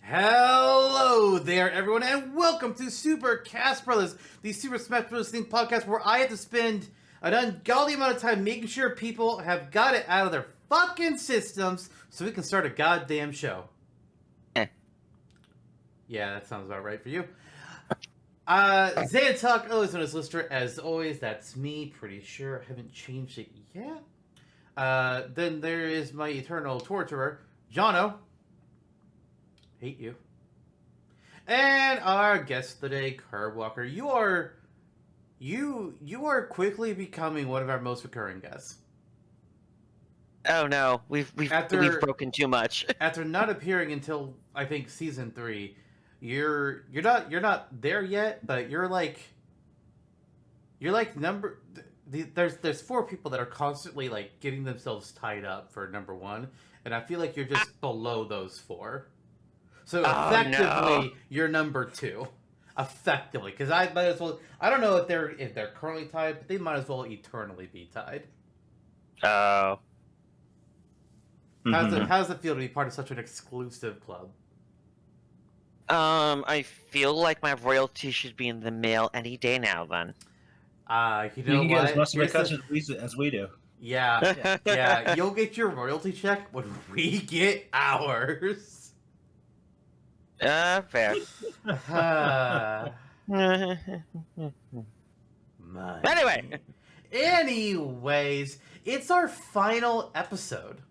Hello there, everyone, and welcome to Super Cast Brothers, the Super Smash Bros. Themed podcast where I have to spend an ungodly amount of time making sure people have got it out of their fucking systems so we can start a goddamn show. Yeah, that sounds about right for you. Zan Talk, always known as Lister, as always, that's me, pretty sure. I haven't changed it yet. Then there is my eternal torturer, Jono. Hate you. And our guest today, Curbwalker. You are quickly becoming one of our most recurring guests. Oh no, we've broken too much. After not appearing until I think season 3, you're not there yet, but you're like number. There's 4 people that are constantly like getting themselves tied up for number 1, and I feel like you're just below those 4. So effectively, you're number 2. Effectively, because I might as well. I don't know if they're currently tied, but they might as well eternally be tied. Oh. How's it feel to be part of such an exclusive club? I feel like my royalty should be in the mail any day now. Then. You can get as much of a cut as we do. Yeah. You'll get your royalty check when we get ours. Fair. Anyways, it's our final episode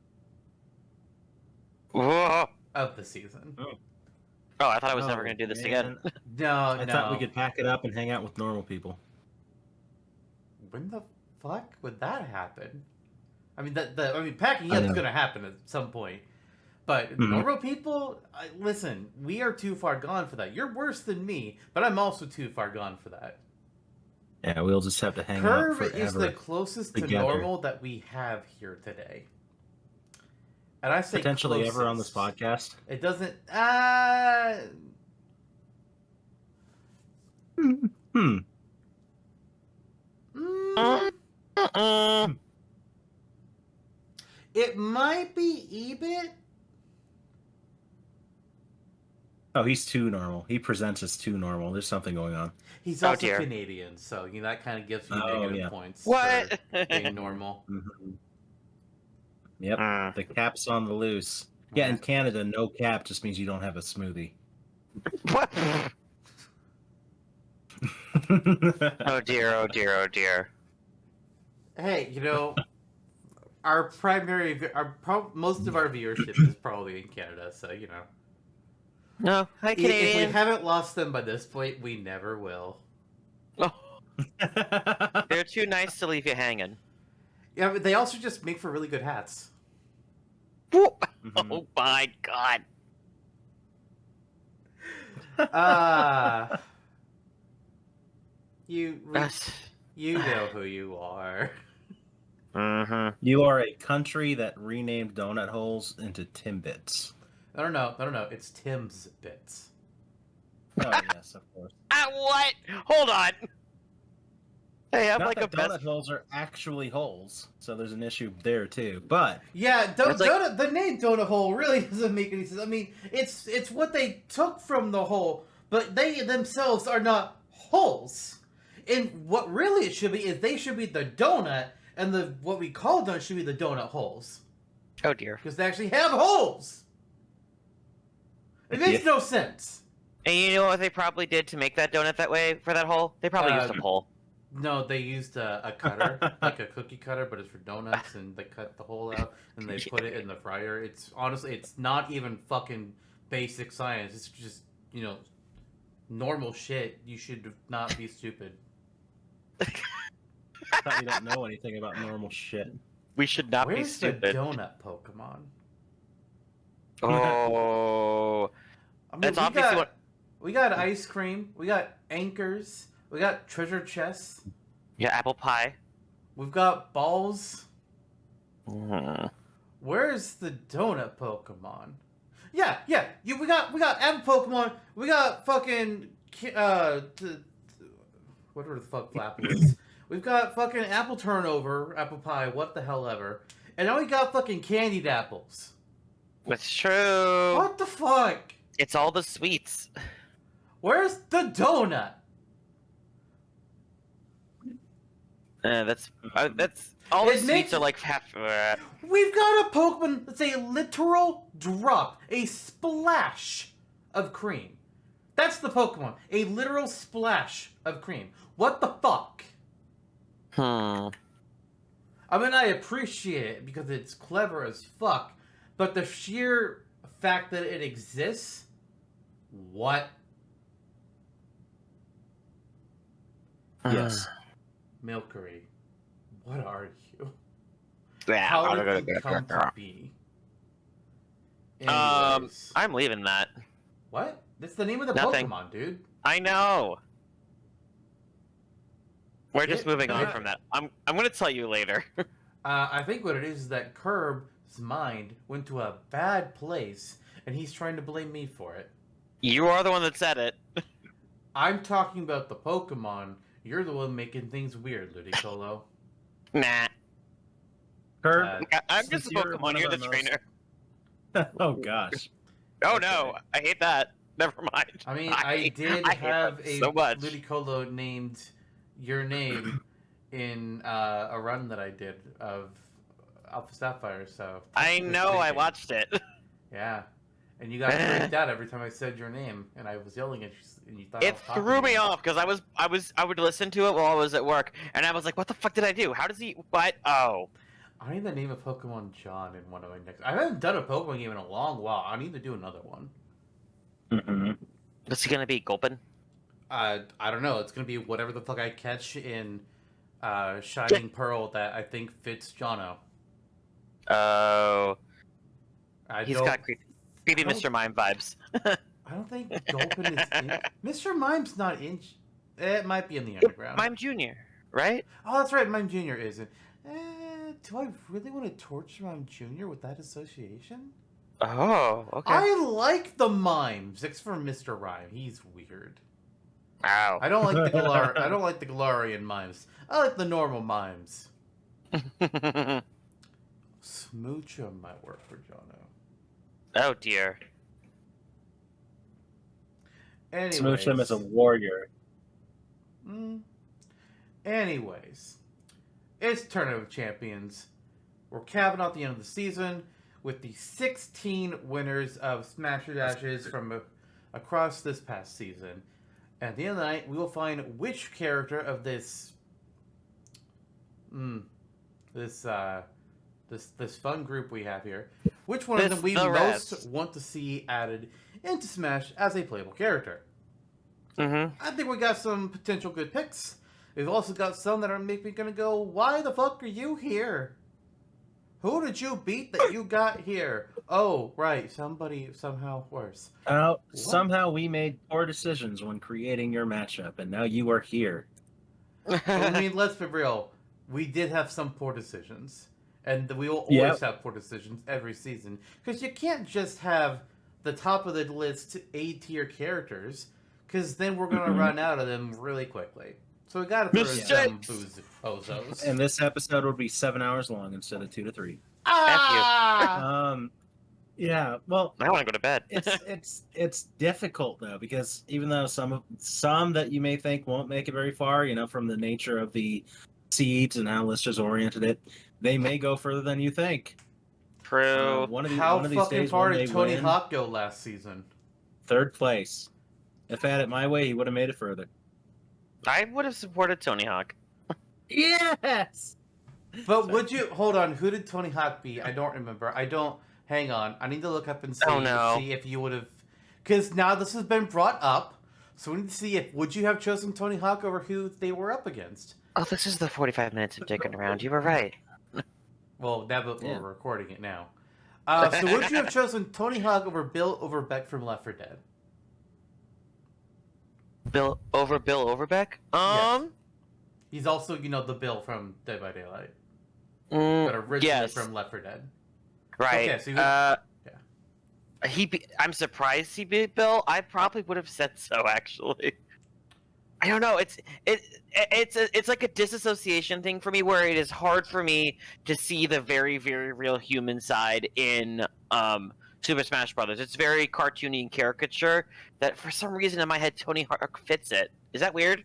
Whoa. of the season. Oh, I thought I was never going to do this again. No, I thought we could pack it up and hang out with normal people. When the fuck would that happen? I mean, packing up is going to happen at some point. But normal people, listen, we are too far gone for that. You're worse than me, but I'm also too far gone for that. Yeah, we'll just have to hang out Curve forever is the closest to normal that we have here today. And I say potentially closest. Ever on this podcast. It doesn't. It might be Ebit. Oh, he's too normal. He presents as too normal. There's something going on. He's also Canadian, so that kind of gives me negative points. What? For being normal. Yep. The cap's on the loose. Yeah, in Canada, no cap just means you don't have a smoothie. What? Oh dear. Hey, our primary, most of our viewership is probably in Canada, so No, hi Canadian. If we haven't lost them by this point, we never will. Oh. They're too nice to leave you hanging. Yeah, but they also just make for really good hats. Oh my god. You know who you are. You are a country that renamed donut holes into Timbits. I don't know. It's Tim's Bits. Oh yes, of course. What? Hold on. Hey, I'm Not like that donut holes are actually holes, so there's an issue there too. But yeah, the name donut hole really doesn't make any sense. I mean, it's what they took from the hole, but they themselves are not holes. And what really it should be is they should be the donut, and what we call donut should be the donut holes. Oh dear. Because they actually have holes. It makes no sense. And you know what they probably did to make that donut that way for that hole? They probably used a pole. No, they used a cutter, like a cookie cutter, but it's for donuts, and they cut the hole out, and they put it in the fryer. It's not even fucking basic science. It's just, normal shit. You should not be stupid. I thought you don't know anything about normal shit. We should not be Where's stupid. the donut Pokemon? Oh. I mean, That's obviously we got ice cream. We got anchors. We got treasure chests. Yeah, apple pie. We've got balls. Mm-hmm. Where's the donut Pokemon? Yeah. We got apple Pokemon. We got fucking whatever the fuck Flapple is. We've got fucking apple turnover, apple pie, what the hell ever. And now we got fucking candied apples. That's true. What the fuck? It's all the sweets. Where's the donut? That's all the It sweets makes- are like half. We've got a Pokemon that's a literal drop, a splash of cream. That's the Pokemon, a literal splash of cream. What the fuck? Hmm. I mean, I appreciate it because it's clever as fuck, but the sheer fact that it exists, what? Yes. Milkery, what are you? Yeah, How I'm did gonna you come to be? Um, Anyways. I'm leaving that. What? That's the name of the Nothing. Pokemon, dude. I know. We're just It- moving on from that. I'm gonna tell you later. I think what it is that Curb's mind went to a bad place, and he's trying to blame me for it. You are the one that said it. I'm talking about the Pokemon. You're the one making things weird, Ludicolo. Nah. Curb. I'm Since just a you're one Pokemon. of You're the the most- trainer. Oh gosh. Oh Okay. no, I hate that. Never mind. I mean, I did I hate have that a so much. Ludicolo named your name in a run that I did of Alpha Sapphire, so... I know. I speaking. watched it. Yeah. And you got freaked out every time I said your name, and I was yelling at you, and you thought I It was talking threw to me you. off because I would listen to it while I was at work, and I was like, "What the fuck did I do? How does he? What? Oh, I need to name a Pokemon John in one of my next... I haven't done a Pokemon game in a long while. I need to do another one. Mm-hmm. what's he gonna be? Gulpin? I don't know. It's gonna be whatever the fuck I catch in Shining Pearl that I think fits Jono. Oh, he's don't, got creepy I don't- Mr. Mime vibes. I don't think Gulpin is in... Mr. Mime's not in... It might be in the underground. Mime Junior, right? Oh, that's right. Mime Jr. isn't. Do I really want to torture Mime Jr. with that association? Oh, okay. I like the mimes, except for Mr. Rhyme. He's weird. Wow. I don't like the I don't like the Galarian mimes. I like the normal mimes. Smoocha might work for Jono. Oh dear. Anyways. Smooch him as a warrior. Anyways, it's Tournament of Champions. We're capping out the end of the season with the 16 winners of Smash or Dashes from across this past season. At the end of the night, we will find which character of this this fun group we have here, which one of them we The most rest. want to see added into Smash as a playable character. Mm-hmm. I think we got some potential good picks. We've also got some that are make me gonna go, why the fuck are you here? Who did you beat that you got here? Oh, right, somebody somehow worse. Somehow we made poor decisions when creating your matchup, and now you are here. But, I mean, let's be real. We did have some poor decisions. And we will always have poor decisions every season. Because you can't just have the top of the list A-tier characters, because then we're going to run out of them really quickly. So we got to throw in some bozos. And this episode would be 7 hours long instead of 2 to 3. Ah! Yeah. Well, I want to go to bed. it's difficult though, because even though some that you may think won't make it very far, from the nature of the seeds and how Lister's oriented it, they may go further than you think. True. One of How these fucking days far when did they Tony win, Hawk go last season? 3rd place. If I had it my way, he would have made it further. I would have supported Tony Hawk. Yes. But would you... Hold on, who did Tony Hawk beat? I don't remember. Hang on. I need to look up and see, Oh, no. see if you would have... Because now this has been brought up, so we need to see if... Would you have chosen Tony Hawk over who they were up against? Oh, this is the 45 minutes of dicking around. You were right. Well, now that Yeah. we're recording it now. So would you have chosen Tony Hawk over Bill Overbeck from Left 4 Dead? Bill Overbeck? Yes. He's also, the Bill from Dead by Daylight. But originally yes. from Left 4 Dead. Right. Okay, so I'm surprised he beat Bill. I probably would have said so, actually. I don't know. It's like a disassociation thing for me, where it is hard for me to see the very, very real human side in Super Smash Brothers. It's very cartoony and caricature that for some reason in my head Tony Hawk fits it. Is that weird?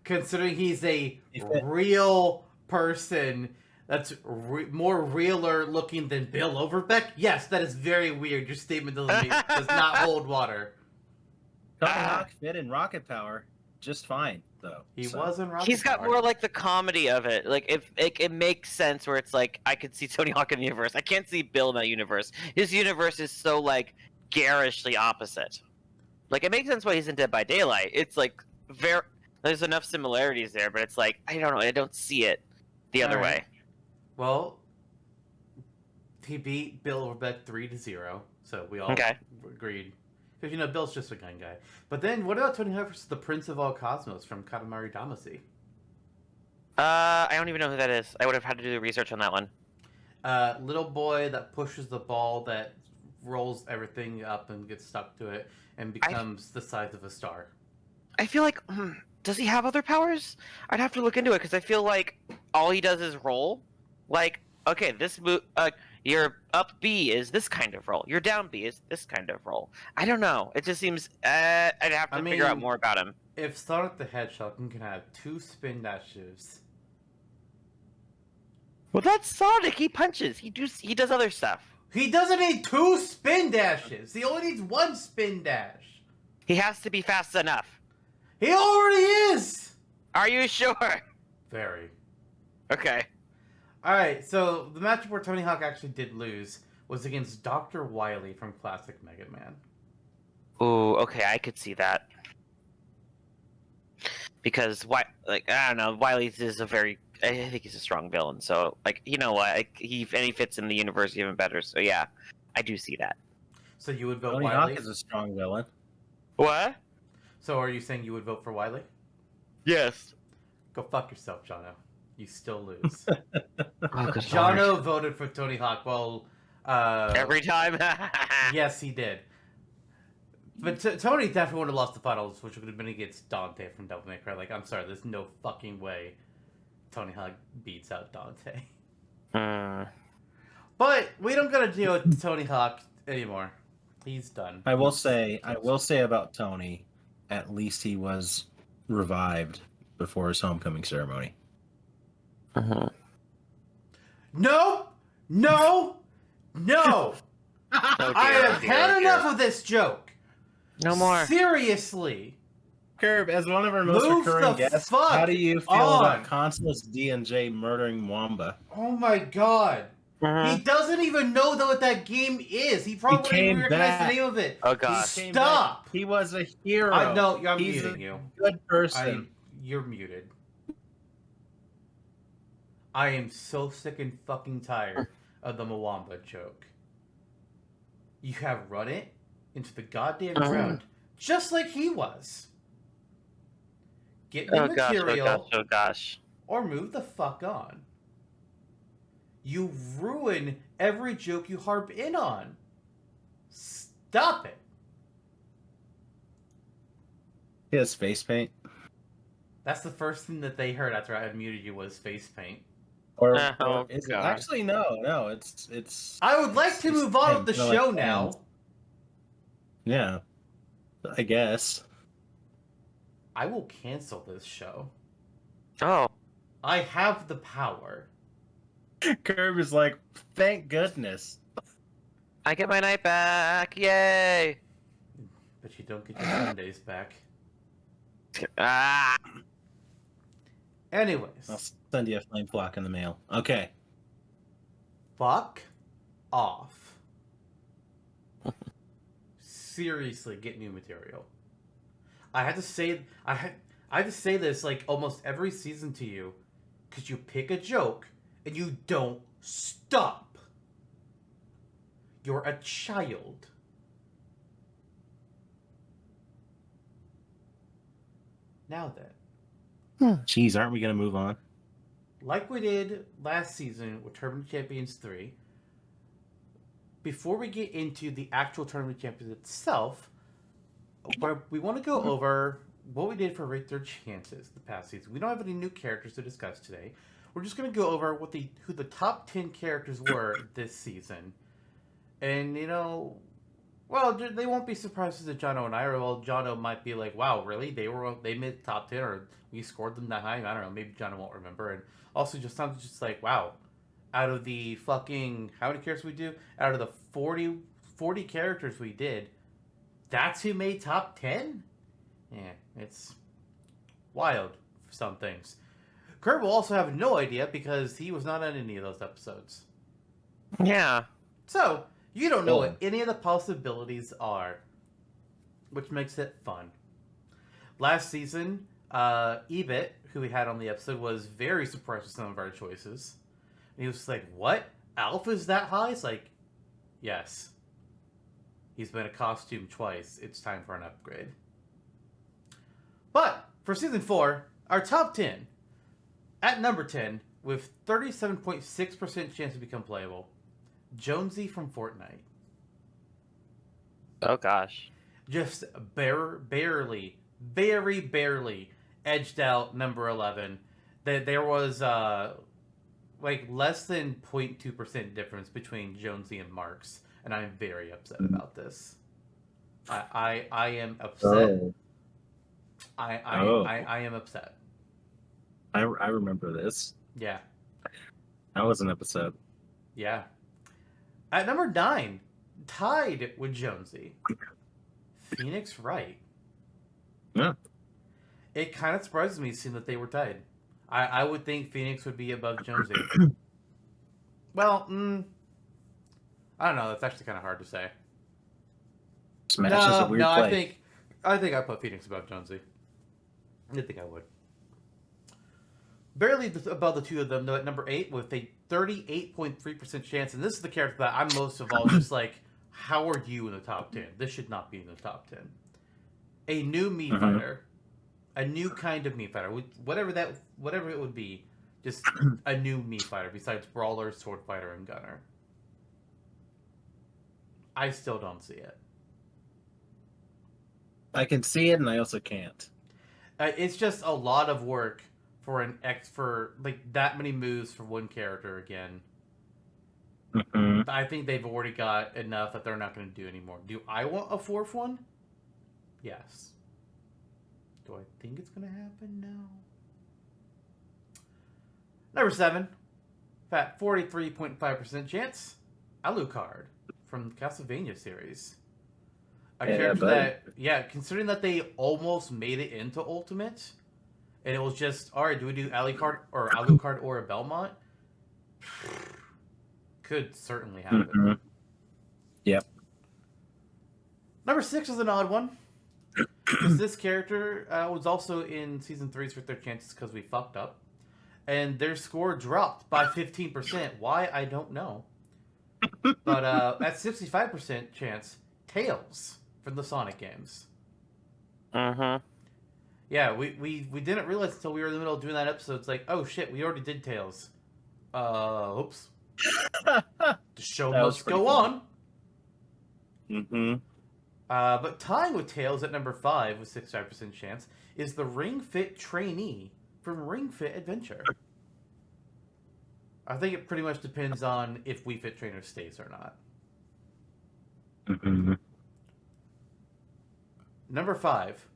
Considering he's a If it- real person that's more realer looking than Bill Overbeck, yes, that is very weird. Your statement does not hold water. Tony Hawk fit in Rocket Power just fine, though. He So, was in Rocket He's got Power. more like the comedy of it. Like if it makes sense where it's like I could see Tony Hawk in the universe. I can't see Bill in that universe. His universe is so like garishly opposite. Like it makes sense why he's in Dead by Daylight. It's like there's enough similarities there, but it's like I don't know. I don't see it the other Alright. way. Well, he beat Bill Overbeck 3-0, so we all Okay. agreed. Because, you know, Bill's just a gun guy. But then, what about Tony Hawk versus the Prince of All Cosmos from Katamari Damacy? I don't even know who that is. I would have had to do the research on that one. Little boy that pushes the ball that rolls everything up and gets stuck to it and becomes the size of a star. I feel like, does he have other powers? I'd have to look into it because I feel like all he does is roll. Like, okay, your up B is this kind of roll. Your down B is this kind of roll. I don't know. It just seems I'd have to figure out more about him. If Sonic the Hedgehog can have 2 spin dashes, Well, that's Sonic. He punches. He does other stuff. he doesn't need 2 spin dashes. He only needs 1 spin dash. He has to be fast enough. He already is. Are you sure? Very. Okay. Alright, so the matchup where Tony Hawk actually did lose was against Dr. Wily from Classic Mega Man. Ooh, okay, I could see that. Because I don't know, Wily's is I think he's a strong villain. So, like, you know what? He fits in the universe even better. So yeah, I do see that. So you would vote Tony Wily? Hawk is a strong villain. What? So are you saying you would vote for Wily? Yes. Go fuck yourself, Jono. You still lose. Oh, good Jono voted for Tony Hawk. Well, every time. yes, he did. But Tony definitely would have lost the finals, which would have been against Dante from Devil May Cry. Like, I'm sorry, there's no fucking way Tony Hawk beats out Dante. But we don't gotta deal with Tony Hawk anymore. He's done. I will say about Tony, at least he was revived before his homecoming ceremony. No! No! No! I have had enough of this joke. No more. Seriously. Curb, as one of our most Move recurring the guests, fuck how do you feel on. about Consulas D&J murdering Wamba? Oh my god. He doesn't even know what that game is. He probably wouldn't even came recognize back. the name of it. Oh god. He came Stop! back. He was a hero. No, I'm He's muting a you. good person. You're muted. I am so sick and fucking tired of the Mwamba joke. You have run it into the goddamn ground, just like he was. Get new material Oh gosh. or move the fuck on. You ruin every joke you harp in on. Stop it. He has face paint. That's the first thing that they heard after I unmuted you was face paint. Or Oh, is it? God. Actually, no. It's. I would like to it's move on with the him, show like now. hands. Yeah, I guess. I will cancel this show. Oh. I have the power. Curb is like, thank goodness. I get my night back. Yay. But you don't get your Sundays back. Ah. Anyways, I'll send you a flame flock in the mail. Okay. fuck off. Seriously, get new material. I had to say this like almost every season to you, because you pick a joke and you don't stop. You're a child. Now then, Jeez, aren't we gonna move on? like we did last season with Tournament Champions 3, before we get into the actual Tournament Champions itself, we want to go over what we did for Rate Their Chances the past season. We don't have any new characters to discuss today. We're just going to go over who the top 10 characters were this season. And, you know, Well, they won't be surprised that Jono and I are. Well, Jono might be like, "Wow, really? They made top 10, or we scored them that high." I don't know. Maybe Jono won't remember. And also, just sounds just like, "Wow, out of the fucking how many characters we do? Out of the 40 characters we did, that's who made top 10? Yeah, it's wild for some things." Kurt will also have no idea because he was not on any of those episodes. Yeah. So, you don't know what any of the possibilities are, which makes it fun. Last season, Ebit, who we had on the episode, was very surprised with some of our choices. And he was like, "What? Alpha's that high?" It's like, yes. He's been a costume twice. It's time for an upgrade. But, for season 4, our top 10. At number 10, with 37.6% chance to become playable, Jonesy from Fortnite. Oh gosh. Just barely, very barely edged out number 11. There was like less than 0.2% difference between Jonesy and Marks, and I'm very upset about this. I am upset. Oh. I am upset. I remember this. Yeah. That was an episode. Yeah. At number 9, tied with Jonesy, Phoenix Wright. Yeah. It kind of surprises me seeing that they were tied. I would think Phoenix would be above Jonesy. Well, I don't know. That's actually kind of hard to say. Smash is a weird play. I think I put Phoenix above Jonesy. I didn't think I would. Barely above the two of them, though, at number 8 with a 38.3% chance. And this is the character that I'm most of all just like, how are you in the top 10? This should not be in the top 10. A new Mii fighter. A new kind of Mii fighter. Whatever it would be. Just a new Mii fighter besides Brawler, Sword Fighter, and Gunner. I still don't see it. I can see it, and I also can't. It's just a lot of work for like that many moves for one character again. I think they've already got enough that they're not going to do anymore. Do I want a 4th one? Yes. Do I think it's going to happen? No. Number 7, fat 43.5% chance, Alucard from the Castlevania series. A character that, considering that they almost made it into Ultimate, and it was just, alright, do we do Alucard or a Belmont? Could certainly happen. Yep. Number 6 is an odd one. Because this character was also in Season 3's for their chances because we fucked up. And their score dropped by 15%. Why? I don't know. But at 65% chance, Tails from the Sonic games. Yeah, we didn't realize until we were in the middle of doing that episode. It's like, oh shit, we already did Tails. Oops. The show must go on. But tying with Tails at number 5 with 65% chance is the Ring Fit trainee from Ring Fit Adventure. I think it pretty much depends on if Wii Fit Trainer stays or not. Number 5,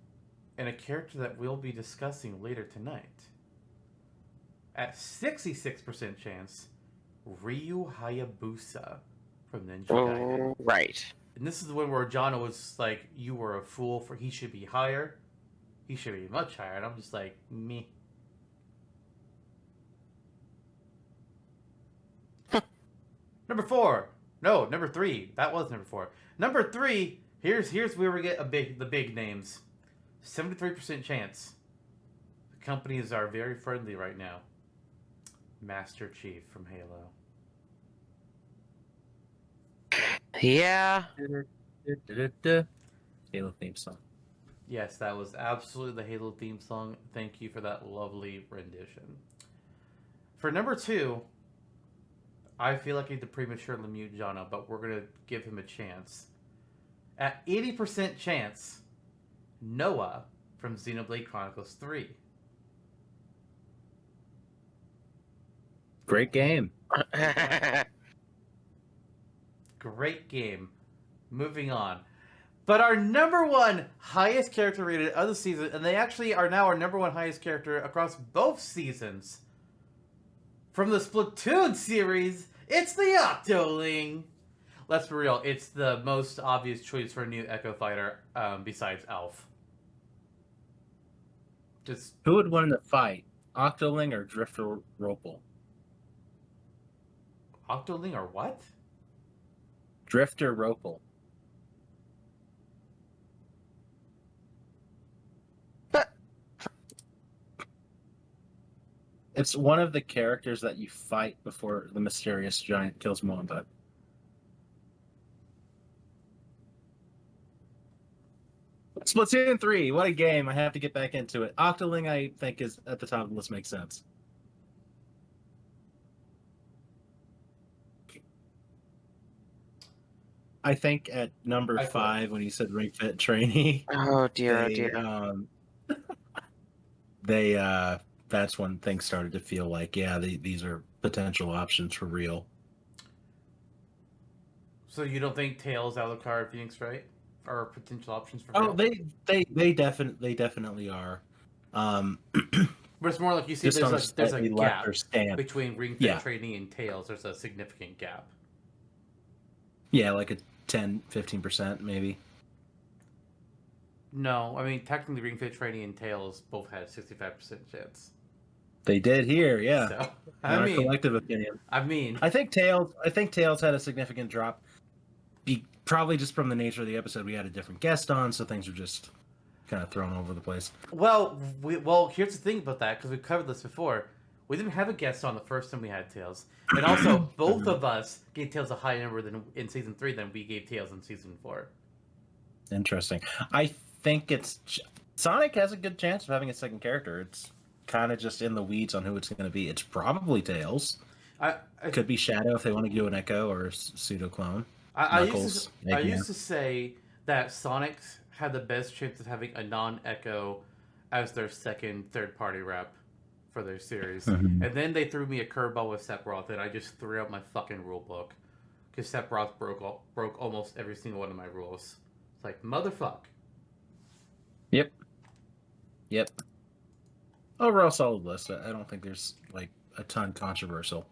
and a character that we'll be discussing later tonight. At 66% chance, Ryu Hayabusa from Ninja Gaiden. Right. And this is the one where Jono was like, you were a fool for he should be higher. He should be much higher. And I'm just like, me. Number 4. No, number 3. That was number 4. Number 3, here's where we get the big names. 73% chance. The companies are very friendly right now. Master Chief from Halo. Yeah. Halo theme song. Yes, that was absolutely the Halo theme song. Thank you for that lovely rendition. For number 2, I feel like I need to prematurely mute Jono, but we're going to give him a chance. At 80% chance, Noah from Xenoblade Chronicles 3. Great game. Great game. Moving on. But our number one highest character rated of the season, and they actually are now our number one highest character across both seasons. From the Splatoon series, it's the Octoling. Let's be real, it's the most obvious choice for a new Echo Fighter besides Alf. Just Who would win in the fight, Octoling or Drifter Ropel? Octoling or what? Drifter Ropel. It's one of the characters that you fight before the mysterious giant kills Mwamba. Splatoon 3, what a game. I have to get back into it. Octoling, I think, is at the top of the list. Makes sense. I think at number 5, when you said Ring Fit Trainee, Oh dear, that's when things started to feel like, yeah, these are potential options for real. So you don't think Tails, Alucard, Phoenix Wright are potential options for real? real? They definitely are. But it's more like you see there's a gap stamp between Ring Fit Trainee and Tails. There's a significant gap. Yeah, like a 10-15% maybe. No, I mean technically Ring Fit Trainee and Tails both had 65% chance. They did here, yeah. So, our collective opinion. I think Tails had a significant drop. Probably just from the nature of the episode, we had a different guest on, so things were just kind of thrown over the place. Well, here's the thing about that, because we've covered this before. We didn't have a guest on the first time we had Tails, and also both of us gave Tails a higher number in season 3 than we gave Tails in season 4. Interesting. I think Sonic has a good chance of having a second character. It's kind of just in the weeds on who it's going to be. It's probably Tails. It could be Shadow if they want to do an Echo or a pseudo clone. I used to say that Sonic had the best chance of having a non-Echo as their second third-party rep for their series. Mm-hmm. And then they threw me a curveball with Sephiroth, and I just threw out my fucking rule book. Because Sephiroth broke almost every single one of my rules. It's like, motherfuck. Yep. Overall solid list. I don't think there's like a ton controversial.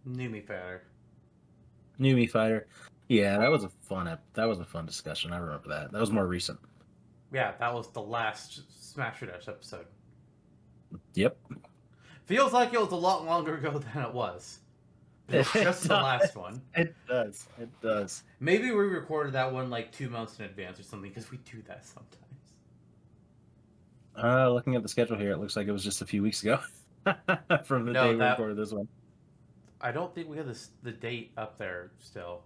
Numi Fighter. Yeah, that was a fun discussion. I remember that. That was more recent. Yeah, that was the last Smash or Dash episode. Yep. Feels like it was a lot longer ago than it was. It's just the last one. It does. Maybe we recorded that one like 2 months in advance or something, because we do that sometimes. Looking at the schedule here, it looks like it was just a few weeks ago from the day we recorded this one. I don't think we have the date up there still.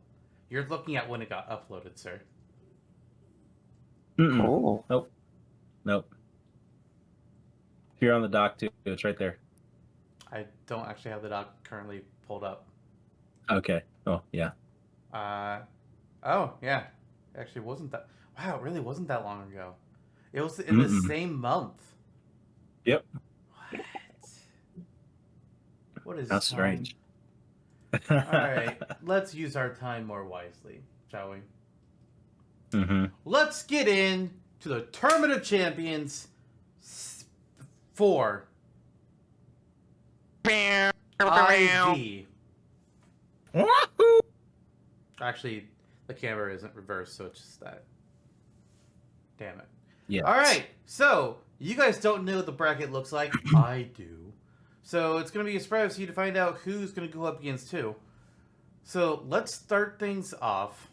You're looking at when it got uploaded, sir. Oh. Nope. If you're on the dock too, it's right there. I don't actually have the doc currently pulled up. Okay. Oh, yeah. Oh, yeah. Actually, wasn't that... Wow, it really wasn't that long ago. It was in the same month. Yep. What is That's strange. All right, let's use our time more wisely, shall we? Mm-hmm. Let's get in to the Tournament of Champions 4. IV. Actually, the camera isn't reversed, so it's just that. Damn it. Yeah. All right, so you guys don't know what the bracket looks like. I do. So it's going to be a surprise for you to find out who's going to go up against who. So let's start things off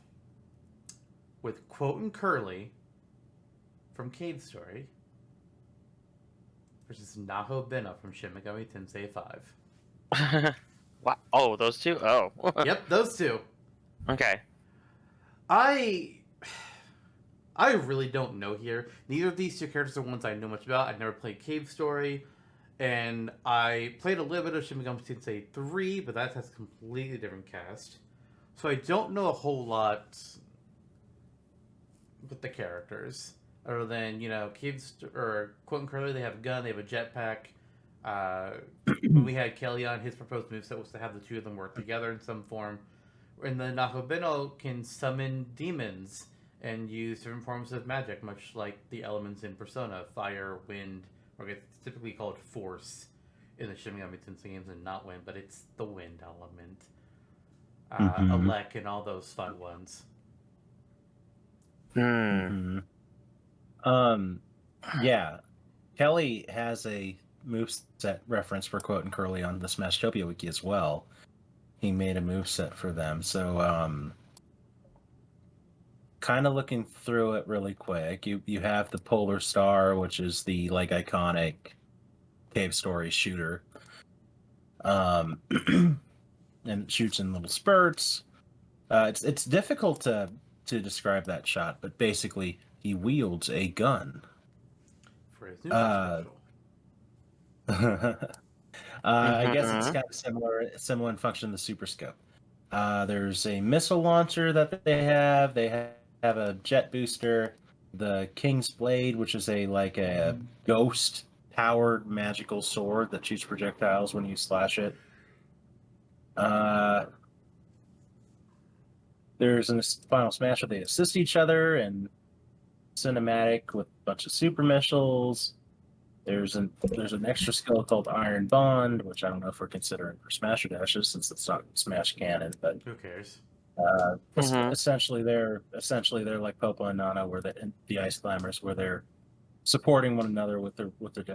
with Quote and Curly from Cave Story versus Naho Bena from Shin Megami Tensei 5. What? Oh, those two? Oh. Yep, those two. Okay. I really don't know here. Neither of these two characters are ones I know much about. I've never played Cave Story. And I played a little bit of Shin Megami Tensei 3, but that has a completely different cast. So I don't know a whole lot with the characters. Other than, Quote and Curly, they have a gun, they have a jetpack. When we had Kelly on, his proposed moveset was to have the two of them work together in some form. And the Nakobino can summon demons and use different forms of magic, much like the elements in Persona: fire, wind, or it's typically called force in the Shin Megami Tensei games, and not wind, but it's the wind element. Alec and all those fun ones. Hmm. Yeah. Kelly has a moveset reference for Quote and Curly on the Smashtopia wiki as well. He made a moveset for them. So, kind of looking through it really quick. You have the Polar Star, which is the like iconic cave story shooter. And it shoots in little spurts. It's difficult to describe that shot, but basically he wields a gun. For his new special. I guess it's kind of similar in function to the Super Scope. There's a missile launcher that they have. They have a jet booster, the King's Blade, which is a ghost powered magical sword that shoots projectiles when you slash it. There's a Final Smash where they assist each other, and cinematic with a bunch of super missiles. There's an extra skill called Iron Bond, which I don't know if we're considering for Smash or Dashes since it's not Smash canon, but Who cares? essentially they're like Popo and Nana, where the Ice Climbers, where they're supporting one another with their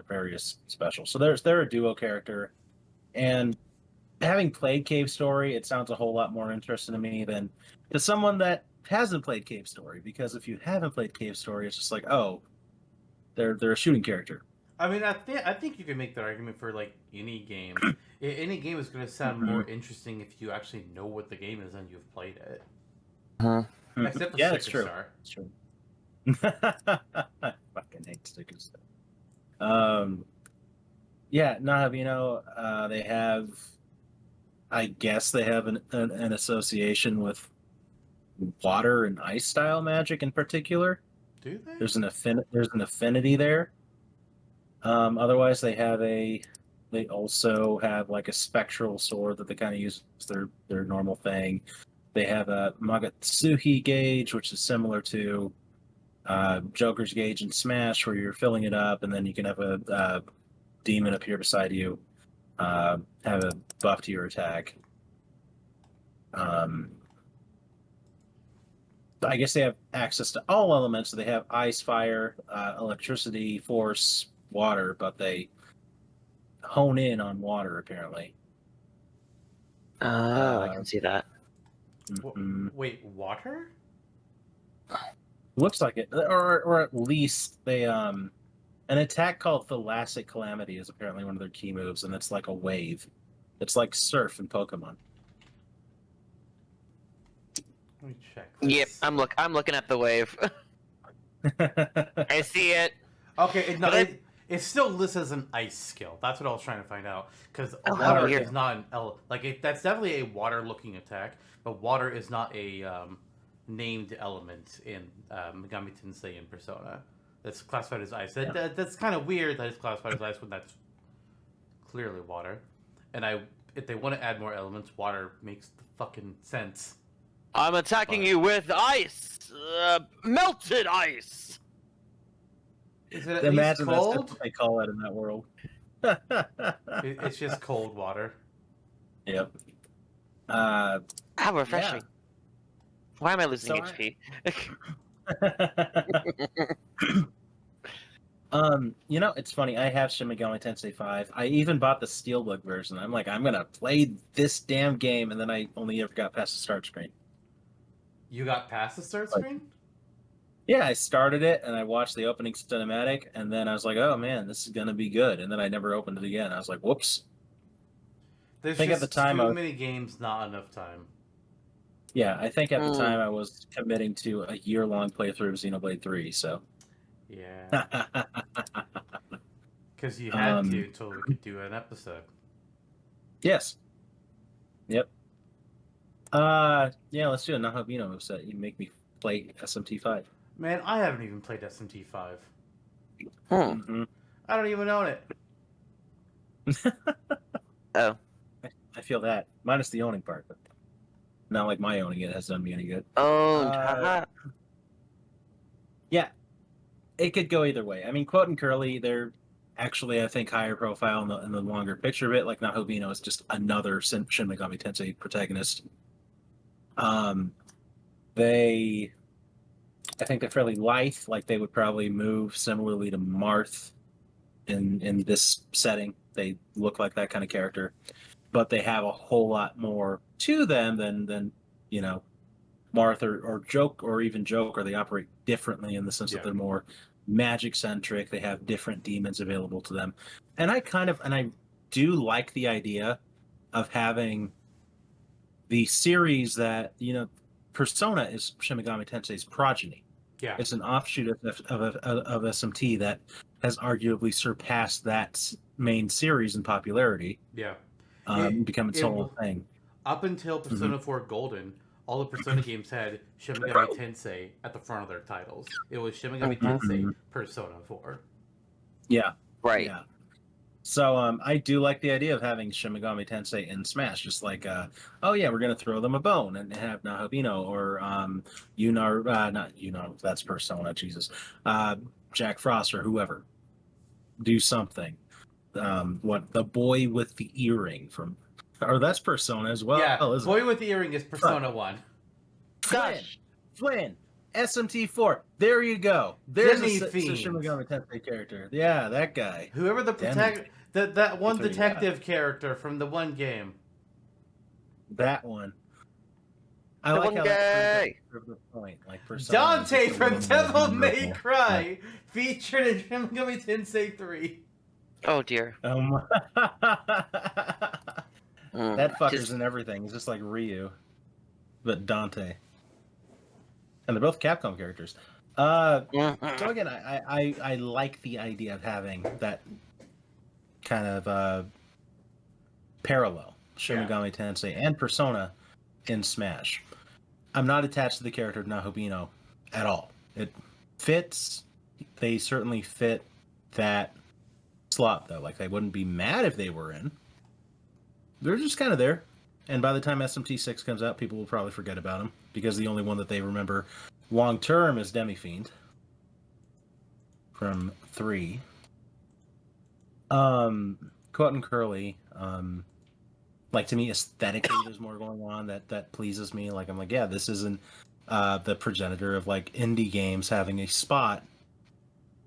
various specials. So they're a duo character, and having played Cave Story, it sounds a whole lot more interesting to me than to someone that hasn't played Cave Story. Because if you haven't played Cave Story, it's just like, oh, they're a shooting character. I mean, I think you can make that argument for like any game. Any game is going to sound more interesting if you actually know what the game is and you've played it. Except for That's Sticker true. Star. It's true. I fucking hate Sticker Star. Yeah, Nahabino, they have, I guess they have an association with water and ice style magic in particular. Do they? There's an affinity there. Otherwise, they also have like a spectral sword that they kind of use as their normal thing. They have a Magatsuhi gauge, which is similar to Joker's gauge in Smash, where you're filling it up, and then you can have a demon appear beside you, have a buff to your attack. I guess they have access to all elements. So they have ice, fire, electricity, force, water, but they hone in on water apparently. Oh, I can see that. Wait, water? Looks like it, or at least they an attack called Thalassic Calamity is apparently one of their key moves, and it's like a wave. It's like surf in Pokemon. Let me check this. Yep, I'm looking at the wave. I see it. Okay, But it still lists as an ice skill. That's what I was trying to find out. Because Oh, water weird. is not that's definitely a water-looking attack, but water is not a named element in Megami Tensei and Persona. That's classified as ice. That's kind of weird that it's classified as ice when that's clearly water. And if they want to add more elements, water makes the fucking sense. I'm attacking you with ice, melted ice. Is it at least Imagine that's cold? what they call it in that world. It's just cold water. Yep. How refreshing. Why am I losing So HP? It's funny. I have Shin Megami Tensei 5. I even bought the Steelbook version. I'm like, I'm gonna play this damn game, and then I only ever got past the start screen. You got past the start screen? Yeah, I started it and I watched the opening cinematic, and then I was like, oh man, this is gonna be good. And then I never opened it again. I was like, whoops. There's I think just at the time too many games, not enough time. Yeah, I think at the time I was committing to a year-long playthrough of Xenoblade 3. So Yeah. Because you had to until we could do an episode. Yes. Yep. Yeah, let's do a Nahabino moveset. You make me play SMT5. Man, I haven't even played SMT5. Mm-hmm. I don't even own it. Oh. I feel that. Minus the owning part. But... Not like my owning it has done me any good. Oh, Uh, Yeah, it could go either way. I mean, Quote and Curly, they're actually, I think, higher profile in the longer picture of it. Like Nahobino is just another Shin Megami Tensei protagonist. Um, they, I think they're fairly lithe. Like they would probably move similarly to Marth in this setting. They look like that kind of character, but they have a whole lot more to them than you know Marth or Joke or even Joker. They operate differently in the sense that they're more magic centric. They have different demons available to them, and I do like the idea of having the series that Persona is Shin Megami Tensei's progeny. Yeah. It's an offshoot of SMT that has arguably surpassed that main series in popularity. Yeah. Become its own thing. Up until Persona 4 Golden, all the Persona games had Shin Megami Tensei at the front of their titles. It was Shin Megami Tensei Persona 4. Yeah. right. Yeah. So I do like the idea of having Shin Megami Tensei in Smash, just like, oh yeah, we're gonna throw them a bone and have Nahobino or not Yunar, that's Persona, Jesus, Jack Frost or whoever, do something. What the boy with the earring from, or that's Persona as well. Yeah, Isn't Boy it? with the Earring is Persona 1. Flynn, SMT4. There you go. There's Demi a Fiend. Shin Megami Tensei character. Yeah, that guy. Whoever the that one Three, detective character from the one game. That one. I The like one how guy. that proves the point. Like Persona Dante is just from a little Devil more May memorable. Cry, featured in Shin Megami Tensei 3. Oh dear. That fucker's Just- in everything. He's just like Ryu, but Dante. And they're both Capcom characters. So again, I like the idea of having that kind of parallel Shin Megami Tensei and Persona in Smash. I'm not attached to the character of Nahobino at all. It fits. They certainly fit that slot though. Like I wouldn't be mad if they were in. They're just kind of there. And by the time SMT6 comes out, people will probably forget about them because the only one that they remember long term is Demi Fiend from 3. Quote and Curly, like to me aesthetically there's more going on that pleases me. Like I'm like, yeah, this isn't the progenitor of like indie games having a spot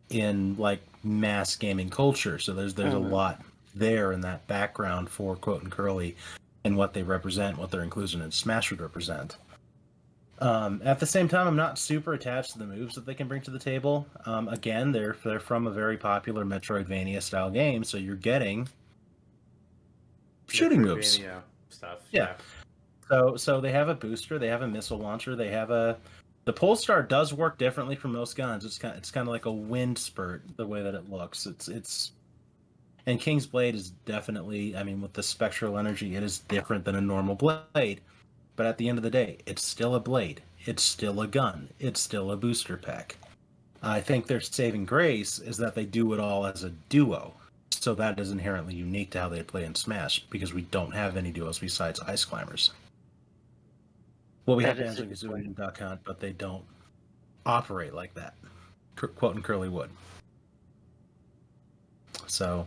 in like mass gaming culture. So there's a lot there in that background for Quote and Curly and what they represent, what their inclusion in Smash would represent. At the same time, I'm not super attached to the moves that they can bring to the table. Again, they're from a very popular Metroidvania style game, so you're getting shooting moves. Metroidvania stuff. Yeah. So they have a booster, they have a missile launcher, they have the Polestar does work differently from most guns. It's kind of like a wind spurt the way that it looks. It's and King's Blade is definitely, I mean, with the spectral energy, it is different than a normal blade. But at the end of the day, it's still a blade. It's still a gun. It's still a booster pack. I think their saving grace is that they do it all as a duo. So that is inherently unique to how they play in Smash, because we don't have any duos besides Ice Climbers. Well, we have Banjo-Kazooie and Duck Hunt, but they don't operate like that. Quote and Curly would. So,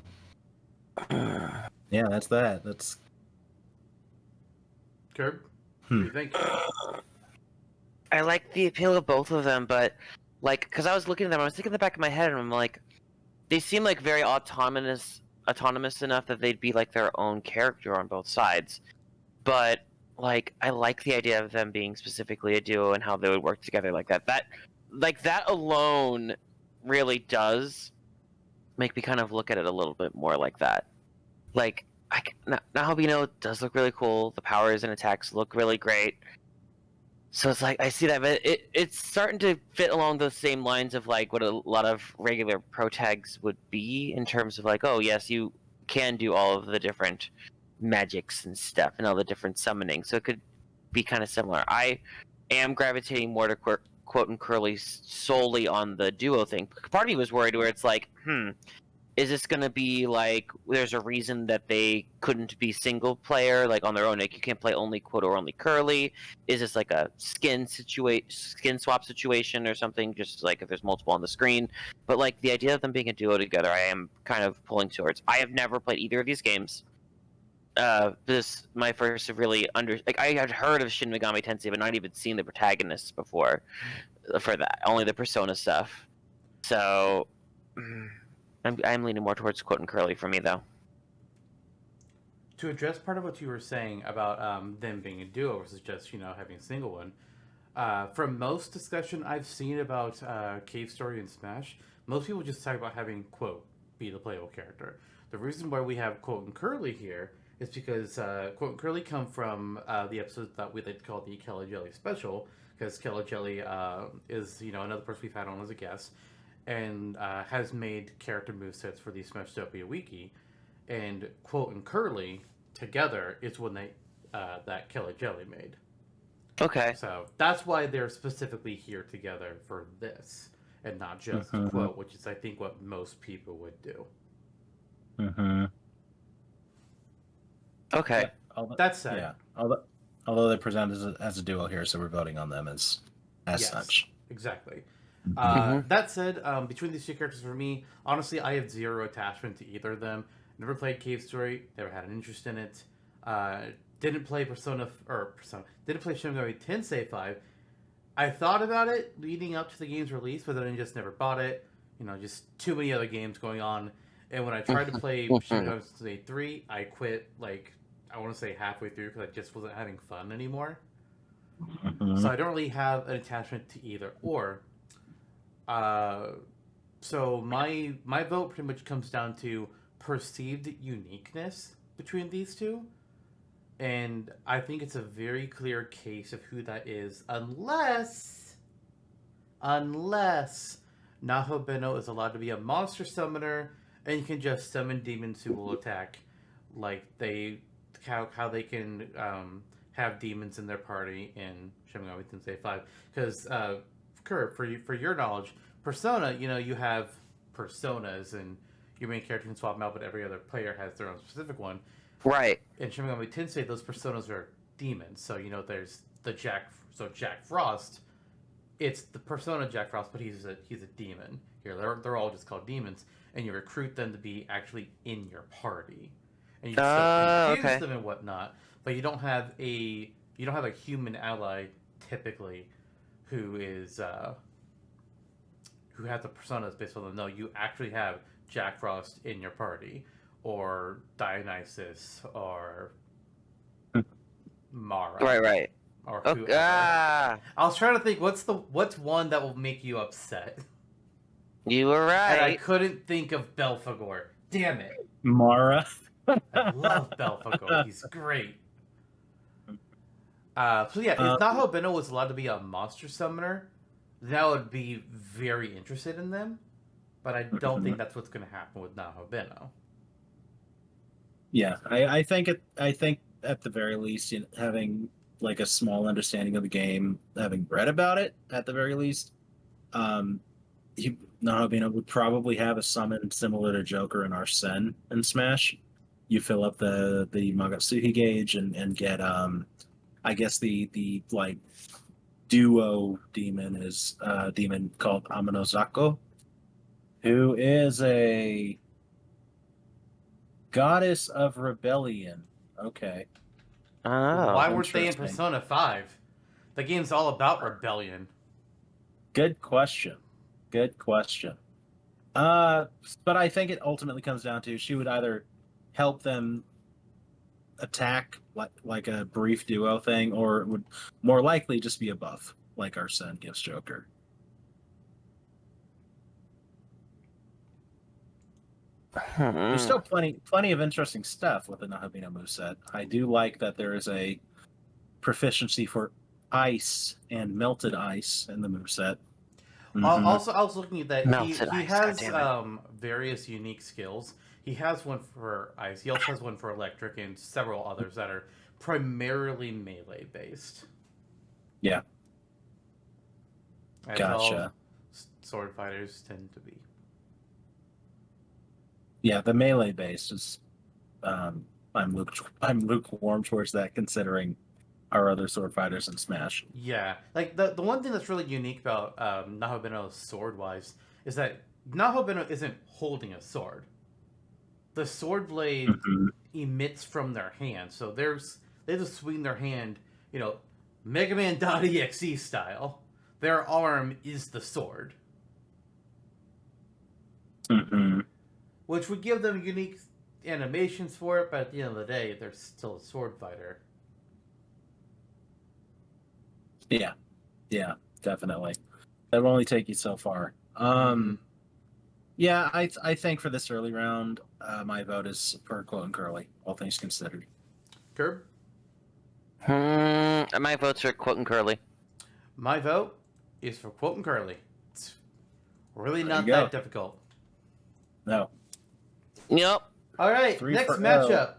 yeah, that's that. That's... Curb? What do you think? I like the appeal of both of them, but like, because I was looking at them, I was thinking in the back of my head, and I'm like, they seem like very autonomous enough that they'd be like their own character on both sides. But like, I like the idea of them being specifically a duo and how they would work together like that. That alone really does make me kind of look at it a little bit more like that. Like, Nahobino does look really cool. The powers and attacks look really great. So it's like, I see that, but it's starting to fit along those same lines of like what a lot of regular pro tags would be in terms of like, oh yes, you can do all of the different magics and stuff and all the different summoning. So it could be kind of similar. I am gravitating more to Quote and Curly solely on the duo thing. Part of me was worried where it's like, Is this going to be like there's a reason that they couldn't be single player, like on their own? Like you can't play only Quote or only Curly? Is this like a skin swap situation or something? Just like if there's multiple on the screen. But like the idea of them being a duo together, I am kind of pulling towards. I have never played either of these games. This my first really like I had heard of Shin Megami Tensei, but not even seen the protagonists before for that. Only the Persona stuff. So. I'm leaning more towards Quote and Curly for me, though. To address part of what you were saying about them being a duo versus just having a single one, from most discussion I've seen about Cave Story and Smash, most people just talk about having Quote be the playable character. The reason why we have Quote and Curly here is because Quote and Curly come from the episodes that we like call the Kelly Jelly special, because Kelly Jelly is another person we've had on as a guest, and has made character movesets for the Smashtopia Wiki, and Quote and Curly together is when they that Kelly Jelly made. Okay. So that's why they're specifically here together for this, and not just Quote, which is I think what most people would do. Mm-hmm. Okay. Yeah, That's said. Yeah. Although they present as a duo here, so we're voting on them as Yes, such. Exactly. Mhm. That said, between these two characters for me, honestly, I have zero attachment to either of them. Never played Cave Story, never had an interest in it. Didn't play didn't play Shin Megami Tensei 5. I thought about it leading up to the game's release, but then I just never bought it. Just too many other games going on. And when I tried to play Shin Megami Tensei 3, I quit, I want to say halfway through because I just wasn't having fun anymore. Mm-hmm. So I don't really have an attachment to either or. So my vote pretty much comes down to perceived uniqueness between these two, and I think it's a very clear case of who that is, unless Naho is allowed to be a monster summoner, and you can just summon demons who will attack, like how they can have demons in their party in Shin Megami Tensei 5, because Kurt, for your knowledge, Persona, you have personas, and your main character can swap them out, but every other player has their own specific one. Right. In Shin Megami Tensei, those personas are demons. So there's Jack Frost. It's the persona Jack Frost, but he's a demon. Here, they're all just called demons, and you recruit them to be actually in your party, and you still confuse them and whatnot. But you don't have a human ally typically who is who has the personas based on them. No, you actually have Jack Frost in your party, or Dionysus, or Mara. Right. Or Okay. whoever. I was trying to think what's one that will make you upset. You were right. And I couldn't think of Belphegor. Damn it. Mara. I love Belphegor. He's great. So yeah, if Naho Beno was allowed to be a monster summoner, then I would be very interested in them. But I don't think that's what's going to happen with Naho Beno. Yeah, I think at the very least, having like a small understanding of the game, having read about it at the very least, Naho Beno would probably have a summon similar to Joker and Arsene in Smash. You fill up the Magatsuki gauge and get I guess the like duo demon is a demon called Amanozako, who is a goddess of rebellion. Okay. Oh. Why weren't they in interesting. Persona 5? The game's all about rebellion. Good question. But I think it ultimately comes down to she would either help them attack like a brief duo thing, or it would more likely just be a buff, like Arsene gives Joker. There's still plenty of interesting stuff with the Naho Beno moveset. I do like that there is a proficiency for ice and melted ice in the moveset. Mm-hmm. Also, I was looking at that. He has goddammit. various unique skills. He has one for ice. He also has one for electric, and several others that are primarily melee based. Yeah. As Gotcha. all sword fighters tend to be. Yeah, the melee base is. I'm lukewarm towards that, considering our other sword fighters in Smash. Yeah, like the one thing that's really unique about Nahabino sword wise is that Nahabino isn't holding a sword. The sword blade Mhm. emits from their hand, so they just swing their hand, Mega Man.exe style. Their arm is the sword, Mhm. which would give them unique animations for it. But at the end of the day, they're still a sword fighter. Yeah, definitely. That'll only take you so far. Mm-hmm. Yeah, I think for this early round, my vote is for Quote and Curly, all things considered. Curb, My votes are Quote and Curly. my vote is for Quote and Curly. It's really There not you go. that difficult. No. Yep. All right, 3 next for matchup.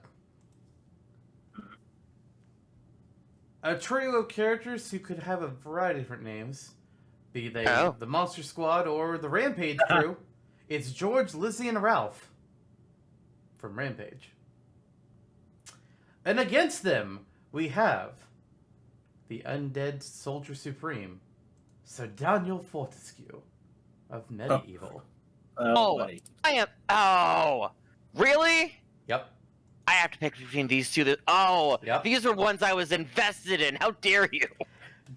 A trio of characters who could have a variety of different names, be they the Monster Squad or the Rampage crew. It's George, Lizzie, and Ralph from Rampage. And against them, we have the Undead Soldier Supreme, Sir Daniel Fortescue of Medieval. Oh, buddy. I am. Oh, really? Yep. I have to pick between these two. Yep. These were ones I was invested in. How dare you?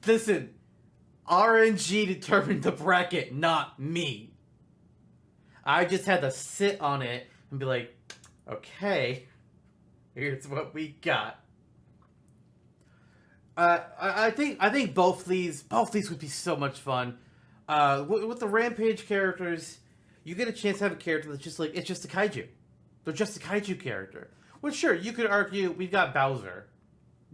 Listen, RNG determined the bracket, not me. I just had to sit on it and be like, okay, here's what we got. I think both these would be so much fun. With the Rampage characters, you get a chance to have a character that's just like it's just a kaiju. They're just a kaiju character. Well, sure, you could argue we've got Bowser.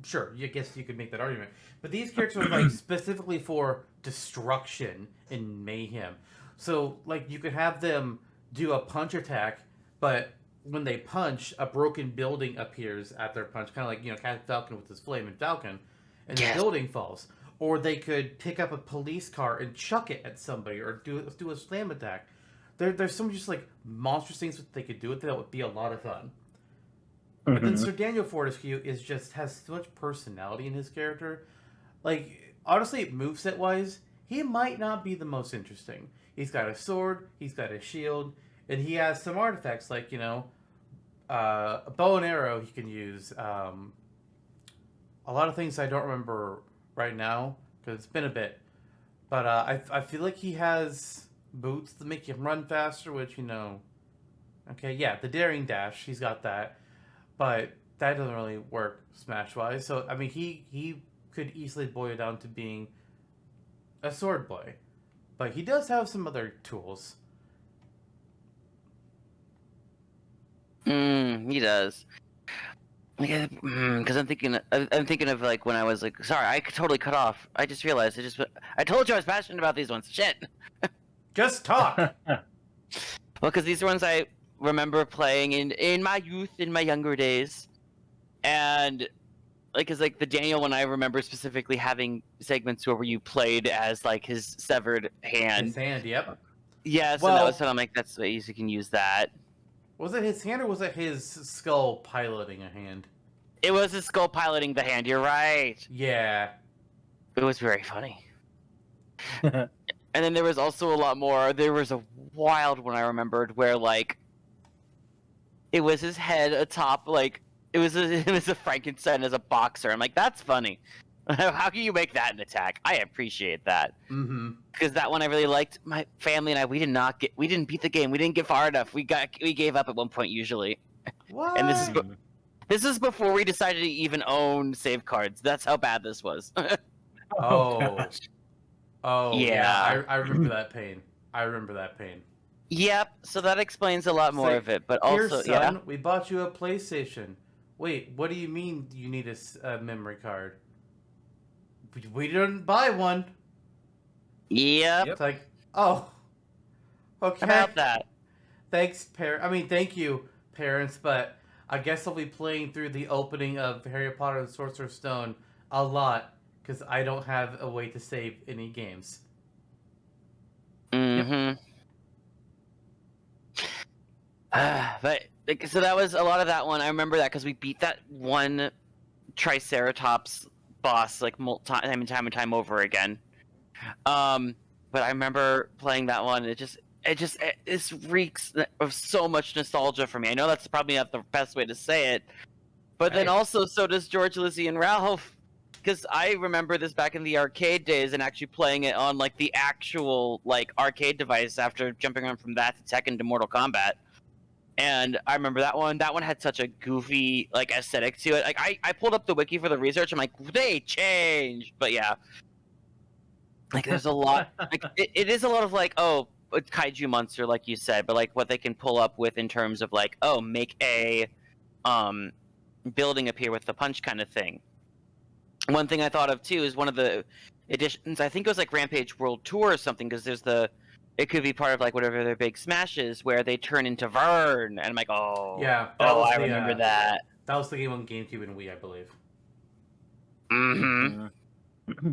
Sure, I guess you could make that argument. But these characters are like specifically for destruction and mayhem. So like you could have them do a punch attack, but when they punch, a broken building appears at their punch, kind of like Captain Falcon with his flaming falcon, and the building falls. Or they could pick up a police car and chuck it at somebody, or do a slam attack. There's some just like monstrous things that they could do with it that would be a lot of fun. But then Sir Daniel Fortescue has so much personality in his character. Like, honestly, moveset wise, he might not be the most interesting. He's got a sword, he's got a shield, and he has some artifacts like, a bow and arrow he can use. A lot of things I don't remember right now, because it's been a bit. But I feel like he has boots that make him run faster, which, okay, yeah, the Daring Dash, he's got that. But that doesn't really work Smash-wise. So, I mean, he could easily boil it down to being a sword boy. But he does have some other tools. He does. Because I'm thinking of like when I was like, sorry, I totally cut off. I just realized I told you I was passionate about these ones. Shit. Just talk. Well, because these are ones I remember playing in my youth, in my younger days, and like, cause like the Daniel one, I remember specifically having segments where you played as like his severed hand. His hand, yep. Yeah, so that was when I'm like, that's the easy, you can use that. Was it his hand or was it his skull piloting a hand? It was his skull piloting the hand. You're right. Yeah. It was very funny. And then there was also a lot more. There was a wild one I remembered where like it was his head atop like it was a Frankenstein as a boxer. I'm like, that's funny. How can you make that an attack? I appreciate that. Mm-hmm. Because that one I really liked. My family and I, we didn't beat the game. We didn't get far enough. We gave up at one point usually. What? And this is before we decided to even own save cards. That's how bad this was. Oh. gosh. Oh, Yeah. I remember that pain. I remember that pain. Yep. So that explains a lot more like, of it. But Here, also, son, we bought you a PlayStation. Wait, what do you mean you need a memory card? We didn't buy one. Yep. It's like, oh, okay. About that. Thanks, thank you, parents, but I guess I'll be playing through the opening of Harry Potter and the Sorcerer's Stone a lot, because I don't have a way to save any games. Mm-hmm. But like, so that was a lot of that one. I remember that because we beat that one Triceratops boss like time and time over again. But I remember playing that one. It reeks of so much nostalgia for me. I know that's probably not the best way to say it, but then Hey. also so does George, Lizzie, and Ralph. Because I remember this back in the arcade days and actually playing it on like the actual like arcade device after jumping around from that to Tekken to Mortal Kombat. And I remember that one. That one had such a goofy like aesthetic to it. Like I pulled up the wiki for the research. I'm like, they changed, but yeah, like there's a lot. Like it is a lot of like, oh, it's kaiju monster, like you said, but like what they can pull up with in terms of like, oh, make a building appear with the punch kind of thing. One thing I thought of too is one of the editions. I think it was like Rampage World Tour or something, because there's the. It could be part of like whatever their big smash is, where they turn into Vern, and I'm like, oh, Yeah, I remember that. That was the game on GameCube and Wii, I believe. Mm-hmm.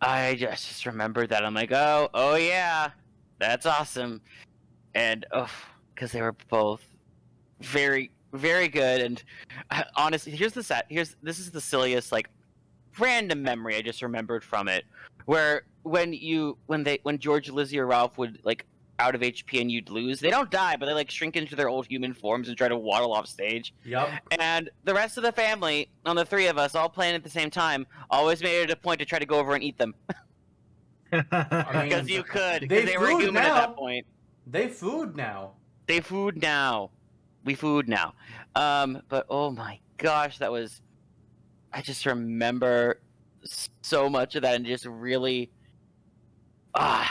I just remembered that. I'm like, oh yeah, that's awesome, and because they were both very, very good. And honestly, this is the silliest like random memory I just remembered from it, where when George, Lizzie, or Ralph would like out of HP and you'd lose, they don't die, but they like shrink into their old human forms and try to waddle off stage. Yup. And the rest of the family, on the three of us, all playing at the same time, always made it a point to try to go over and eat them. I mean, Because you could, because they were food human now. at that point. They food now. They food now. We food now. But oh my gosh, I just remember so much of that, and just really, I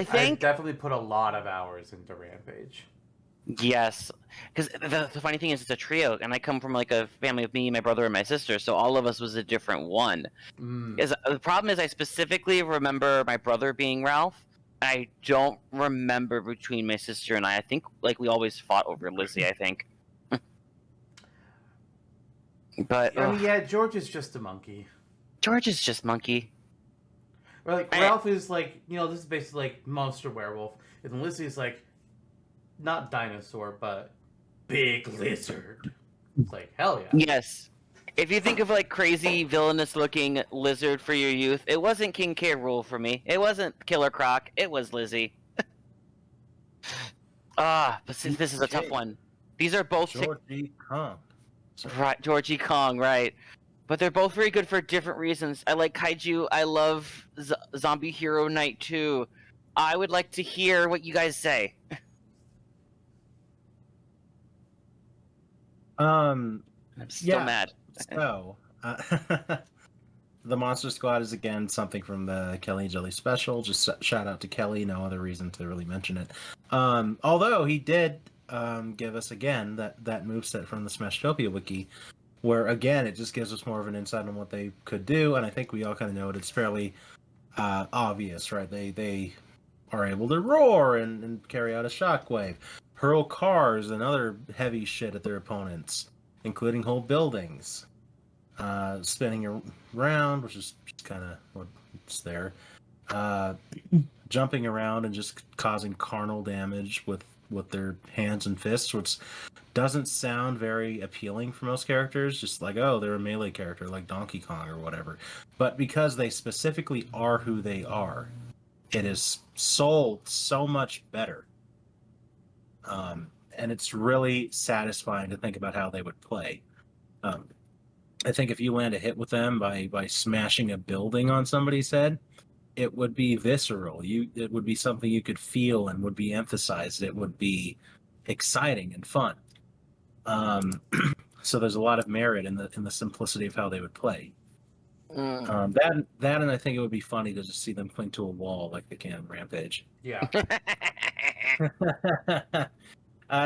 think definitely put a lot of hours into Rampage. yes, because the funny thing is it's a trio, and I come from like a family of me, my brother, and my sister, so all of us was a different one. The problem is I specifically remember my brother being Ralph. I don't remember between my sister and I. I think like we always fought over Lizzie, I think. But I mean, yeah, George is just a monkey. George is just monkey. Or like Ralph is like, this is basically like monster werewolf, and Lizzie is like not dinosaur, but big lizard. It's like hell yeah. Yes. If you think of like crazy villainous looking lizard for your youth, it wasn't King K. Rool for me. It wasn't Killer Croc. It was Lizzie. But since this is a tough one, these are both Georgie Kong. right, Georgie Kong, right? But they're both very good for different reasons. I like kaiju. I love Zombie Hero Night 2. I would like to hear what you guys say. I'm still mad. So, the Monster Squad is again something from the Kelly and Jelly special. Just shout out to Kelly. No other reason to really mention it. Although he did give us again that moveset from the Smashtopia wiki, where again it just gives us more of an insight on what they could do, and I think we all kind of know it. It's fairly obvious, right? They are able to roar and carry out a shockwave, hurl cars and other heavy shit at their opponents, including whole buildings, spinning around, which is kind of what's there, jumping around and just causing carnal damage with their hands and fists, which doesn't sound very appealing for most characters. Just like, oh, they're a melee character like Donkey Kong or whatever. But because they specifically are who they are, it is sold so much better. And it's really satisfying to think about how they would play. I think if you land a hit with them by smashing a building on somebody's head, it would be visceral. It would be something you could feel and would be emphasized. It would be exciting and fun. So there's a lot of merit in the simplicity of how they would play. That and I think it would be funny to just see them cling to a wall like they can in Rampage. Yeah.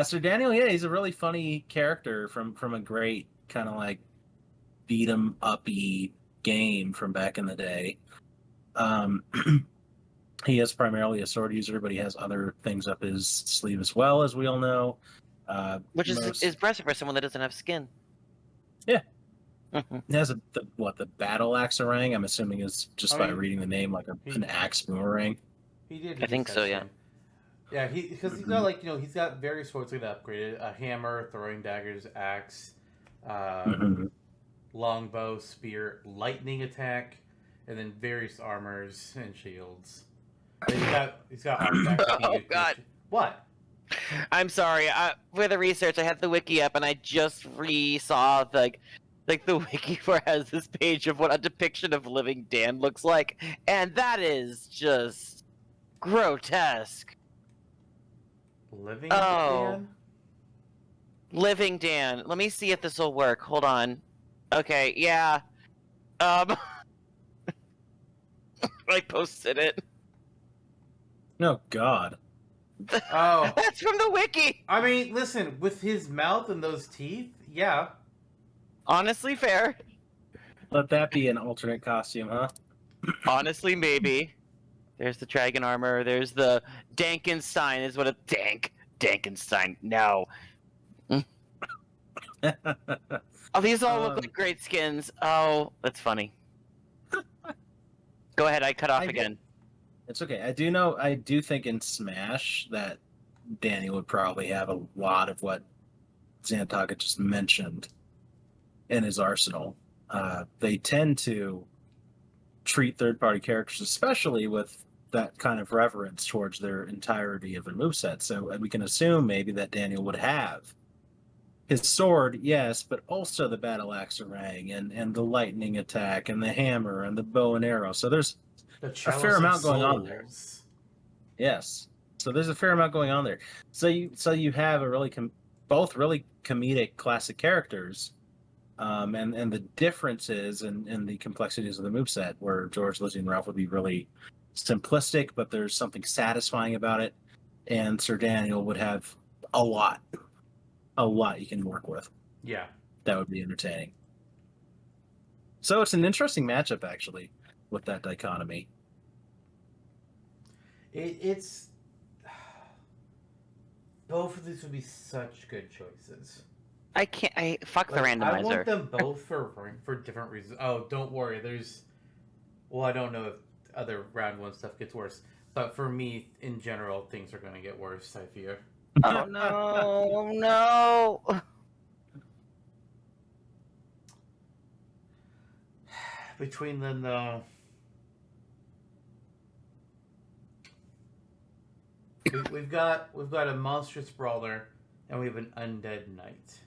So Daniel, yeah, he's a really funny character from a great kind of like beat 'em uppy game from back in the day. He is primarily a sword user, but he has other things up his sleeve as well, as we all know. Which is impressive for someone that doesn't have skin. Yeah. He has the battle axe orang, I'm assuming is just by reading the name like an axe boomerang. He did. I think so, yeah. Yeah, because he's got like he's got various swords like upgraded: a hammer, throwing daggers, axe, uh, Mhm. longbow, spear, lightning attack, and then various armors and shields. And he's got artifacts that can Oh use. God. What? I'm sorry. For the research, I had the wiki up, and I just saw like the wiki where it has this page of what a depiction of living Dan looks like, and that is just grotesque. Living Oh, Dan? living Dan. Let me see if this will work. Hold on. Okay, yeah. Um, I posted it. No, God. Oh, That's from the wiki. I mean, listen, with his mouth and those teeth, yeah. Honestly, fair. Let that be an alternate costume, huh? Honestly, maybe. There's the dragon armor. There's the Dankenstein. Is what a Dankenstein. No. Oh, these all look like great skins. Oh, that's funny. Go ahead. I cut off again. It's okay. I do think in Smash that Danny would probably have a lot of what Xantaga just mentioned in his arsenal. They tend to treat third-party characters, especially with that kind of reverence towards their entirety of their moveset. So we can assume maybe that Daniel would have his sword, yes, but also the battle axe orang and the lightning attack and the hammer and the bow and arrow. So there's The a chalice fair of amount going on there. souls. Yes. So there's a fair amount going on there. So you have a really both really comedic classic characters, and the differences in the complexities of the moveset, where George, Lizzie, and Ralph would be really simplistic, but there's something satisfying about it, and Sir Daniel would have a lot you can work with. Yeah. That would be entertaining. So it's an interesting matchup, actually, with that dichotomy. It's both of these would be such good choices. I can't. Fuck the randomizer. I want them both for different reasons. Oh, don't worry. Well, I don't know if other round one stuff gets worse, but for me, in general, things are going to get worse. I fear. Oh no, no. Between them, though, we've got a monstrous brawler, and we have an undead knight.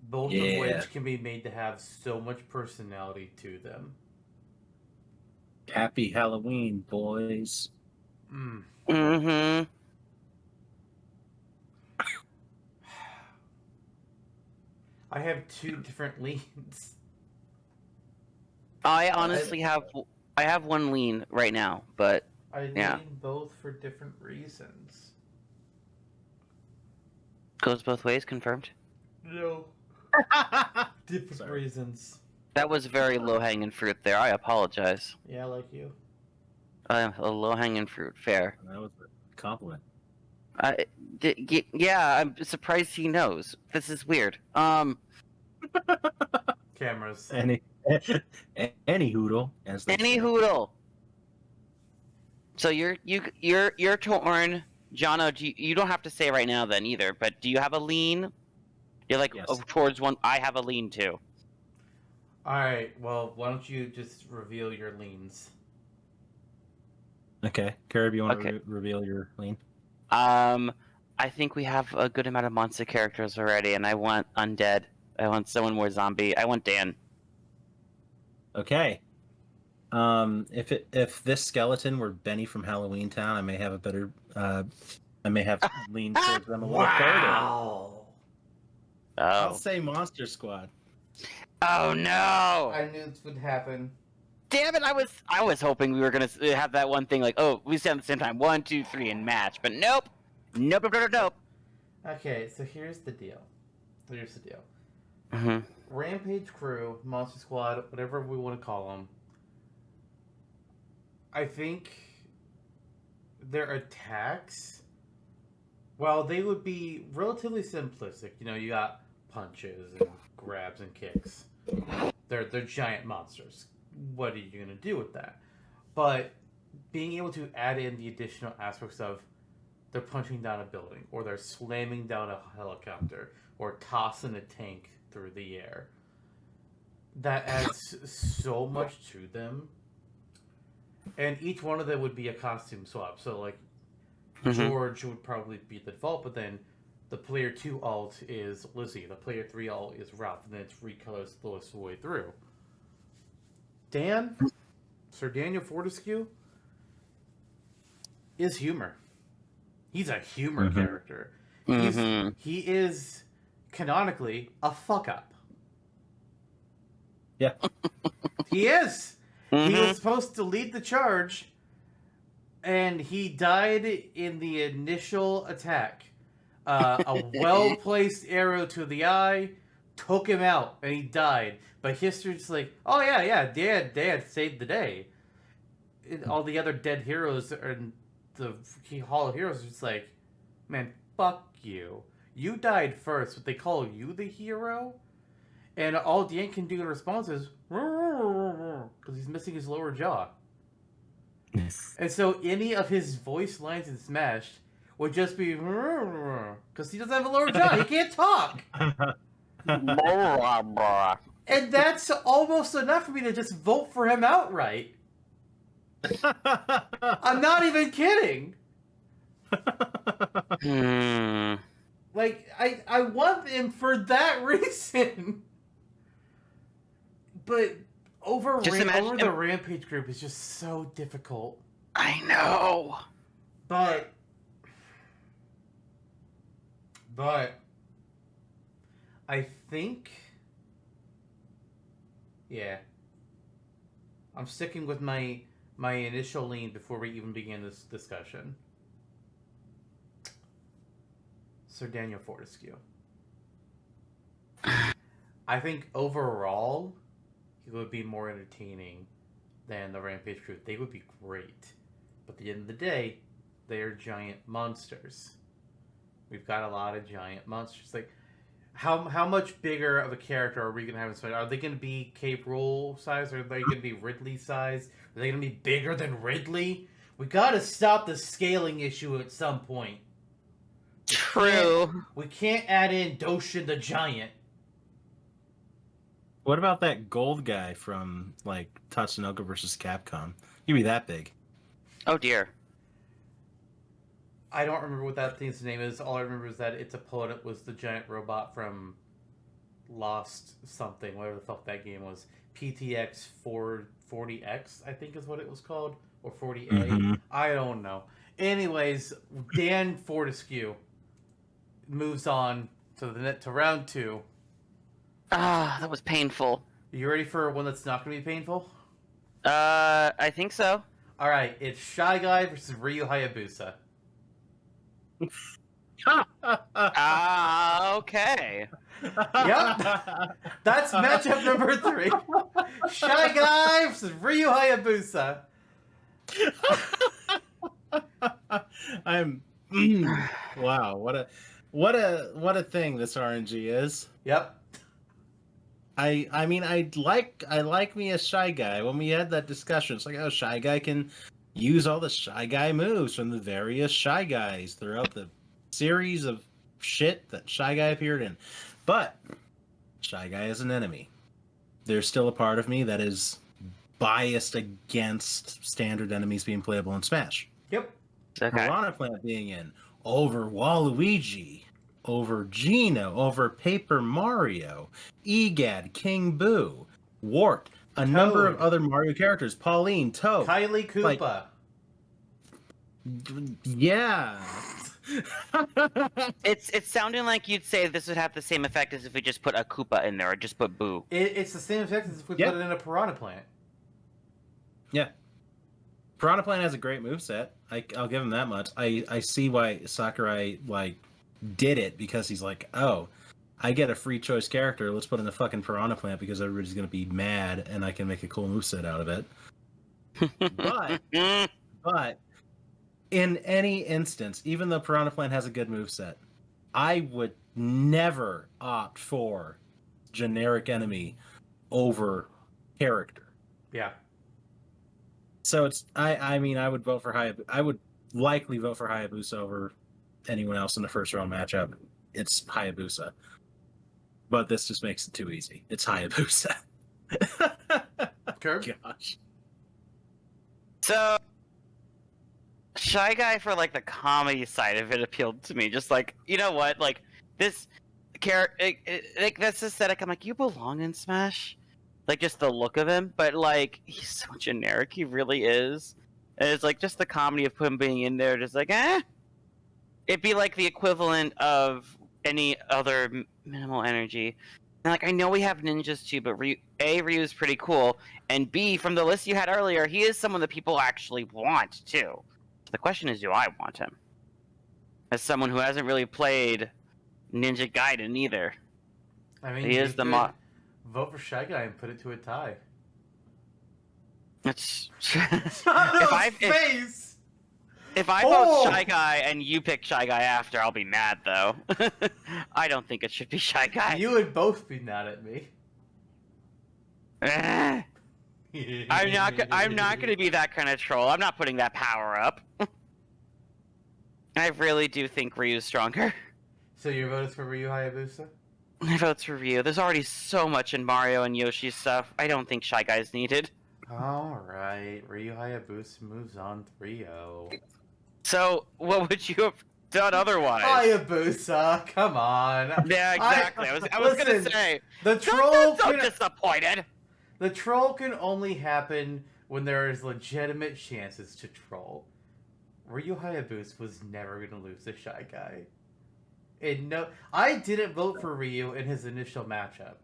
Both of which can be made to have so much personality to them. Happy Halloween, boys. Mm. Mm-hmm. I have two different leans. I honestly have one lean right now, but I yeah. lean both for different reasons. Goes both ways, confirmed. No. Different reasons. That was very low-hanging fruit there. I apologize. Yeah, like you. A low-hanging fruit, fair. That was a compliment. Yeah, I'm surprised he knows. This is weird. Cameras. Any hoodle, as they Any say. hoodle. So you're torn, Jono. You don't have to say right now then either. But do you have a lean? You're like Yes. towards one. I have a lean too. All right. Well, why don't you just reveal your leans? Okay, Curb, you want Okay. to reveal your lean? I think we have a good amount of monster characters already, and I want undead. I want someone more zombie. I want Dan. Okay. If this skeleton were Benny from Halloween Town, I may have a better. I may have leaned towards them a little further. Wow. I'll Oh. say Monster Squad. Oh no! I knew this would happen. Damn it! I was hoping we were gonna have that one thing like, oh, we stand at the same time, 1, 2, 3, and match. But nope. Nope. Okay, so here's the deal. Mm-hmm. Rampage crew, Monster Squad, whatever we want to call them. I think their attacks, well, they would be relatively simplistic. You got punches and grabs and kicks. They're giant monsters. What are you gonna do with that? But being able to add in the additional aspects of they're punching down a building, or they're slamming down a helicopter, or tossing a tank through the air. That adds so much to them. And each one of them would be a costume swap. So, like, George would probably be the default, but then the player 2 alt is Lizzie, the player 3 alt is Ralph, and then it's recolors the rest of the way through. Dan, Sir Daniel Fortescue, is humor. He's a humor character. He is canonically a fuck up. Yeah. He is. He was supposed to lead the charge, and he died in the initial attack. A well-placed arrow to the eye took him out, and he died. But history's like, oh yeah, Dad saved the day. All the other dead heroes and the Hall of Heroes are just like, man, fuck you. You died first, but they call you the hero? And all Dan can do in response is, because he's missing his lower jaw. Yes. And so any of his voice lines in Smash would just be, because he doesn't have a lower jaw. He can't talk. And that's almost enough for me to just vote for him outright. I'm not even kidding. Like, I want him for that reason. But over the Rampage group is just so difficult. I know. But I think, yeah, I'm sticking with my initial lean before we even begin this discussion. Sir Daniel Fortescue. I think overall, he would be more entertaining than the Rampage crew. They would be great. But at the end of the day, they are giant monsters. We've got a lot of giant monsters. Like, how much bigger of a character are we going to have in Smash? Are they going to be Cape Rule size? Or are they going to be Ridley size? Are they going to be bigger than Ridley? We got to stop the scaling issue at some point. True. We can't add in Doshin the Giant. What about that gold guy from, like, Tatsunoko versus Capcom? He'd be that big. Oh, dear. I don't remember what that thing's name is. All I remember is that its opponent was the giant robot from Lost something, whatever the fuck that game was. PTX 440X, I think is what it was called. Or 40A. I don't know. Anyways, Dan Fortescue moves on to round 2. Ah, that was painful. You ready for one that's not going to be painful? I think so. All right, it's Shy Guy versus Ryu Hayabusa. Okay. Yep. That's matchup number 3. Shy Guy versus Ryu Hayabusa. I'm wow, what a thing this RNG is. Yep. I mean I like me a Shy Guy. When we had that discussion, it's like, oh, Shy Guy can use all the Shy Guy moves from the various Shy Guys throughout the series of shit that Shy Guy appeared in. But Shy Guy is an enemy. There's still a part of me that is biased against standard enemies being playable in Smash. Yep. Okay. Piranha Plant being in over Waluigi, over Geno, over Paper Mario, Egad, King Boo, Wart, a number of other Mario characters, Pauline, Toad, Kylie Koopa. Yeah. It's sounding like you'd say this would have the same effect as if we just put a Koopa in there or just put Boo. It's the same effect as if we put it in a Piranha Plant. Yeah. Piranha Plant has a great moveset. I'll give him that much. I see why Sakurai did it, because he's like, oh, I get a free choice character. Let's put in a fucking Piranha Plant because everybody's gonna be mad, and I can make a cool moveset out of it. But in any instance, even though Piranha Plant has a good moveset, I would never opt for generic enemy over character. Yeah. So it's I mean I would vote for Hayabusa. I would likely vote for Hayabusa over anyone else in the first round matchup. It's Hayabusa. But this just makes it too easy. It's Hayabusa. Curb? Gosh. So, Shy Guy for like the comedy side of it appealed to me. Just like, you know what, like this character, like this aesthetic. I'm like, you belong in Smash. Like just the look of him, but like he's so generic. He really is. And it's like just the comedy of him being in there, just like, it'd be like the equivalent of any other minimal energy. And like I know we have ninjas too, but Ryu's pretty cool, and B, from the list you had earlier, he is someone that people actually want too. The question is, do I want him? As someone who hasn't really played Ninja Gaiden either. I mean, He is the vote for Shy Guy and put it to a tie. It's Face! if I vote Shy Guy and you pick Shy Guy after, I'll be mad though. I don't think it should be Shy Guy. You would both be mad at me. I'm not going to be that kind of troll. I'm not putting that power up. I really do think Ryu's stronger. So your vote is for Ryu Hayabusa? My vote's for Ryu. There's already so much in Mario and Yoshi's stuff. I don't think Shy Guy's needed. Alright, Ryu Hayabusa moves on 3-0. So, what would you have done otherwise? Hayabusa, come on. Yeah, exactly. I was going to say, the don't troll get so can, disappointed. the troll can only happen when there is legitimate chances to troll. Ryu Hayabusa was never going to lose to Shy Guy. I didn't vote for Ryu in his initial matchup.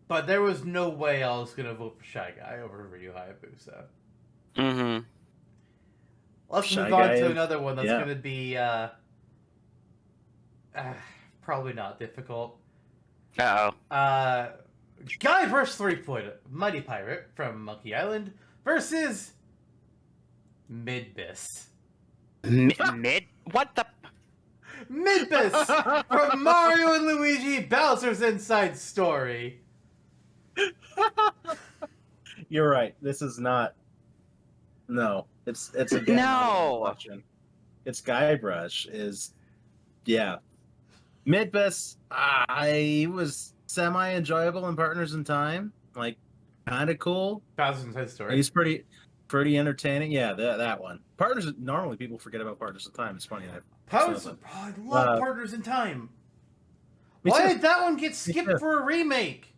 But there was no way I was going to vote for Shy Guy over Ryu Hayabusa. Mm-hmm. Let's Shy move on Guy to is- another one that's yeah. going to be probably not difficult. Uh-oh. Guybrush Threepwood, Mighty Pirate from Monkey Island versus Midbis. Mid? What the? Midbis from Mario and Luigi Bowser's Inside Story. You're right. This is not. No, it's again. No. not an option. It's Guybrush is, yeah. Midbus, I was semi enjoyable in Partners in Time, like kind of cool. Bowser's Inside Story. He's pretty entertaining. Yeah, that one. Partners. Normally, people forget about Partners in Time. It's funny. I love Partners in Time. Why did that one get skipped for a remake?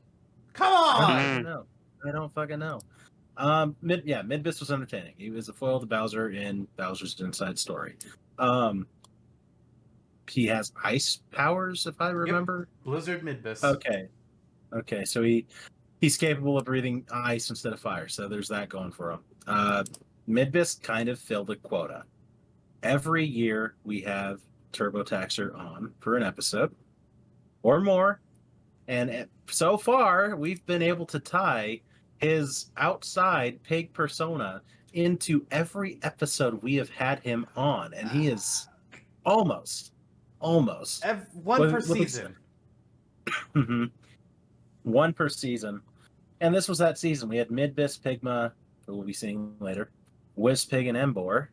Come on! I don't know. I don't fucking know. Midbus was entertaining. He was a foil to Bowser in Bowser's Inside Story. He has ice powers, if I remember. Yep. Blizzard Midbus. Okay. So he's capable of breathing ice instead of fire. So there's that going for him. Midbus kind of filled a quota. Every year we have TurboTaxer on for an episode or more, and so far we've been able to tie his outside pig persona into every episode we have had him on, and he is almost One per season. One per season. And this was that season. We had Midbis, Pigma, who we'll be seeing later, Wizpig, and Embor.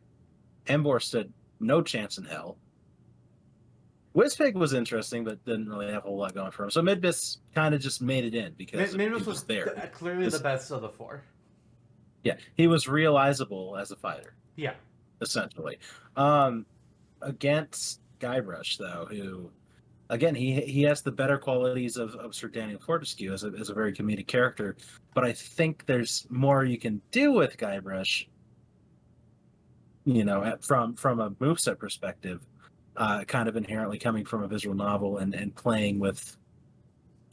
Embor stood no chance in hell. Wizpig was interesting, but didn't really have a whole lot going for him. So Midbis kind of just made it in because he Midbis was there. Clearly the best of the four. Yeah, he was realizable as a fighter. Yeah. Essentially. Against Guybrush, though, who, again, he has the better qualities of Sir Daniel Fortescue as a very comedic character, but I think there's more you can do with Guybrush, from a moveset perspective, kind of inherently coming from a visual novel and playing with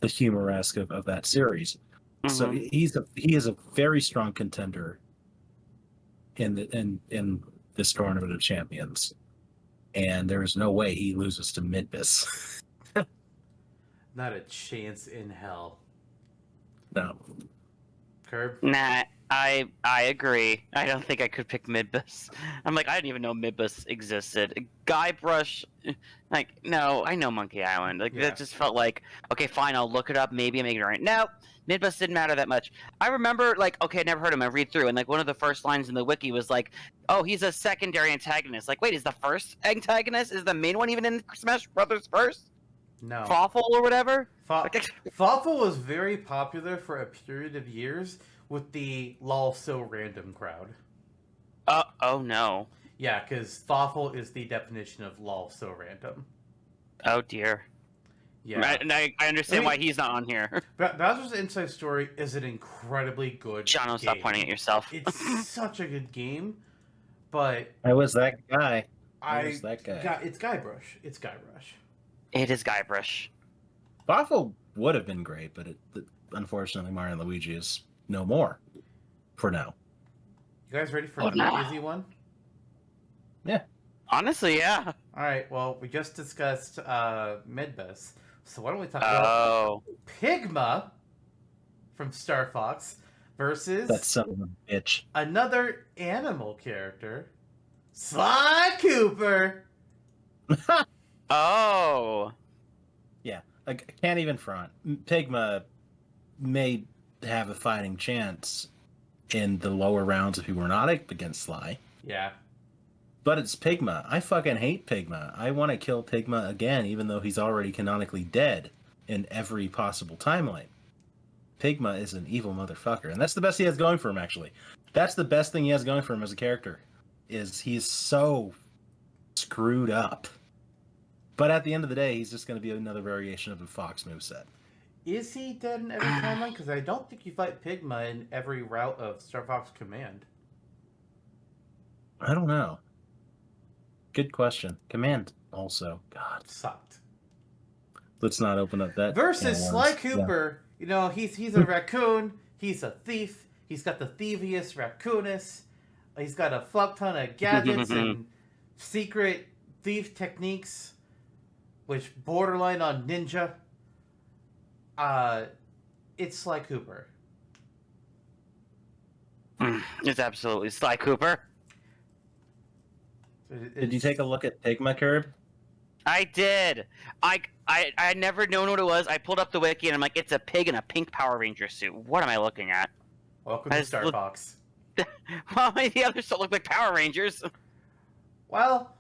the humoresque of that series. Mm-hmm. So he is a very strong contender in this tournament of champions. And there is no way he loses to Midbis. Not a chance in hell. No. Curb? Nah, I agree. I don't think I could pick Midbus. I'm like, I didn't even know Midbus existed. Guybrush, like, no, I know Monkey Island. Like, Yeah. that just felt like, okay, fine, I'll look it up. Maybe I'm ignorant. No, Midbus didn't matter that much. I remember, like, okay, I never heard him. I read through, and like one of the first lines in the wiki was like, oh, he's a secondary antagonist. Like, wait, is the first antagonist? Is the main one even in Smash Brothers first? No. Fawful or whatever? Fawful was very popular for a period of years with the lol so random crowd. Oh no. Yeah, because Fawful is the definition of lol so random. Oh dear. Yeah. I understand why he's not on here. Bowser's Inside Story is an incredibly good Jono, stop pointing at yourself. It's such a good game, but I was that guy. it's Guybrush. It's Guybrush. It is Guybrush. Waffle would have been great, but unfortunately, Mario and Luigi is no more for now. You guys ready for an easy one? Yeah. Honestly, yeah. All right. Well, we just discussed Midbus, so why don't we talk Oh. about Pigma from Star Fox versus That son of a bitch. another animal character, Sly Cooper. Oh. Yeah, I can't even front. Pigma may have a fighting chance in the lower rounds if he were not against Sly. Yeah. But it's Pigma. I fucking hate Pigma. I want to kill Pigma again, even though he's already canonically dead in every possible timeline. Pigma is an evil motherfucker, and that's the best he has going for him, actually. That's the best thing he has going for him as a character, is he's so screwed up. But at the end of the day, he's just going to be another variation of the Fox moveset. Is he dead in every timeline? Because I don't think you fight Pigma in every route of Star Fox Command. I don't know. Good question. Command also. God. Sucked. Let's not open up that. Versus Sly Cooper, you know, he's a raccoon, he's a thief, he's got the thieviest raccoonist, he's got a fuck ton of gadgets and secret thief techniques, which borderline on ninja. It's Sly Cooper. It's absolutely Sly Cooper. Did you take a look at Pigma, Curb? I did. I had never known what it was. I pulled up the wiki and I'm like, it's a pig in a pink Power Ranger suit. What am I looking at? Welcome to Star Fox. Well, the others don't look like Power Rangers. Well,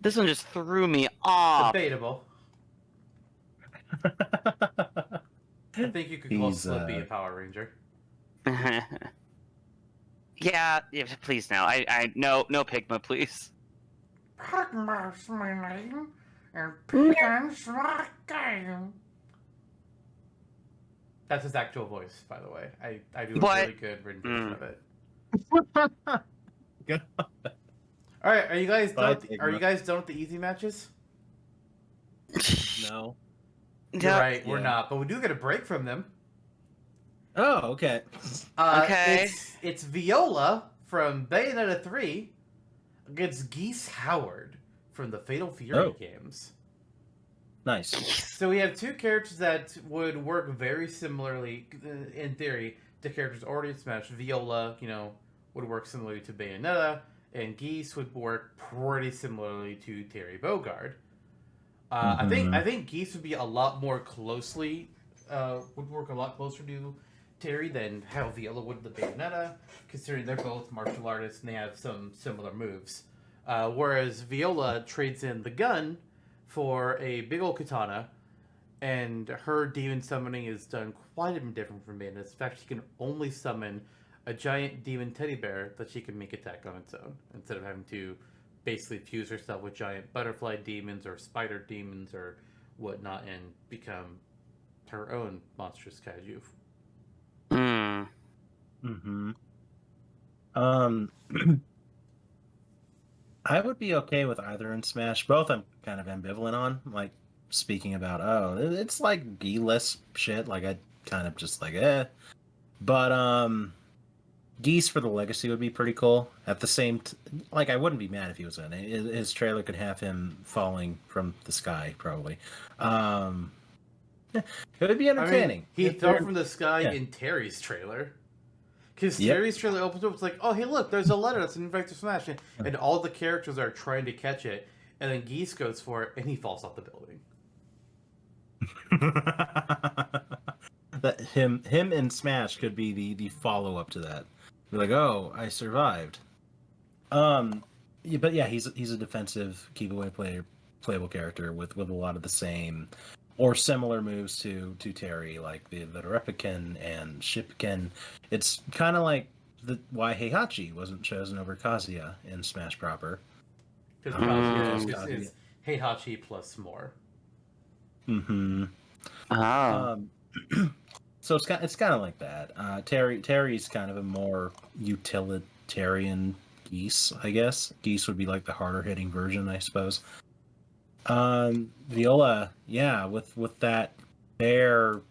This one just threw me off. debatable. I think you could call Slippy a Power Ranger. yeah, please no. No Pigma, please. Pigma's my name, and Pigma's my game. That's his actual voice, by the way. I do a really good rendition of it. All right, are you guys done? Are you guys done with the easy matches? No. You're right, we're not, but we do get a break from them. Oh, okay. Okay. It's Viola from Bayonetta 3 against Geese Howard from the Fatal Fury games. Nice. So we have two characters that would work very similarly, in theory, to characters already in Smash. Viola, would work similarly to Bayonetta, and Geese would work pretty similarly to Terry Bogard. I think Geese would be a lot more closely, would work a lot closer to Terry than how Viola would the Bayonetta, considering they're both martial artists and they have some similar moves. Whereas Viola trades in the gun for a big old katana, and her demon summoning is done quite a bit different from Bayonetta. In fact, she can only summon a giant demon teddy bear that she can make attack on its own, instead of having to basically fuse herself with giant butterfly demons or spider demons or whatnot and become her own monstrous kaiju. I would be okay with either in Smash. Both I'm kind of ambivalent on. Like, speaking about, it's like G-less shit. Like, I kind of just like, But, Geese for the Legacy would be pretty cool. At the same, I wouldn't be mad if he was in it. His trailer could have him falling from the sky, probably. It would be entertaining. He fell from the sky in Terry's trailer. Because Yep. Terry's trailer opens up, it's like, oh, hey, look, there's a letter that's an invite to Smash. And all the characters are trying to catch it. And then Geese goes for it, and he falls off the building. That him in Smash could be the follow up to that. Be like, oh, I survived. Yeah, but yeah, he's a defensive keep away playable character with a lot of the same or similar moves to Terry, like the Repiken and Shipken. It's kind of like why Heihachi wasn't chosen over Kazuya in Smash proper. Because Kazuya. is Heihachi plus more. Mm-hmm. Oh. So it's kind of like that. Terry's kind of a more utilitarian Geese, I guess. Geese would be like the harder hitting version, I suppose. Viola, yeah, with that bear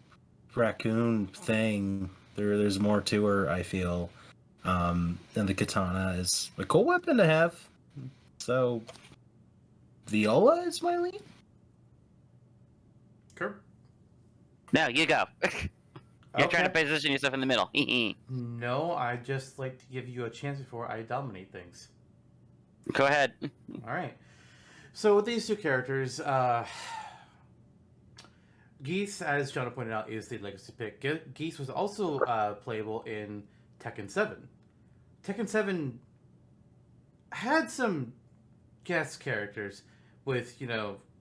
raccoon thing, there's more to her, I feel. And the katana is a cool weapon to have. So Viola is my lead. Curb? No, you go. You're trying to Okay. position yourself in the middle. No, I just like to give you a chance before I dominate things. Go ahead. All right. So with these two characters, Geese, as John pointed out, is the legacy pick. Geese was also playable in Tekken 7. Tekken 7 had some guest characters with,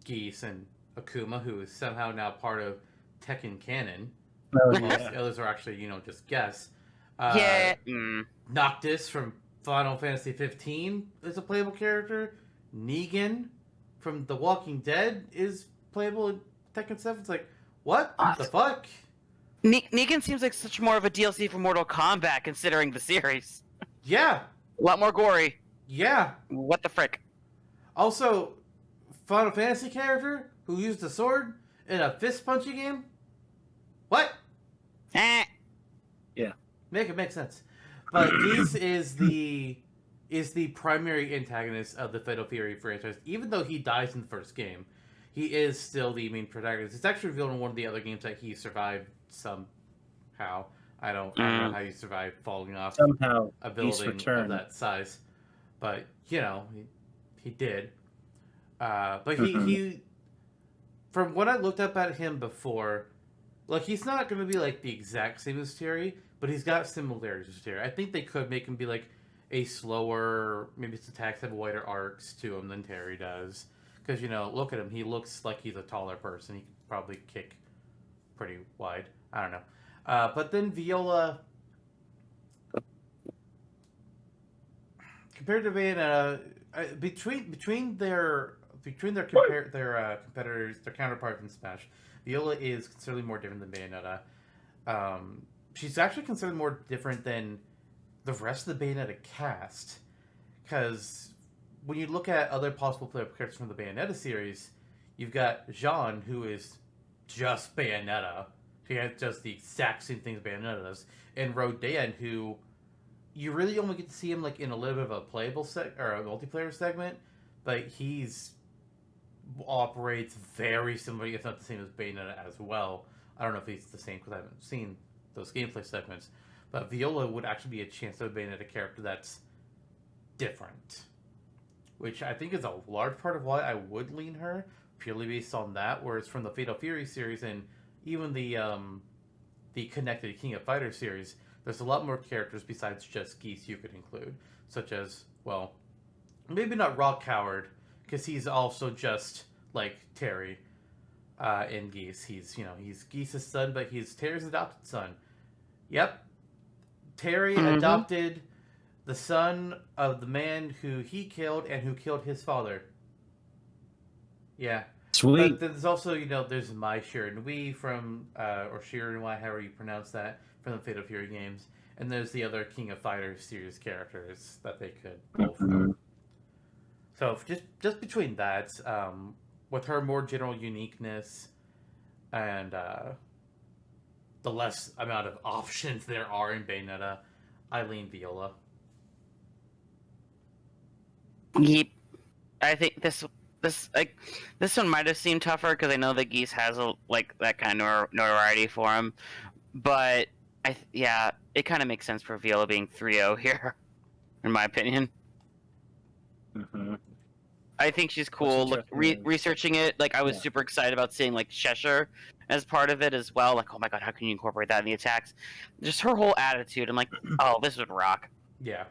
Geese and Akuma, who is somehow now part of Tekken canon. Most others are actually, just guests. Yeah. Noctis from Final Fantasy 15 is a playable character. Negan from The Walking Dead is playable in Tekken 7. It's like, what the fuck? Negan seems like such more of a DLC for Mortal Kombat, considering the series. Yeah. A lot more gory. Yeah. What the frick? Also, Final Fantasy character who used a sword in a fist punching game? What? Yeah. Make it make sense. But Geese is the primary antagonist of the Fatal Fury franchise. Even though he dies in the first game, he is still the main protagonist. It's actually revealed in one of the other games that he survived somehow. I don't know how he survived falling off Somehow a building of returned. that size. But, he did. But he from what I looked up at him before, like, he's not going to be, like, the exact same as Terry, but he's got similarities with Terry. I think they could make him be, like, a slower, maybe his attacks have wider arcs to him than Terry does. Because, look at him. He looks like he's a taller person. He could probably kick pretty wide. I don't know. But then Viola, compared to Bayonetta, between their competitors, their counterparts in Smash, Viola is considerably more different than Bayonetta. She's actually considered more different than the rest of the Bayonetta cast, because when you look at other possible player characters from the Bayonetta series, you've got Jean, who is just Bayonetta. He does the exact same things Bayonetta does, and Rodan, who you really only get to see him like in a little bit of a playable or a multiplayer segment, but he's operates very similarly, if not the same as Bayonetta as well. I don't know if he's the same because I haven't seen those gameplay segments, but Viola would actually be a chance of being a character that's different, which I think is a large part of why I would lean her, purely based on that. Whereas from the Fatal Fury series and even the connected King of Fighters series, there's a lot more characters besides just Geese you could include, such as, well, maybe not Rock Coward, because he's also just like Terry in Geese. He's Geese's son, but he's Terry's adopted son. Yep. Terry adopted the son of the man who he killed and who killed his father. Yeah. Sweet. But there's also, there's Mai Shiranui from, or Shiranui, however you pronounce that, from the Fatal Fury games. And there's the other King of Fighters series characters that they could pull from. So just between that, with her more general uniqueness and the less amount of options there are in Bayonetta, I lean Viola. Yep. I think this one might have seemed tougher because I know that Geese has that kind of notoriety for him, but Yeah, it kind of makes sense for Viola being 3-0 here, in my opinion. Mm-hmm. I think she's What's cool. Look, interesting is- researching it, like I was Yeah. super excited about seeing like Cheshire as part of it as well. Like, oh my god, how can you incorporate that in the attacks? Just her whole attitude. I'm like, oh, this would rock. Yeah.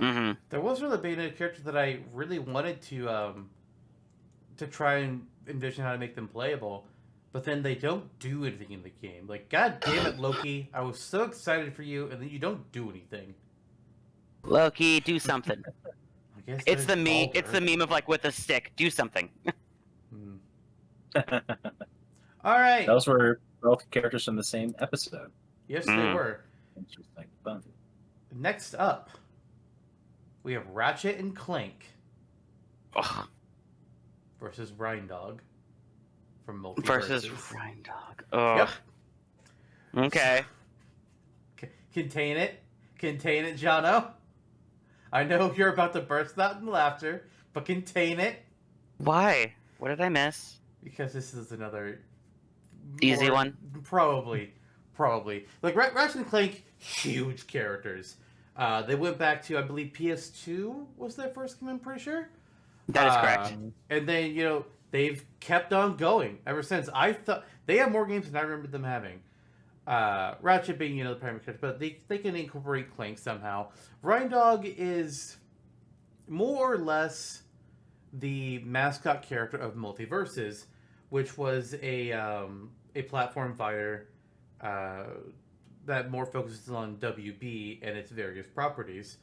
Mm-hmm. There was really being a character that I really wanted to try and envision how to make them playable, but then they don't do anything in the game. Like, god damn it, Loki! I was so excited for you, and then you don't do anything. Loki, do something. I guess It's the there's meme. It's the Balder. meme of like with a stick. Do something. Hmm. All right. Those were both characters from the same episode. Yes, they Mm. were. Interesting. Fun. Next up, we have Ratchet and Clank Ugh. versus Dog from Multiverses. Versus Ryan Dog. Oh. Yep. Okay. Contain it, Jono. I know you're about to burst out in laughter, but contain it Why? What did I miss? because this is another Easy more- one? Probably. Like Ratchet and Clank, huge characters. They went back to, I believe, PS2 was their first game. I'm pretty sure. That is correct. And then they've kept on going ever since. I thought they have more games than I remember them having. Ratchet being the primary character, but they can incorporate Clank somehow. Dog is more or less the mascot character of Multiverses, which was a platform fighter that more focuses on WB and its various properties.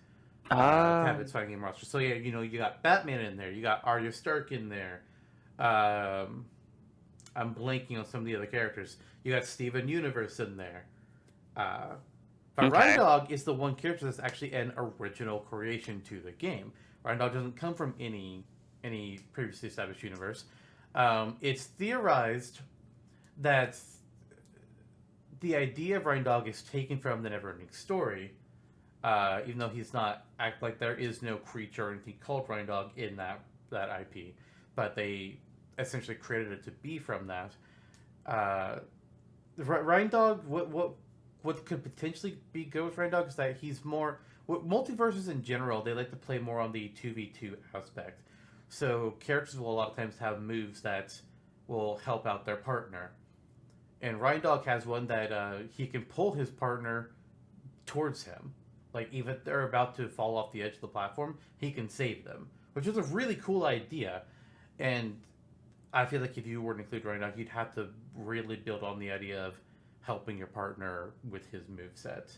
To have its fighting game roster. So yeah, you got Batman in there, you got Arya Stark in there. I'm blanking on some of the other characters. You got Steven Universe in there. But Okay. Dog is the one character that's actually an original creation to the game. Dog doesn't come from any previously established universe. It's theorized that the idea of Dog is taken from the Neverending Story, even though he's not act like there is no creature or anything called Dog in that IP, but they essentially created it to be from that. Dog, what could potentially be good with Dog is that he's more multiverses in general. They like to play more on the 2v2 aspect, so characters will a lot of times have moves that will help out their partner. And Dog has one that he can pull his partner towards him. Like, even if they're about to fall off the edge of the platform, he can save them. Which is a really cool idea. And I feel like if you were to include Dog, you'd have to really build on the idea of helping your partner with his moveset.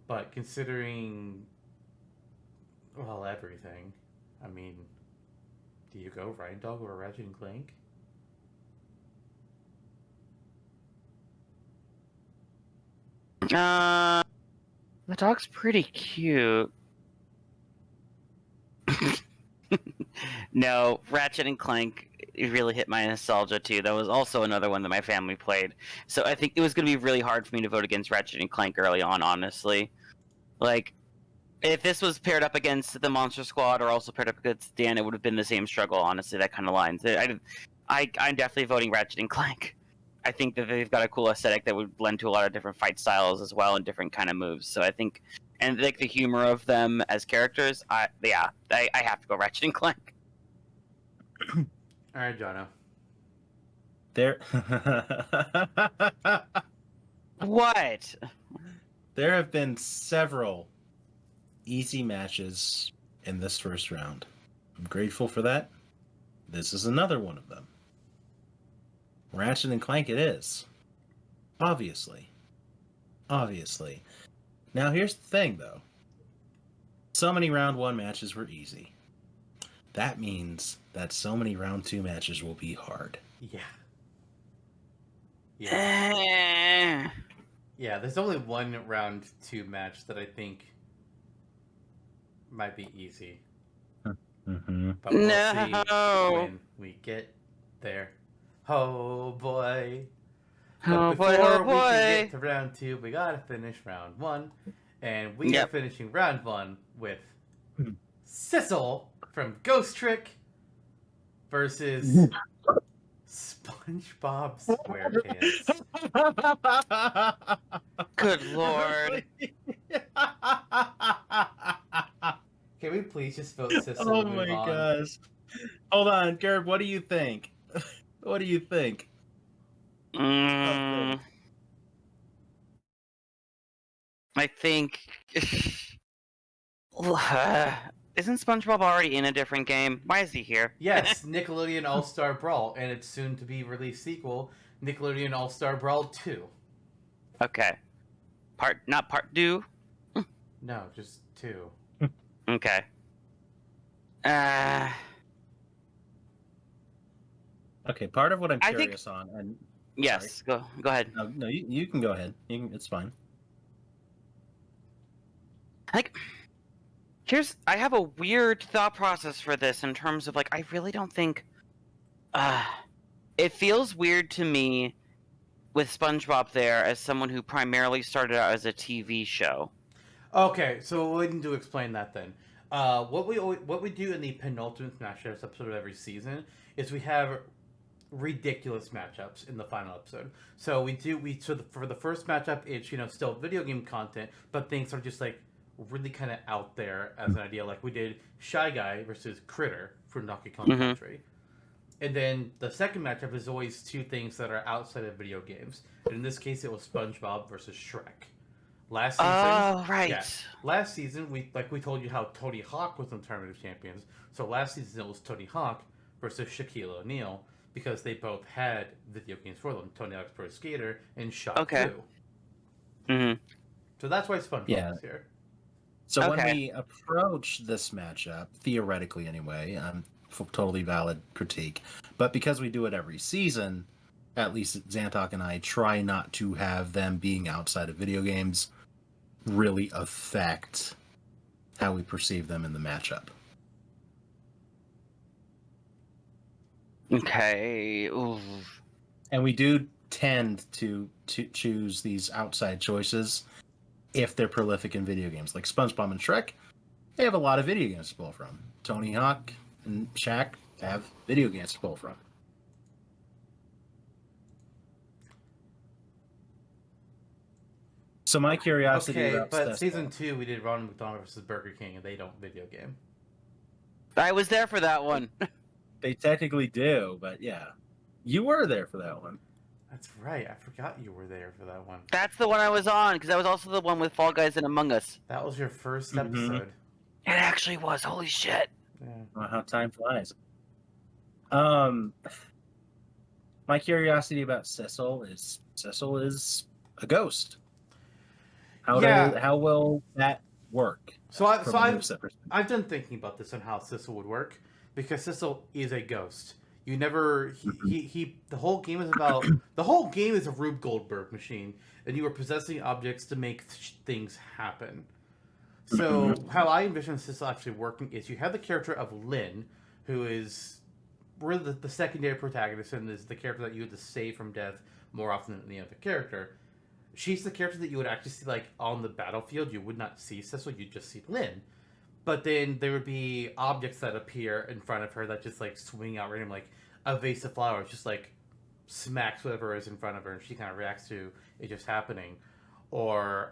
But considering, well, everything, I mean, do you go Dog or Ratchet and Clank? The dog's pretty cute. No, Ratchet and Clank, it really hit my nostalgia too. That was also another one that my family played. So I think it was going to be really hard for me to vote against Ratchet and Clank early on, honestly. Like, if this was paired up against the Monster Squad or also paired up against Dan, it would have been the same struggle, honestly, that kind of lines. I'm definitely voting Ratchet and Clank. I think that they've got a cool aesthetic that would blend to a lot of different fight styles as well and different kind of moves. So I think, and like the humor of them as characters, I have to go Ratchet and Clank. All right, Jono. There, What? there have been several easy matches in this first round. I'm grateful for that. This is another one of them. Ratchet and Clank it is. Obviously. Now here's the thing, though. So many round 1 matches were easy. That means that so many round 2 matches will be hard. Yeah, there's only one round 2 match that I think might be easy. Mm-hmm. But we'll No. see when we get there. Oh boy. But Oh boy, before oh we can boy. get to round 2, we gotta finish round 1. And we are Yep. finishing round 1 with Hmm. Sissel from Ghost Trick versus SpongeBob SquarePants. Good lord. Can we please just vote Sissel Oh and move my on? gosh. Hold on, Gerb, what do you think? What do you think? Mm, I think. Isn't SpongeBob already in a different game? Why is he here? Yes, Nickelodeon All-Star Brawl, and its soon-to-be released sequel, Nickelodeon All-Star Brawl 2. Okay. Not part 2? No, just 2. Okay. Okay, part of what I'm I think- curious on, and Yes, go ahead. no, you can go ahead. It's fine. Like, I have a weird thought process for this in terms of, like, I really don't think, it feels weird to me with SpongeBob there as someone who primarily started out as a TV show. Okay, so we need to explain that then. What we do in the penultimate Smash Bros. Episode of every season is we have ridiculous matchups in the final episode. So for the first matchup, it's still video game content, but things are just like really kind of out there as an idea. Like we did Shy Guy versus Critter for Donkey Kong Country. And then the second matchup is always two things that are outside of video games. And in this case, it was SpongeBob versus Shrek. Last season, Oh, right. yeah, last season we told you how Tony Hawk was in the Tournament of Champions. So last season it was Tony Hawk versus Shaquille O'Neal because they both had video games for them. Tony Hawk's Pro Skater and Shot 2. Mm-hmm. So that's why SpongeBob is here. So when Okay. we approach this matchup, theoretically anyway, totally valid critique, but because we do it every season, at least Xantok and I try not to have them being outside of video games really affect how we perceive them in the matchup. Okay. Ooh. And we do tend to choose these outside choices if they're prolific in video games. Like SpongeBob and Shrek, they have a lot of video games to pull from. Tony Hawk and Shaq have video games to pull from. So my curiosity Okay, about but Sessile- season 2 we did Ronald McDonald versus Burger King, and they don't video game. I was there for that one. they technically do, but yeah, you were there for that one. That's right. I forgot you were there for that one. That's the one I was on, because that was also the one with Fall Guys and Among Us. That was your first Mhm. episode. It actually was. Holy shit. Yeah. How time flies. My curiosity about Sissel is a ghost. How will that work? So from a moveset perspective? I've done thinking about this on how Sissel would work because Sissel is a ghost. You never the whole game is about the whole game is a Rube Goldberg machine, and you are possessing objects to make things happen. So how I envision Sissel actually working is you have the character of Lynn, who is really the secondary protagonist and is the character that you have to save from death more often than any other character. She's the character that you would actually see like on the battlefield. You would not see Sissel, you'd just see Lynn. But then there would be objects that appear in front of her that just like swing out random, like a vase of flowers, just like smacks whatever is in front of her, and she kind of reacts to it just happening. Or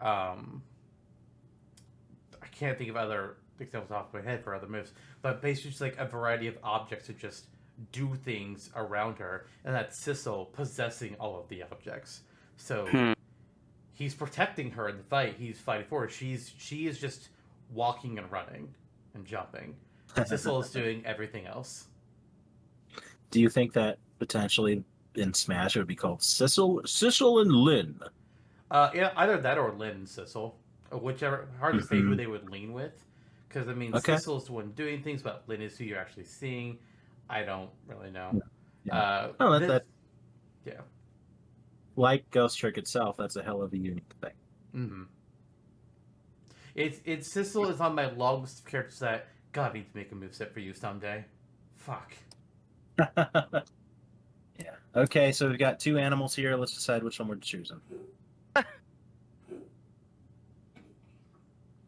I can't think of other examples off my head for other moves, but basically just like a variety of objects to just do things around her, and that's Sissel possessing all of the objects. So he's protecting her in the fight. He's fighting for her. She is just walking and running and jumping. Sissel is doing everything else. Do you think that potentially in Smash it would be called Sissel and Lynn? Yeah, either that or Lynn and Sissel, or whichever. Hard to say who they would lean with, because I mean, Sissel is the one doing things, but Lynn is who you're actually seeing. I don't really know. Yeah. Yeah. Like Ghost Trick itself, that's a hell of a unique thing. Mm-hmm. It's Sissel is on my long list of characters that God, I need to make a moveset for you someday. Fuck. Yeah. Okay, so we've got two animals here. Let's decide which one we're choosing.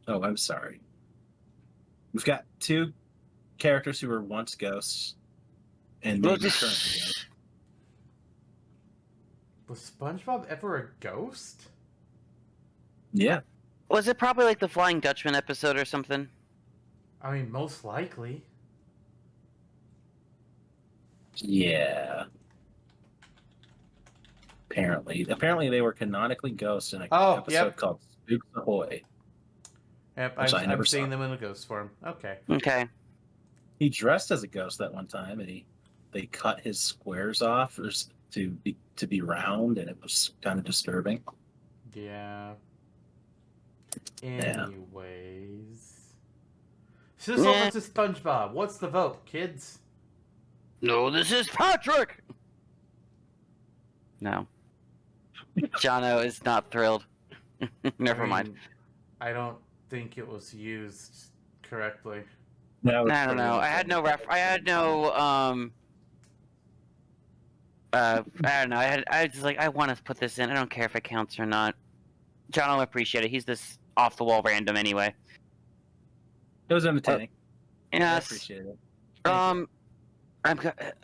Oh, I'm sorry. We've got two characters who were once ghosts and maybe currently ghosts. Was SpongeBob ever a ghost? Yeah. Was it probably like the Flying Dutchman episode or something? I mean, most likely. Yeah. Apparently they were canonically ghosts in an episode yep. called Spooks Ahoy. Yep, Which I never I'm seeing saw. them in a ghost form. Okay. Okay. He dressed as a ghost that one time, and they cut his squares off to be round, and it was kind of disturbing. Yeah. Yeah. Anyways. Sissel versus SpongeBob. What's the vote, kids? No, this is Patrick! No. Jono is not thrilled. Never mind. I don't think it was used correctly. No, I don't know. I had no I don't know. I was just like, I want to put this in. I don't care if it counts or not. John will appreciate it. He's this off the wall random anyway. It was entertaining. I Yes. appreciate it.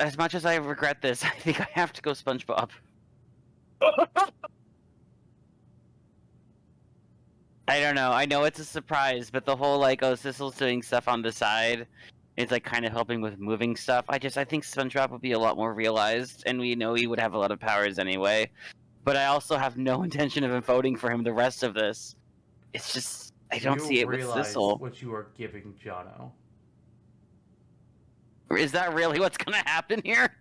As much as I regret this, I think I have to go SpongeBob. I don't know. I know it's a surprise, but the whole like, oh, Sissel's doing stuff on the side, it's like kind of helping with moving stuff. I think SpongeBob would be a lot more realized, and we know he would have a lot of powers anyway. But I also have no intention of voting for him the rest of this. It's just I don't see it with Sissel. What you are giving Jono. Is that really what's gonna happen here?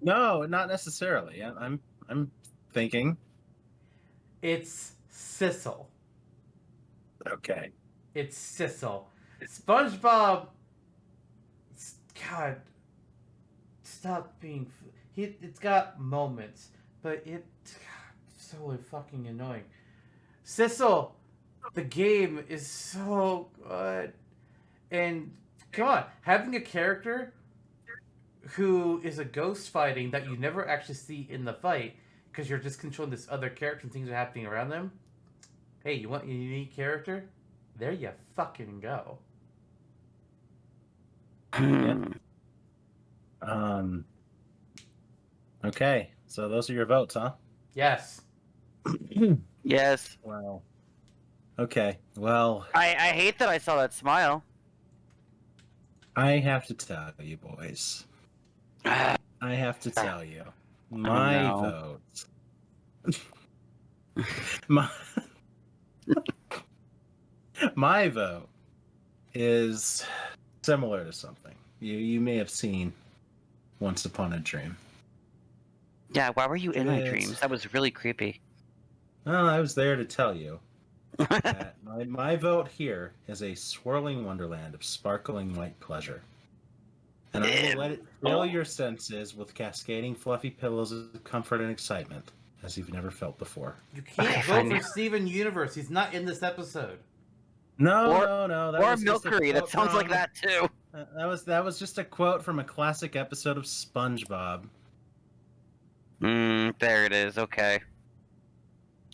No, not necessarily. I'm thinking. It's Sissel. Okay. It's Sissel. SpongeBob. God. Stop being. It's got moments, but it's so fucking annoying. Sissel, the game is so good, and come on, having a character who is a ghost fighting that you never actually see in the fight because you're just controlling this other character and things are happening around them. Hey, you want a unique character? There you fucking go. Yeah. Okay, so those are your votes, huh? Yes. Yes. Wow. Okay. Well, I hate that I saw that smile. I have to tell you, boys. I have to tell you, my no. vote. My vote is similar to something you may have seen once upon a dream. Yeah, why were you in my It's- dreams? That was really creepy. Well, I was there to tell you that my vote here is a swirling wonderland of sparkling white pleasure. And I will let it fill your senses with cascading fluffy pillows of comfort and excitement as you've never felt before. You can't Okay, vote fine. for Steven Universe. He's not in this episode. No. That Or was just a Milkery, that quote sounds like from- that too. That was just a quote from a classic episode of SpongeBob. There it is, okay.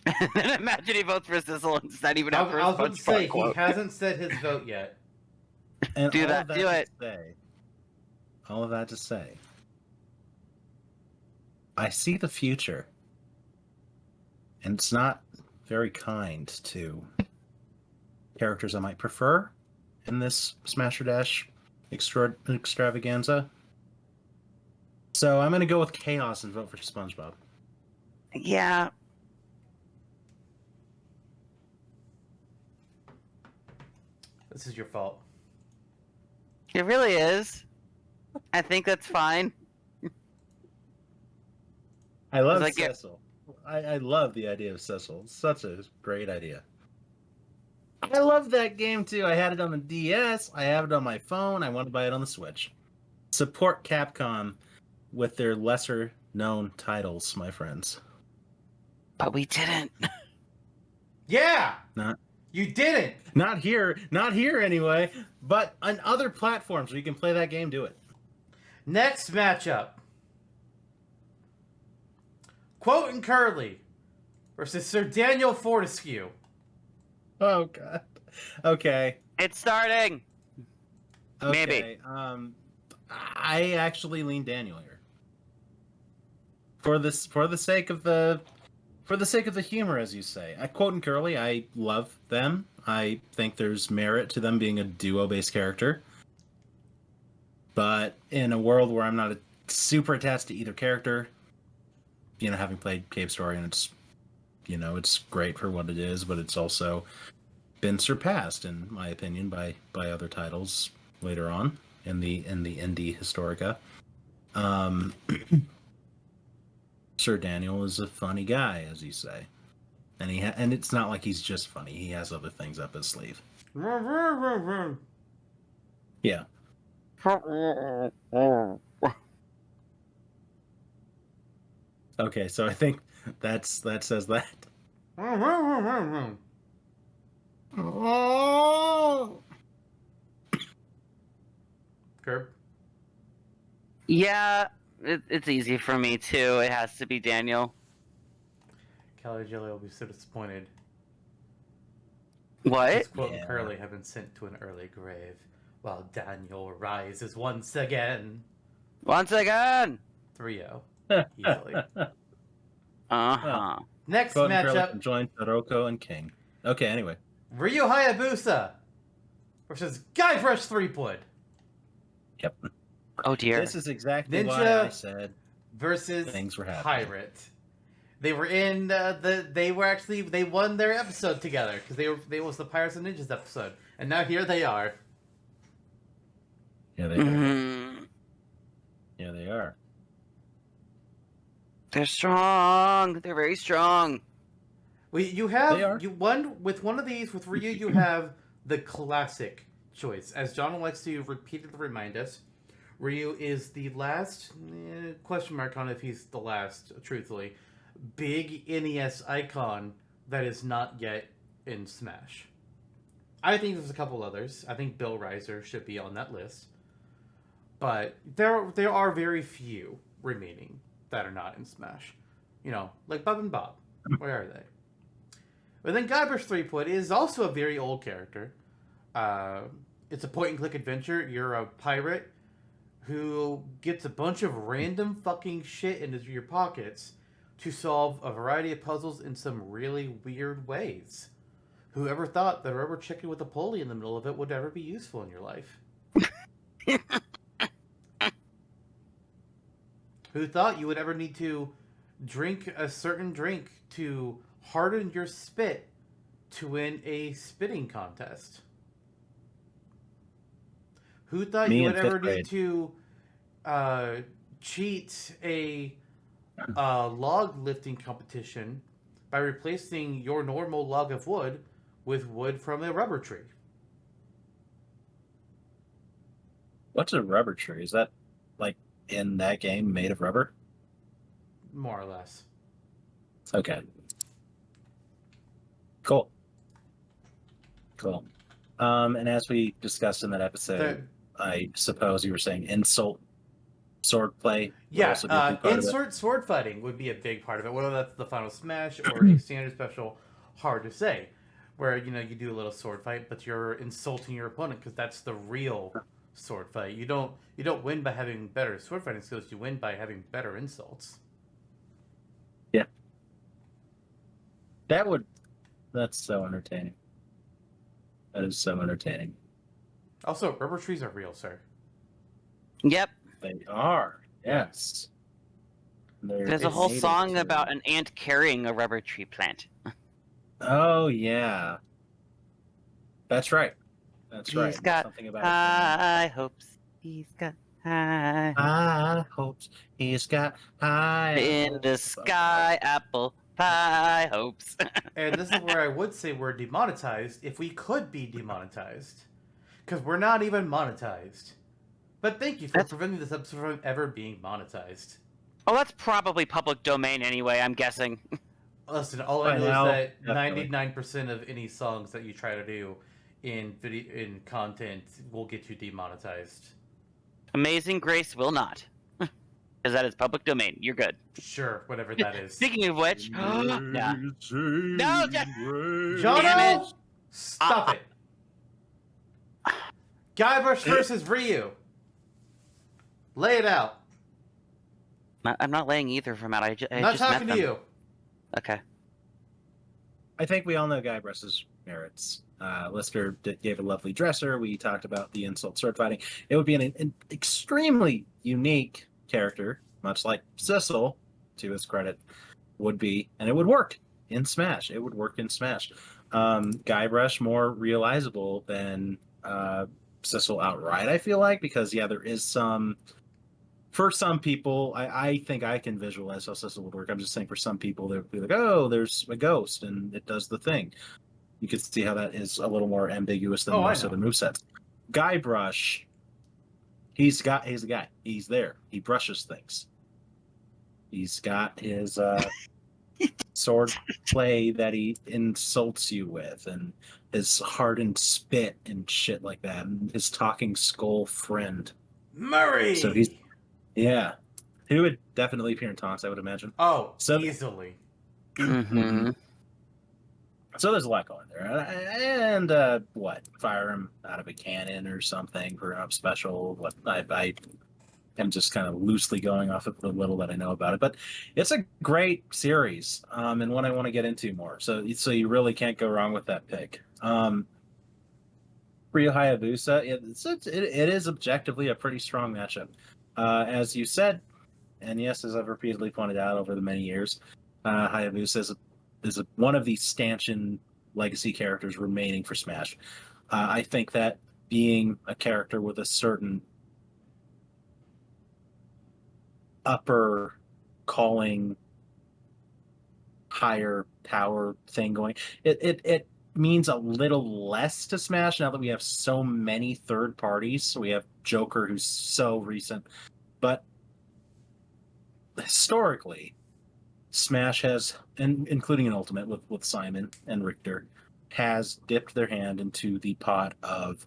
And imagine he votes for Sissel instead, even after I his was about to say, SpongeBob he quote. hasn't said his vote yet. And Do all that, of that do to it. say- all of that to say, I see the future, and it's not very kind to characters I might prefer in this Smash or Dash extravaganza. So I'm going to go with Chaos and vote for SpongeBob. Yeah. This is your fault. It really is. I think that's fine. I love Like it- Cecil. I love the idea of Cecil. It's such a great idea. I love that game too. I had it on the DS. I have it on my phone. I want to buy it on the Switch. Support Capcom with their lesser known titles, my friends. But we didn't. Yeah! Not- You didn't! Not here anyway, but on other platforms where you can play that game, do it. Next matchup. Quote and Curly versus Sir Daniel Fortescue. Oh god. Okay. It's starting. Maybe. I actually lean Daniel here. For the sake of the For the sake of the humor, as you say. I quote and Curly, I love them. I think there's merit to them being a duo-based character. But in a world where I'm not super attached to either character, having played Cave Story, and it's great for what it is, but it's also been surpassed, in my opinion, by other titles later on in the indie historica. Sir Daniel is a funny guy, as you say, and and it's not like he's just funny. He has other things up his sleeve. Yeah. Okay, so I think that says that. Curb. Yeah, it's easy for me too. It has to be Daniel. Kelly Jelly will be so disappointed. What? His quote and Yeah. Curly have been sent to an early grave, while Daniel rises once again. Once again. 3-0. Easily. Uh-huh. Next Quote and Curly matchup, can join Todoko and King. Okay, anyway. Ryu Hayabusa versus Guybrush Threepwood Yep. Oh dear. This is exactly Ninja why I said versus things were happening. Pirate. They were in they won their episode together because they was the Pirates and Ninjas episode, and now here they are. Yeah, they Mhm. are. Yeah, they are. They're strong. They're very strong. Well, you They are. have one of these with Ryu. You have the classic choice, as John likes to repeatedly remind us. Ryu is the last question mark on if he's the last. Truthfully, big NES icon that is not yet in Smash. I think there's a couple others. I think Bill Riser should be on that list, but there are very few remaining that are not in Smash. Like Bob and Bob. Where are they? But then Guybrush Threepwood is also a very old character. It's a point-and-click adventure. You're a pirate who gets a bunch of random fucking shit into your pockets to solve a variety of puzzles in some really weird ways. Whoever thought that a rubber chicken with a pulley in the middle of it would ever be useful in your life? Who thought you would ever need to drink a certain drink to harden your spit to win a spitting contest? Who thought Me you in would ever fifth grade. need to cheat a log lifting competition by replacing your normal log of wood with wood from a rubber tree? What's a rubber tree? Is that like in that game made of rubber? More or less. Okay. Cool. And as we discussed in that episode, I suppose you were saying insult swordplay would Yeah, also be a big part of it. insert sword fighting would be a big part of it. Whether that's the final smash or a standard special, hard to say. Where you do a little sword fight, but you're insulting your opponent because that's the real sword fight. You don't win by having better sword fighting skills. You win by having better insults. Yeah. That's so entertaining. That is so entertaining. Also, rubber trees are real, sir. Yep. They are. Yes. There's a whole song about an ant carrying a rubber tree plant. Oh yeah. That's right. That's right. He's got something about high hopes. He's got high hopes. He's got high in the sky, apple pie hopes. And this is where I would say we're demonetized if we could be demonetized. Because we're not even monetized. But thank you for preventing this episode from ever being monetized. Oh, that's probably public domain anyway, I'm guessing. Listen, all I By know now, is that definitely. 99% of any songs that you try to do in content will get you demonetized. Amazing Grace will not. Because that is public domain. You're good. Sure, whatever that is. Speaking of which, nah. No, Jono, Damn it. stop it. Guybrush versus Ryu. Lay it out. I'm not laying either from out. I I'm not just met talking to them. you. Okay. I think we all know Guybrush's merits. Lister gave a lovely dresser. We talked about the insult sword fighting. It would be an extremely unique character, much like Sissel, to his credit, would be, and it would work in Smash. It would work in Smash. Guybrush more realizable than Sissel outright, I feel like, because there is some. For some people, I think I can visualize how Sissel would work. I'm just saying, for some people, they'd be like, "Oh, there's a ghost, and it does the thing." You could see how that is a little more ambiguous than most other movesets. Guybrush, he's a guy. He's there. He brushes things. He's got his sword play that he insults you with, and his hardened spit and shit like that, and his talking skull friend. Murray! So he would definitely appear in Tonks, I would imagine. Oh, easily. Mm-hmm. So there's a lot going there. And fire him out of a cannon or something for a special. What I am just kind of loosely going off of the little that I know about it. But it's a great series, and one I want to get into more. So you really can't go wrong with that pick. Ryu Hayabusa, it is objectively a pretty strong matchup. As you said, and yes, as I've repeatedly pointed out over the many years, Hayabusa is one of the stanchion legacy characters remaining for Smash. I think that being a character with a certain upper calling, higher power thing going, it means a little less to Smash now that we have so many third parties. So we have Joker, who's so recent, but historically, Smash has, and including an Ultimate with Simon and Richter, has dipped their hand into the pot of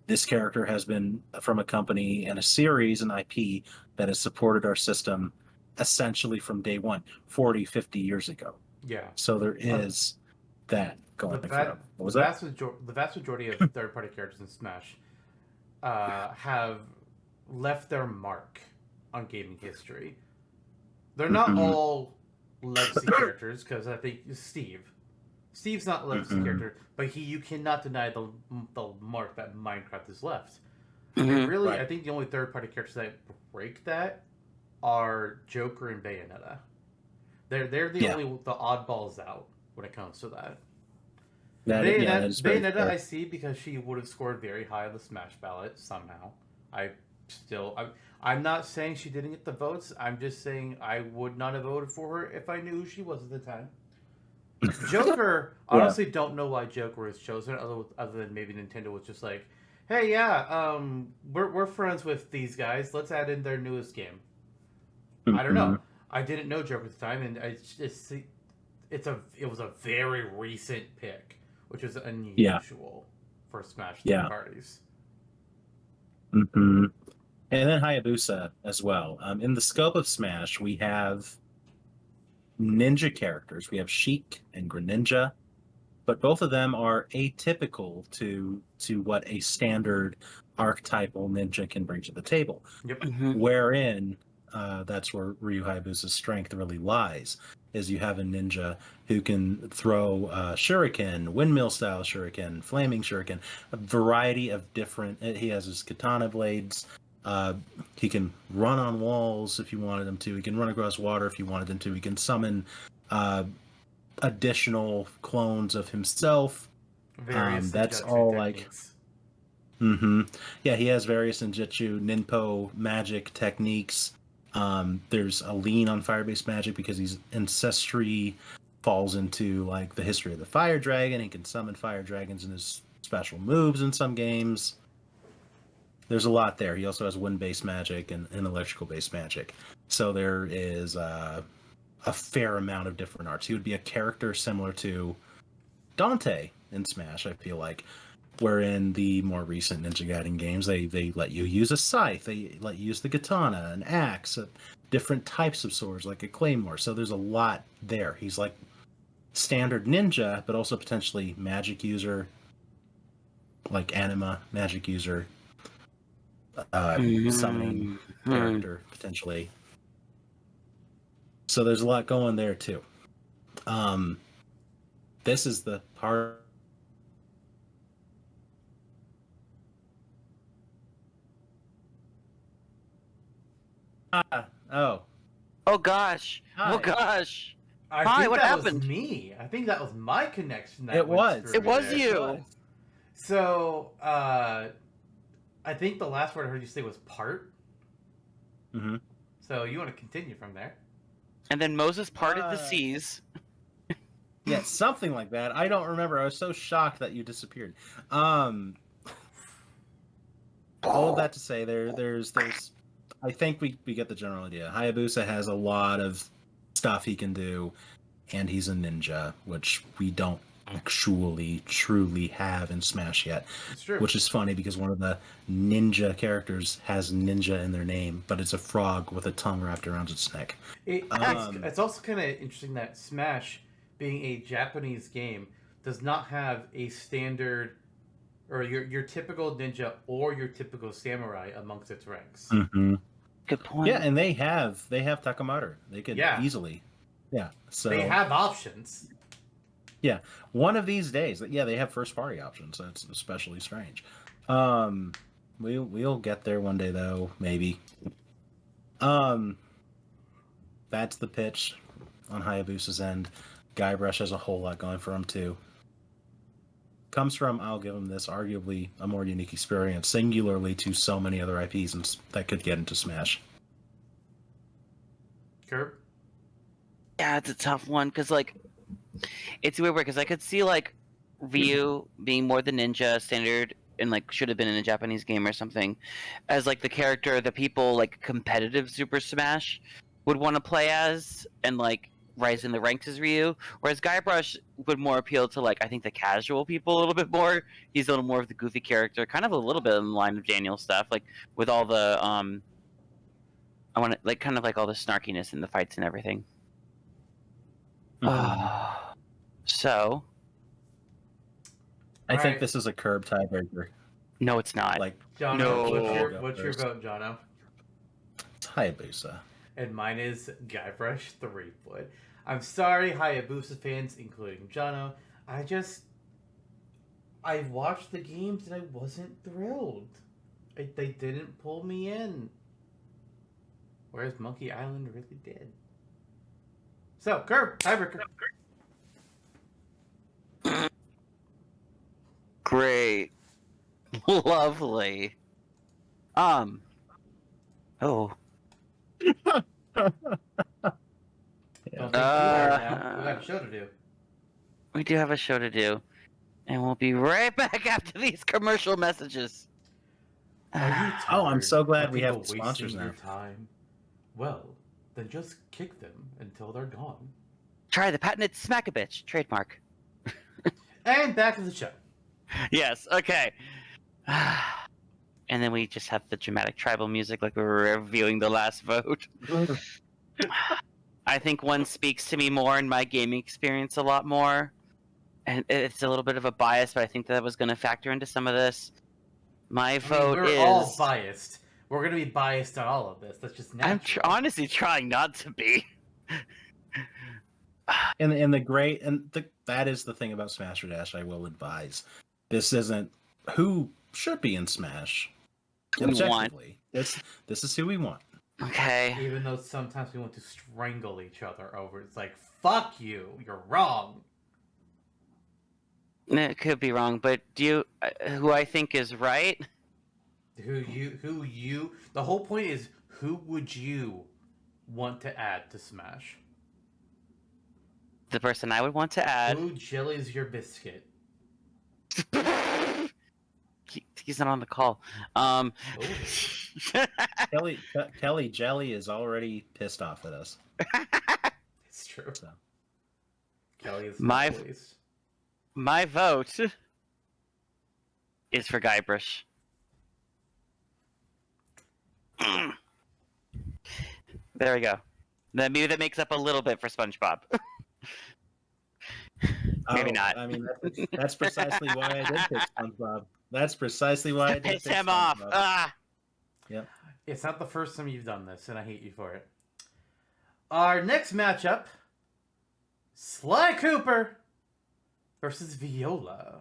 this character has been from a company and a series, an IP, that has supported our system essentially from day one, 40, 50 years ago. Yeah. So there is that going for them. What was that? The vast majority of third-party characters in Smash have left their mark on gaming history. They're not all legacy characters, because I think Steve's not a legacy character, but you cannot deny the mark that Minecraft has left. And really, I think the only third-party characters that break that are Joker and Bayonetta. They're the oddballs out when it comes to that. Bayonetta I see because she would have scored very high on the Smash ballot somehow. I'm not saying she didn't get the votes. I'm just saying I would not have voted for her if I knew who she was at the time. Joker, honestly, don't know why Joker was chosen, other than maybe Nintendo was just like, hey, we're friends with these guys. Let's add in their newest game. I don't know. I didn't know Joker at the time, and it was a very recent pick, which is unusual for Smash parties. Mm-hmm. And then Hayabusa as well. In the scope of Smash, we have ninja characters. We have Sheik and Greninja, but both of them are atypical to what a standard archetypal ninja can bring to the table. Yep. Wherein that's where Ryu Hayabusa's strength really lies, is you have a ninja who can throw shuriken, windmill-style shuriken, flaming shuriken, a variety of different... He has his katana blades. He can run on walls if you wanted him to. He can run across water if you wanted him to. He can summon additional clones of himself. That's all techniques. Yeah, he has various ninjutsu, ninpo magic techniques. There's a lean on fire-based magic because his ancestry falls into like the history of the fire dragon. He can summon fire dragons in his special moves in some games. There's a lot there. He also has wind-based magic and electrical-based magic. So there is a fair amount of different arts. He would be a character similar to Dante in Smash, I feel like. Where in the more recent Ninja Gaiden games, they let you use a scythe. They let you use the katana, an axe, different types of swords, like a claymore. So there's a lot there. He's like standard ninja, but also potentially magic user, like anima magic user. Summoning character potentially. So there's a lot going there too. this is the part. Oh. Oh gosh. Hi. Oh gosh. I Hi, think what that happened? was me. I think that was my connection. That It went was. through It was there. you. So, I think the last word I heard you say was part. Mm-hmm. So you want to continue from there? And then Moses parted the seas. Yeah, something like that. I don't remember. I was so shocked that you disappeared. All of that to say, there's. I think we get the general idea. Hayabusa has a lot of stuff he can do, and he's a ninja, which we don't actually truly have in Smash yet. It's true. Which is funny because one of the ninja characters has ninja in their name, but it's a frog with a tongue wrapped around its neck. It's also kind of interesting that Smash, being a Japanese game, does not have a standard or your typical ninja or your typical samurai amongst its ranks. Mm-hmm. Good point. Yeah, and they have Takamata. They could easily. Yeah. So they have options. Yeah, one of these days. Yeah, they have first party options. That's especially strange. We'll get there one day though, maybe. That's the pitch on Hayabusa's end. Guybrush has a whole lot going for him too. Comes from, I'll give him this, arguably a more unique experience, singularly to so many other IPs that could get into Smash. Curb? Yeah, it's a tough one because like it's weird because I could see like Ryu being more the ninja standard and like should have been in a Japanese game or something as like the character that people like competitive Super Smash would want to play as and like rise in the ranks as Ryu, whereas Guybrush would more appeal to like I think the casual people a little bit more. He's a little more of the goofy character, kind of a little bit in the line of Daniel stuff, like with all the I want to like kind of like all the snarkiness in the fights and everything. So, I think Alright. this is a curb tiebreaker. no, it's not. Like, Jono, No. what's your vote, Jono? it's Hayabusa. And mine is Guybrush 3-foot. I'm sorry, Hayabusa fans, including Jono. I watched the games and I wasn't thrilled. They didn't pull me in. Whereas Monkey Island really did. So, Curb, tiebreaker. Great. Lovely. Oh. Don't think too hard now. We got a show to do. We do have a show to do. And we'll be right back after these commercial messages. Are you Oh, I'm tired so glad of we have people sponsors wasting now. your time? Well, then just kick them until they're gone. Try the patented Smack-a-Bitch trademark. And back to the show. Yes, okay. And then we just have the dramatic tribal music like we were reviewing the last vote. I think one speaks to me more in my gaming experience a lot more. And it's a little bit of a bias, but I think that was going to factor into some of this. My vote we're is... all biased. We're going to be biased on all of this. That's just natural. I'm honestly trying not to be. And that is the thing about Smash or Dash. I will advise, this isn't who should be in Smash. We want. Objectively, this is who we want. Okay. Even though sometimes we want to strangle each other over. It's like, fuck you. You're wrong. It could be wrong, but do you... who I think is right? The whole point is, who would you want to add to Smash? The person I would want to add... Who jellies your biscuit? He's not on the call. Kelly Jelly is already pissed off at us. It's true. So. Kelly is My- pleased. My vote is for Guybrush. There we go. Maybe that makes up a little bit for SpongeBob. Maybe not. I mean, that's precisely why I did pick SpongeBob. That's precisely why I did Piss pick him off. SpongeBob. Ah. Yep. It's not the first time you've done this, and I hate you for it. Our next matchup, Sly Cooper versus Viola.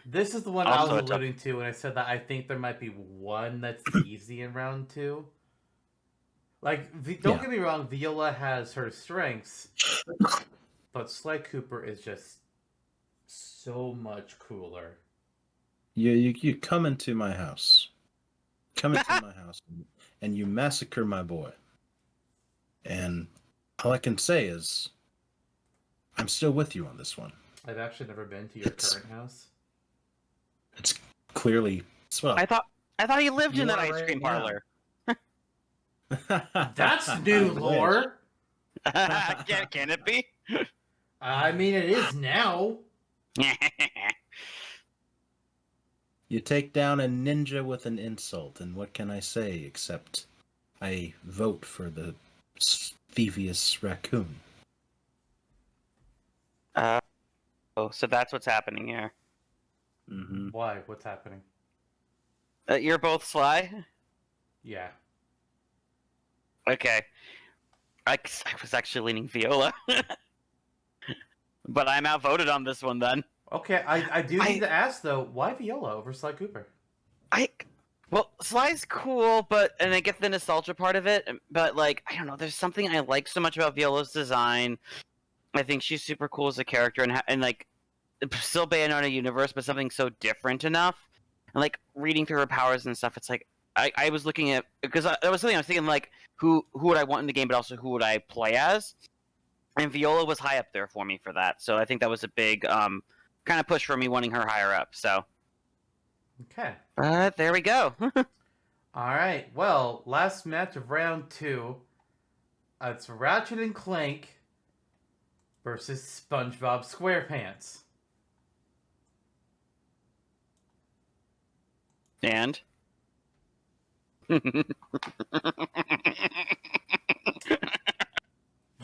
This is the one I was Also a tough- alluding to when I said that I think there might be one that's easy in round 2. Like, don't get me wrong, Viola has her strengths, but Sly Cooper is just so much cooler. You come into my house. Come into my house and you massacre my boy. And all I can say is I'm still with you on this one. I've actually never been to your current house. It's clearly well. I thought he lived You in that are ice right cream now. parlor. That's new lore. Can it be? I mean, it is now. You take down a ninja with an insult, and what can I say except I vote for the thievius raccoon. Oh, so that's what's happening here. Mm-hmm. Why? What's happening? You're both Sly? Yeah. Okay. I was actually leaning Viola. But I'm outvoted on this one then. Okay, I do need to ask, though, why Viola over Sly Cooper? Well, Sly's cool, and I get the nostalgia part of it, but, like, I don't know, there's something I like so much about Viola's design. I think she's super cool as a character, and like, still Bayonetta universe, but something so different enough. And, like, reading through her powers and stuff, it's like, I was looking at, because that was something I was thinking, like, who would I want in the game, but also who would I play as? And Viola was high up there for me for that, so I think that was a big, kind of push for me wanting her higher up, so. Okay. There we go. Alright, well, last match of round 2. It's Ratchet and Clank versus SpongeBob SquarePants. And? Jono,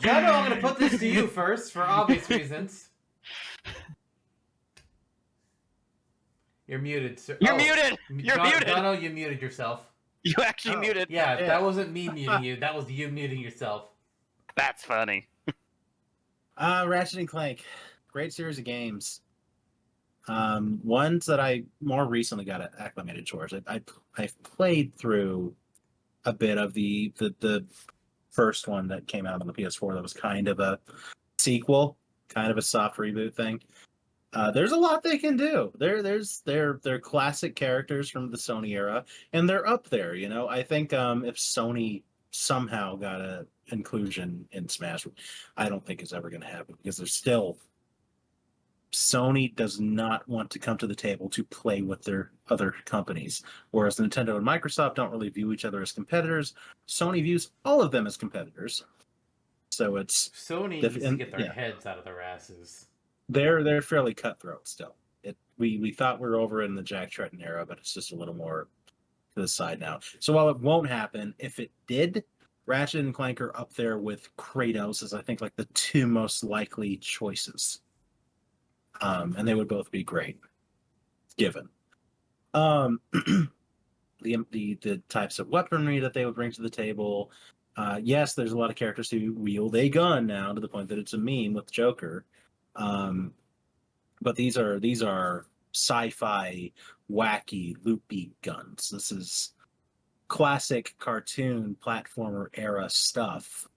I'm going to put this to you first, for obvious reasons. You're muted, sir. You're muted! You're muted! Jono, you muted yourself. You actually muted. Yeah, that wasn't me muting you. That was you muting yourself. That's funny. Ratchet and Clank, great series of games. Ones that I more recently got acclimated towards. I've played through a bit of the first one that came out on the PS4 that was kind of a sequel, kind of a soft reboot thing. There's a lot they can do. They're classic characters from the Sony era, and they're up there. You know, I think if Sony somehow got a inclusion in Smash, I don't think it's ever going to happen because there's still Sony does not want to come to the table to play with their other companies, whereas Nintendo and Microsoft don't really view each other as competitors. Sony views all of them as competitors. So it's Sony needs to get their heads out of their asses. They're fairly cutthroat still. We thought we were over in the Jack Tretton era, but it's just a little more to the side now. So while it won't happen, if it did, Ratchet and Clank are up there with Kratos as I think like the two most likely choices. And they would both be great, given. The types of weaponry that they would bring to the table. Yes, there's a lot of characters who wield a gun now to the point that it's a meme with Joker. But these are sci-fi, wacky, loopy guns. This is classic cartoon platformer era stuff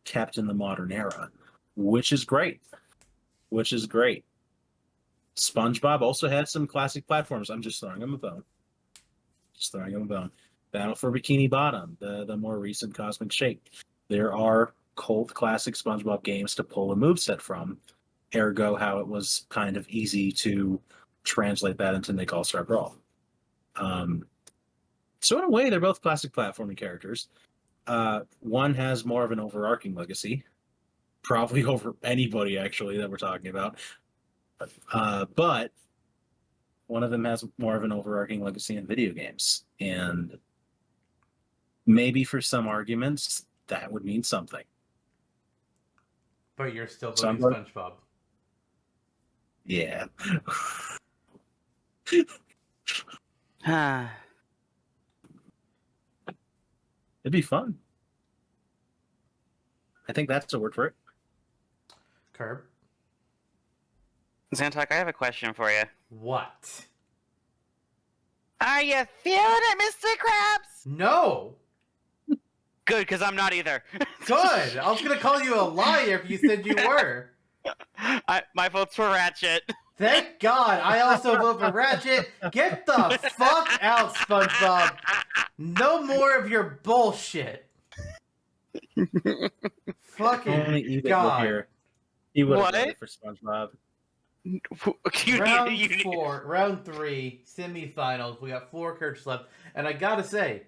kept in the modern era, which is great. SpongeBob also had some classic platforms. I'm just throwing him a bone. Battle for Bikini Bottom, the more recent Cosmic Shake. There are cult classic SpongeBob games to pull a moveset from. Ergo, how it was kind of easy to translate that into Nick All-Star Brawl. So in a way, they're both classic platforming characters. One has more of an overarching legacy, probably over anybody actually that we're talking about. But one of them has more of an overarching legacy in video games, and maybe for some arguments that would mean something. But you're still voting SpongeBob. Yeah. It'd be fun. I think that's the word for it. Curb. Zantok, I have a question for you. What? Are you feeling it, Mr. Krabs? No. Good, because I'm not either. Good. I was gonna call you a liar if you said you were. My vote's for Ratchet. Thank God. I also vote for Ratchet. Get the fuck out, SpongeBob. No more of your bullshit. Fucking Only even God. here. He would have What? voted for SpongeBob. Round 3, semifinals. We got 4 characters left, and I gotta say,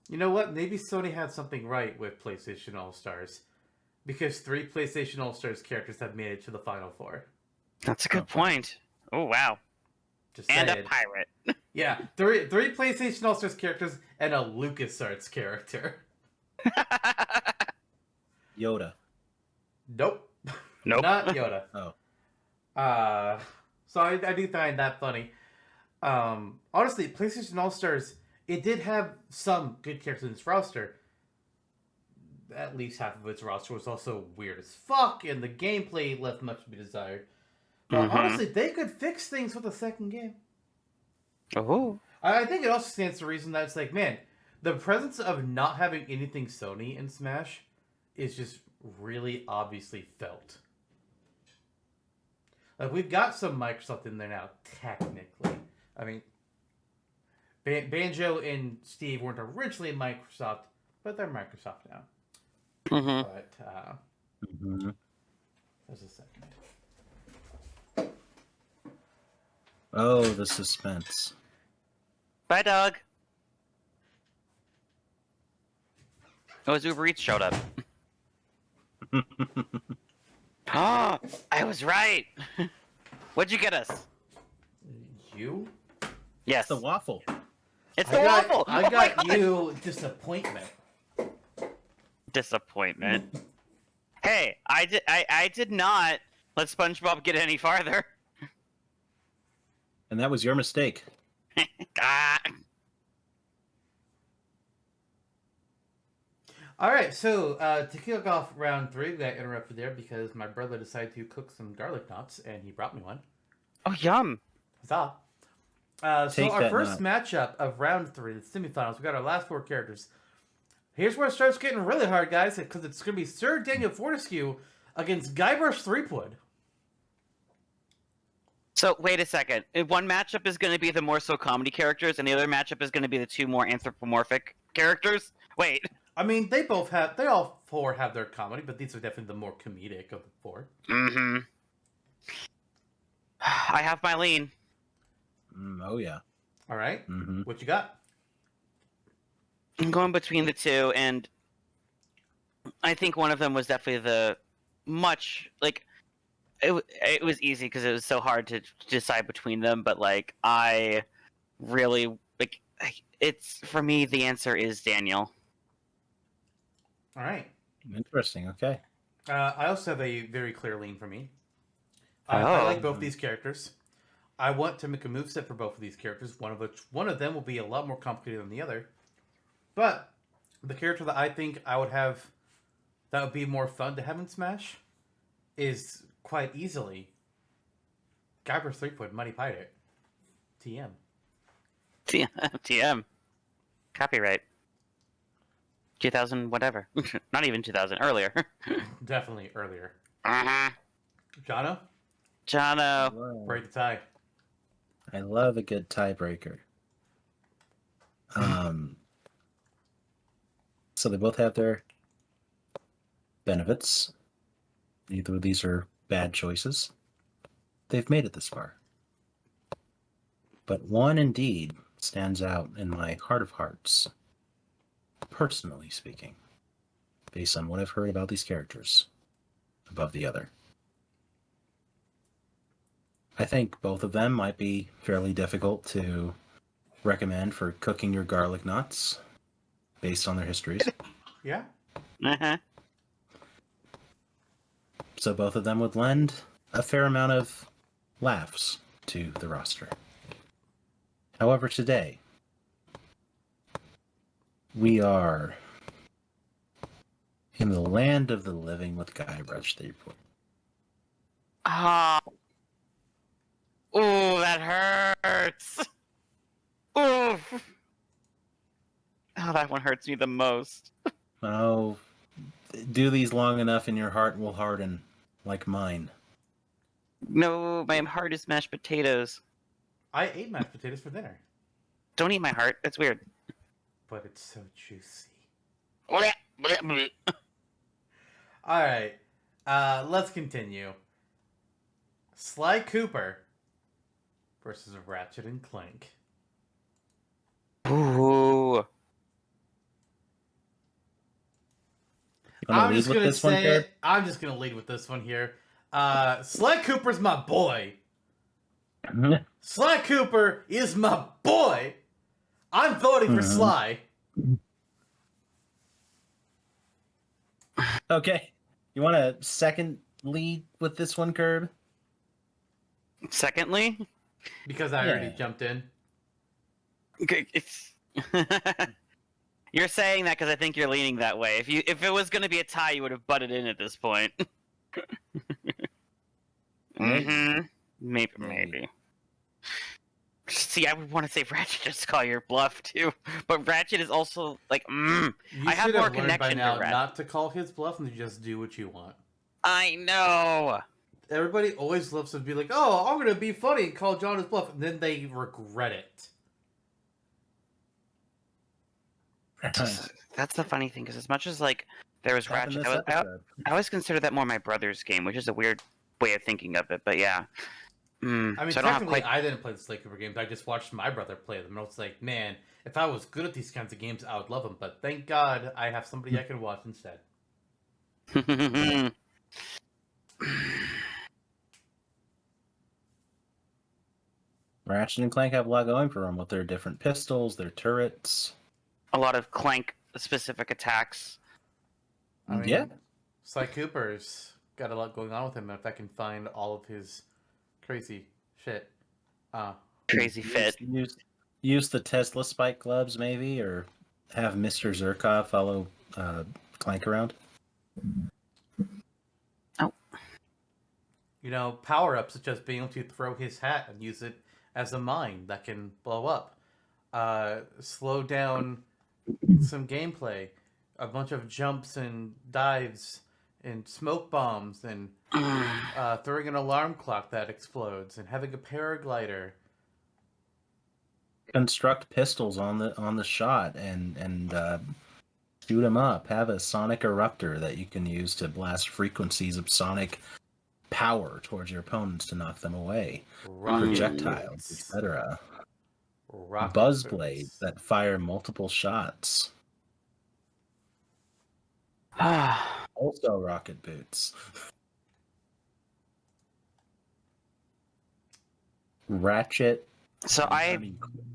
you know what? Maybe Sony had something right with PlayStation All Stars, because 3 PlayStation All Stars characters have made it to the final 4. That's a good point. Oh, wow. Just And saying. a pirate. Yeah, three PlayStation All Stars characters and a LucasArts character. Yoda. Nope. Nope. Not Yoda. Oh. So I do find that funny. Honestly, PlayStation All Stars, it did have some good characters in its roster. At least half of its roster was also weird as fuck, and the gameplay left much to be desired. Honestly, they could fix things with a second game. Oh. I think it also stands to reason that it's like, man, the presence of not having anything Sony in Smash is just really obviously felt. Like, we've got some Microsoft in there now, technically. I mean, Banjo and Steve weren't originally Microsoft, but they're Microsoft now. Mm-hmm. But, there's a second. Oh, the suspense. Bye, dog. Oh, his Uber Eats showed up. Ah, I was right. What'd you get us? You? Yes, The waffle. it's the waffle. I Oh my got God. you disappointment. Disappointment. Hey, I did not let SpongeBob get any farther. And that was your mistake. Ah. All right, so to kick off round 3, we got interrupted there because my brother decided to cook some garlic knots, and he brought me one. Oh, yum. Huzzah. So Take our that first knot. matchup of round 3, the semifinals, we got our last 4 characters. Here's where it starts getting really hard, guys, because it's going to be Sir Daniel Fortescue against Guybrush Threepwood. So wait a second. One matchup is going to be the more so comedy characters, and the other matchup is going to be the 2 more anthropomorphic characters. Wait. I mean, they all 4 have their comedy, but these are definitely the more comedic of the 4. Mm-hmm. I have my lean. Oh, yeah. All right, Mm-hmm. what you got? I'm going between the 2, and I think one of them was definitely the much like it was easy because it was so hard to decide between them. But like I really like it's for me the answer is Daniel. All right. Interesting. Okay. I also have a very clear lean for me. I like both these characters. I want to make a moveset for both of these characters, one of them will be a lot more complicated than the other. But the character that I think I would have that would be more fun to have in Smash is quite easily Guybrush Threepwood, Muddy Pirate. TM. TM. Copyright. 2000 whatever. Not even 2000. Earlier. Definitely earlier. Uh-huh. Jono, Wow. break the tie. I love a good tiebreaker. So they both have their benefits. Neither of these are bad choices. They've made it this far. But one indeed stands out in my heart of hearts, personally speaking, based on what I've heard about these characters, above the other. I think both of them might be fairly difficult to recommend for cooking your garlic knots, based on their histories. Yeah. Uh-huh. So both of them would lend a fair amount of laughs to the roster. However, today, we are In the land of the living with Guybrush Threepwood. Ah. Ooh, that hurts. Oof. Oh, that one hurts me the most. Oh, do these long enough and your heart will harden, like mine. No, my heart is mashed potatoes. I ate mashed potatoes for dinner, Don't eat my heart. That's weird. but it's so juicy. Blech, blech, blech. All right, let's continue. Sly Cooper versus Ratchet and Clank. Ooh. I'm just gonna say it. I'm just gonna lead with this one here. Sly Cooper's my boy. Sly Cooper is my boy. I'm voting for Sly. Okay. You want a second lead with this one, Curb? Secondly, Because I already jumped in. it's. You're saying that because I think you're leaning that way. If it was going to be a tie, you would have butted in at this point. Mm-hmm. Maybe. See, I would want to say Ratchet just to call your bluff too, but Ratchet is also like, You I have should more have learned by connection to now Ratchet. not to call his bluff and to just do what you want. I know. Everybody always loves to be like, "Oh, I'm gonna be funny and call John his bluff," and then they regret it. That's the funny thing, because as much as like there was Ratchet, I always consider that more my brother's game, which is a weird way of thinking of it. But yeah. I mean, so technically, I didn't play the Sly Cooper games. I just watched my brother play them. And I was like, man, if I was good at these kinds of games, I would love them. But thank God I have somebody I can watch instead. Ratchet and Clank have a lot going for them with their different pistols, their turrets. A lot of Clank specific attacks. I mean, Yeah. Sly Cooper's got a lot going on with him. If I can find all of his crazy shit. Crazy fit. Use the Tesla spike gloves, maybe, or have Mr. Zurkov follow Clank around. Oh. You know, power-ups such as being able to throw his hat and use it as a mine that can blow up. Slow down some gameplay. A bunch of jumps and dives and smoke bombs and throwing an alarm clock that explodes and having a paraglider. Construct pistols on the shot and shoot them up. Have a sonic eruptor that you can use to blast frequencies of sonic power towards your opponents to knock them away. Projectiles, etc. Buzz blades that fire multiple shots. Also rocket boots. Ratchet. So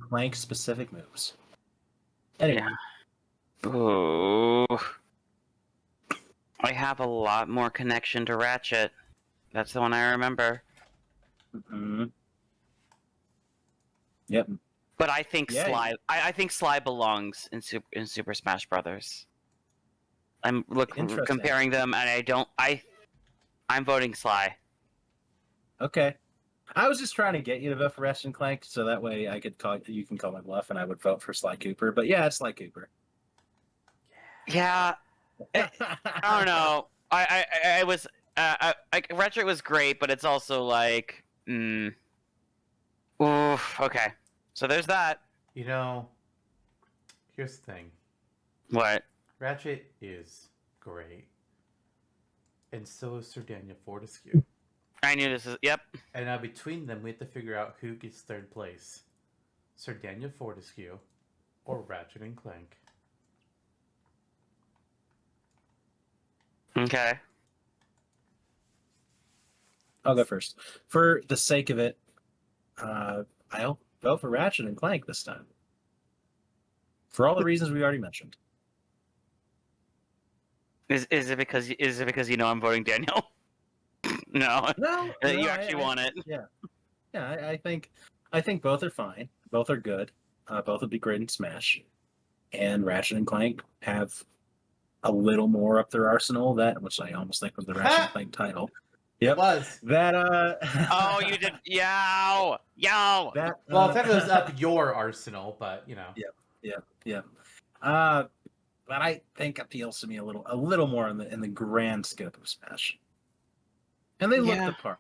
Clank specific moves. Anyway. Yeah. Ooh. I have a lot more connection to Ratchet. That's the one I remember. Mm-hmm. Yep. But I think Sly. I think Sly belongs in Super Smash Brothers. I'm comparing them, and I'm voting Sly. Okay. I was just trying to get you to vote for Ratchet and Clank, so that way you can call my bluff, and I would vote for Sly Cooper. But yeah, it's Sly Cooper. Yeah. I don't know. I was Retro was great, but it's also like, oof. Okay. So there's that. You know, here's the thing. What? Ratchet is great. And so is Sir Daniel Fortescue. I knew this is... Yep. And now between them, we have to figure out who gets third place. Sir Daniel Fortescue or Ratchet and Clank. Okay. I'll go first. For the sake of it, I'll vote for Ratchet and Clank this time. For all the reasons we already mentioned. Is it because you know I'm voting Daniel? No. You actually want it. Yeah. Yeah, I think both are fine. Both are good. Both would be great in Smash. And Ratchet and Clank have a little more up their arsenal. That, which I almost think was the Ratchet and Clank title. Yep. It was. That Oh, you did. Yow! Yow! that. Well, if that was up your arsenal, but you know. Yeah. But I think appeals to me a little more in the grand scope of Smash. And they look Yeah. the part,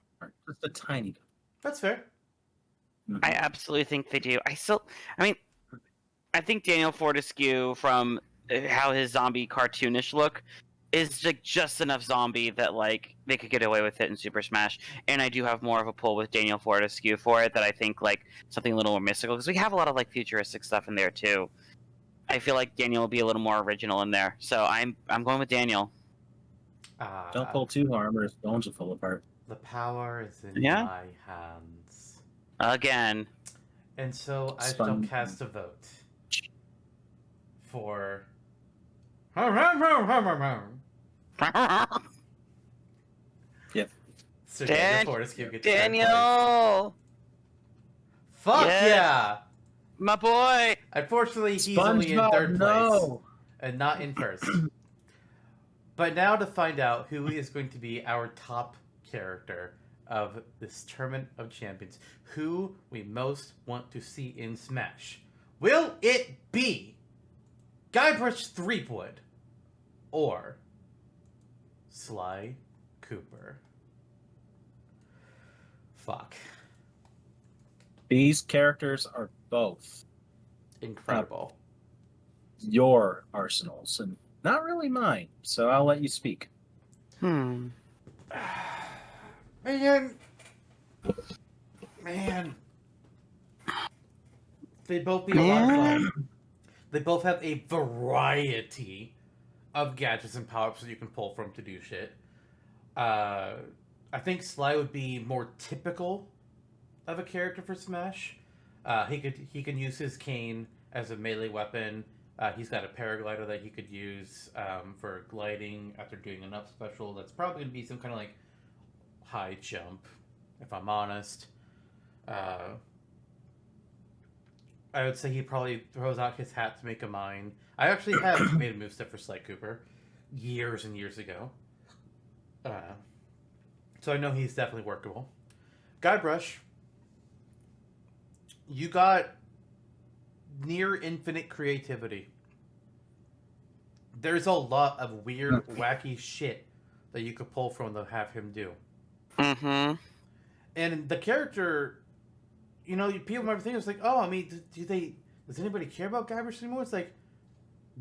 just a tiny bit. That's fair. I absolutely think they do. I think Daniel Fortescue, from how his zombie cartoonish look, is like just enough zombie that like they could get away with it in Super Smash. And I do have more of a pull with Daniel Fortescue for it, that I think like something a little more mystical, because we have a lot of like futuristic stuff in there too. I feel like Daniel will be a little more original in there, so I'm going with Daniel. Don't pull too hard, or his bones will fall apart. The power is in Yeah. my hands. Again. And so I shall Spun- cast a vote for. Yep. So Daniel Fortescue gets 10 points. Daniel! Fuck Yes. yeah! My boy! Unfortunately, he's only in third place no. and not in first. But now to find out who is going to be our top character of this Tournament of Champions, who we most want to see in Smash. Will it be Guybrush Threepwood or Sly Cooper? Fuck. These characters are both Incredible. your arsenals and not really mine. So I'll let you speak. Man. They'd both be a lot of fun. They both have a variety of gadgets and power-ups that you can pull from to do shit. I think Sly would be more typical of a character for Smash. He can use his cane as a melee weapon. He's got a paraglider that he could use for gliding after doing an up special. That's probably going to be some kind of like high jump, if I'm honest. I would say he probably throws out his hat to make a mine. I actually have made a moveset for Sly Cooper years and years ago. So I know he's definitely workable. Guybrush, you got near infinite creativity. There's a lot of weird, wacky shit that you could pull from to have him do. Mm-hmm. And the character, you know, people might think it's like, oh, I mean, does anybody care about Guybrush anymore? It's like,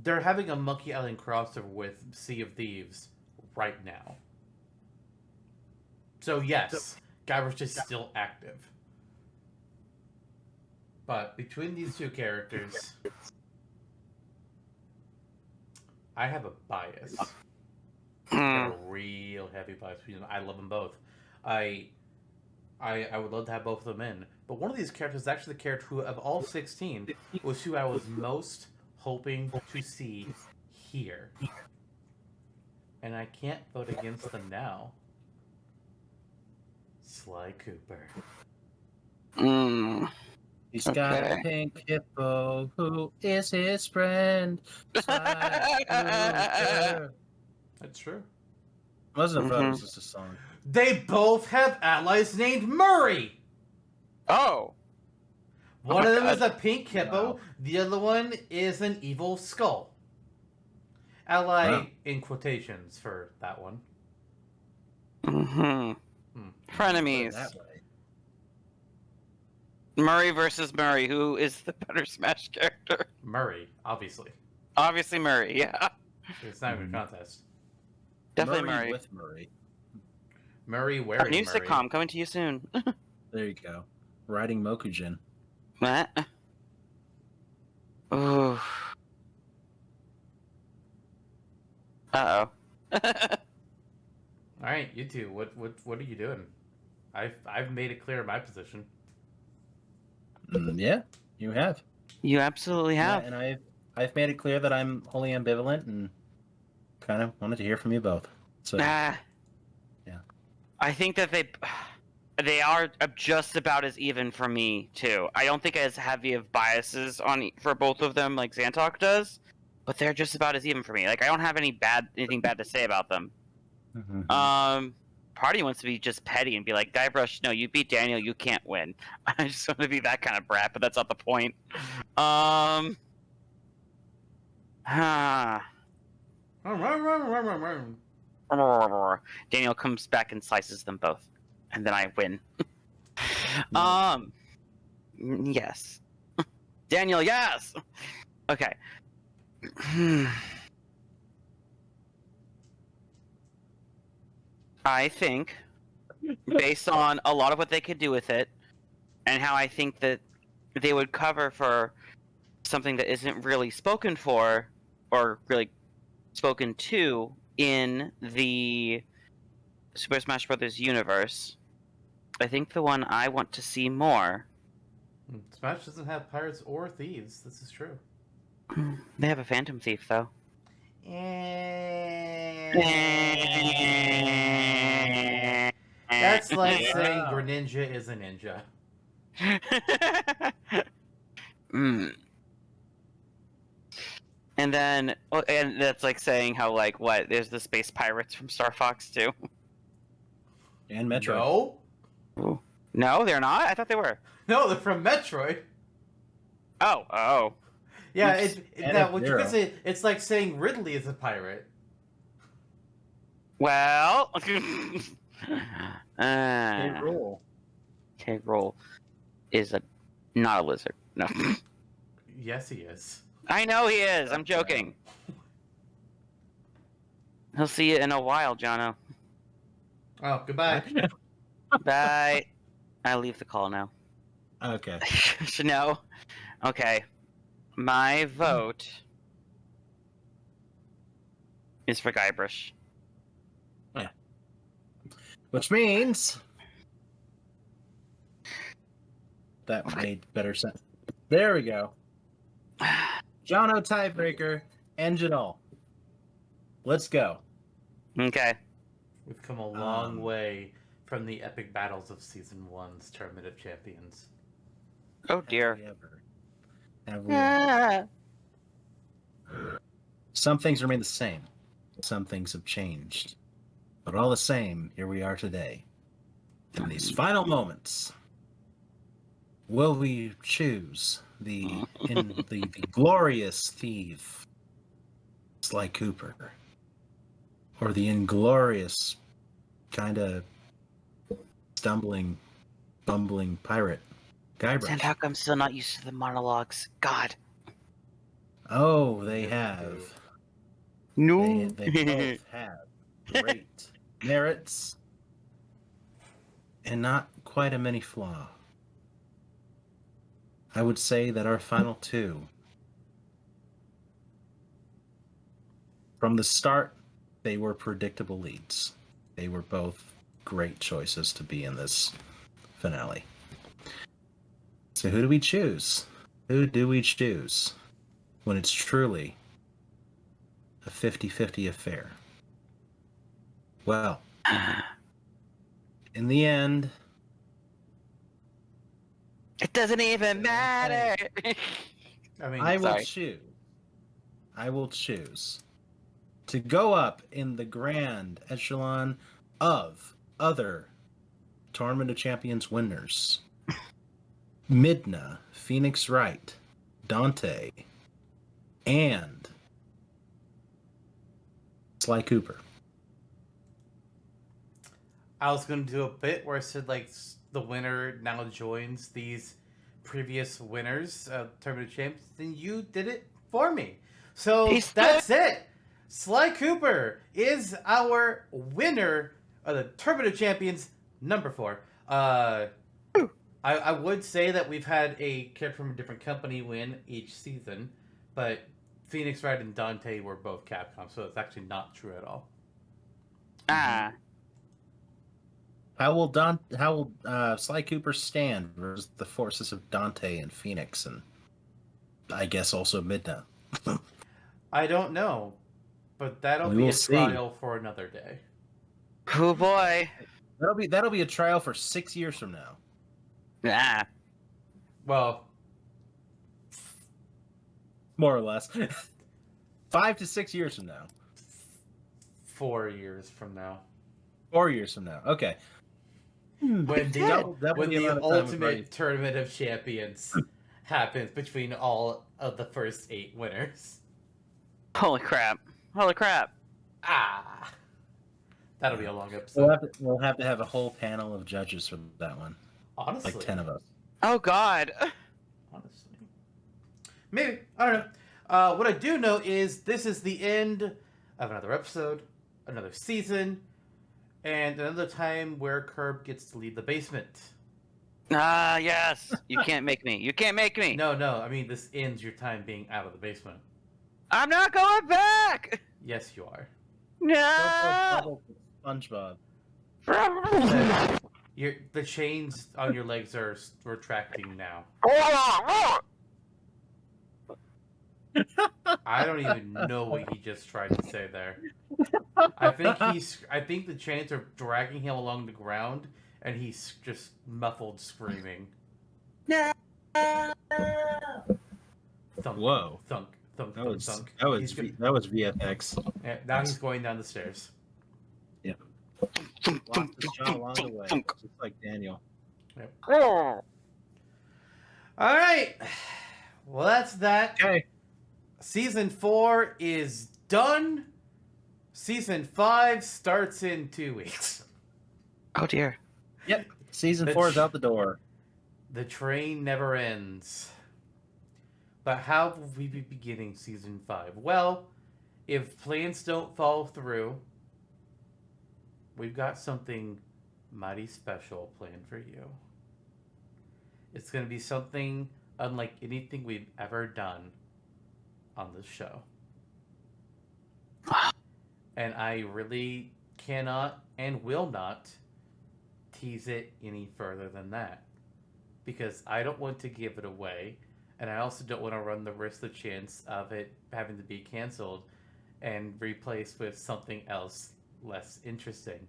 they're having a Monkey Island crossover with Sea of Thieves right now. So yes, Guybrush is still active. But between these two characters, I have a bias. I have a real heavy bias between them. I love them both. I would love to have both of them in. But one of these characters is actually the character who, of all 16, was who I was most hoping to see here. And I can't vote against them now. Sly Cooper. He's got a pink hippo who is his friend. Sly Cooper. That's true. It wasn't a vote, it was just a song. They both have allies named Murray! Oh! One Oh of them God. is a pink hippo, Wow. the other one is an evil skull. Ally Wow. in quotations for that one. Mm-hmm. Frenemies. That way. Murray versus Murray. Who is the better Smash character? Murray, obviously. Obviously Murray, yeah. It's not even a contest. Definitely Murray. with Murray. Murray Our wearing new Murray. sitcom coming to you soon. There you go. Riding Mokujin. What? Ooh. Uh-oh. All right, you two, what are you doing? I've made it clear my position. Yeah, you have. You absolutely have. Yeah, and I've made it clear that I'm wholly ambivalent and kind of wanted to hear from you both. So Yeah. I think that they are just about as even for me too. I don't think as heavy of biases for both of them like Xantok does, but they're just about as even for me. Like I don't have anything bad to say about them. Mhm. Part of me wants to be just petty and be like, Guybrush, no, you beat Daniel, you can't win. I just want to be that kind of brat, but that's not the point. Daniel comes back and slices them both, and then I win. Yes. Daniel, yes. Okay. I think, based on a lot of what they could do with it, and how I think that they would cover for something that isn't really spoken for or really spoken to in the Super Smash Bros. Universe, I think the one I want to see more. Smash doesn't have pirates or thieves. This is true. They have a Phantom Thief, though. That's like saying Greninja is a ninja. Mm. And then, and that's like saying how, like, what? There's the space pirates from Star Fox too. And Metro. No, No, they're not. I thought they were. no, they're from Metroid. Oh. Yeah, Oops. what you could say, it's like saying Ridley is a pirate. Well, Hey, roll. K. Rool is not a lizard. No, Yes, he is. I know he is. I'm joking. He'll see you in a while, Jono. Oh, goodbye. Bye. I leave the call now. Okay. No. Okay. My vote is for Guybrush. Which means that made better sense. There we go. Jono tiebreaker, engine all. Let's go. Okay. We've come a long way from the epic battles of Season 1's Tournament of Champions. Oh dear. Have we ever? Some things remain the same. Some things have changed. But all the same, here we are today. In these final moments, will we choose the glorious thief, Sly Cooper, or the inglorious, kind of stumbling, bumbling pirate, Guybrush? And how come I'm still not used to the monologues? God. Oh, they have. No. They both have great merits and not quite a many flaw. I would say that our final two, from the start, they were predictable leads. They were both great choices to be in this finale. So who do we choose? Who do we choose when it's truly a 50-50 affair? Well, in the end, It doesn't even matter. I mean, I will Sorry. choose to go up in the grand echelon of other Tournament of Champions winners. Midna, Phoenix Wright, Dante, and Sly Cooper. I was going to do a bit where I said, like, the winner now joins these previous winners of Tournament of Champions, and you did it for me. So that's it. Sly Cooper is our winner of the Tournament of Champions number 4. I would say that we've had a character from a different company win each season, but Phoenix Wright and Dante were both Capcom, so it's actually not true at all. Ah. How will Sly Cooper stand versus the forces of Dante and Phoenix, and I guess also Midna? I don't know, but that'll We be will a see. trial for another day. Oh boy. That'll be a trial for 6 years from now. Ah. Well, More or less. 5 to 6 years from now. 4 years from now. 4 years from now. Okay. When Double the the amount of time we've already- ultimate tournament of champions happens between all of the first 8 winners. Holy crap! Holy crap! Ah, that'll be a long episode. We'll have to have a whole panel of judges for that one. Honestly, Like 10 of us. Oh God! honestly, maybe I don't know. What I do know is this is the end of another episode, another season, and another time where Curb gets to leave the basement. Ah, yes. You can't make me. You can't make me. No, I mean this ends your time being out of the basement. I'm not going back. Yes, you are. No. SpongeBob. The chains on your legs are retracting now. I don't even know what he just tried to say there. I think the chains are dragging him along the ground, and he's just muffled screaming. No. Thunk, Whoa. thunk, thunk, That thunk, was thunk. that was He's gonna- that was VFX. Yeah, now he's going down the stairs. Lost the shot along the way, just like Daniel. All right. Well, that's that. Okay. Season 4 is done. Season 5 starts in 2 weeks. Oh dear. Yep. Season The 4 is tr- out the door. The train never ends. But how will we be beginning Season 5? Well, if plans don't fall through, we've got something mighty special planned for you. It's going to be something unlike anything we've ever done on this show. And I really cannot and will not tease it any further than that. Because I don't want to give it away, and I also don't want to run the risk, the chance of it having to be canceled and replaced with something else less interesting.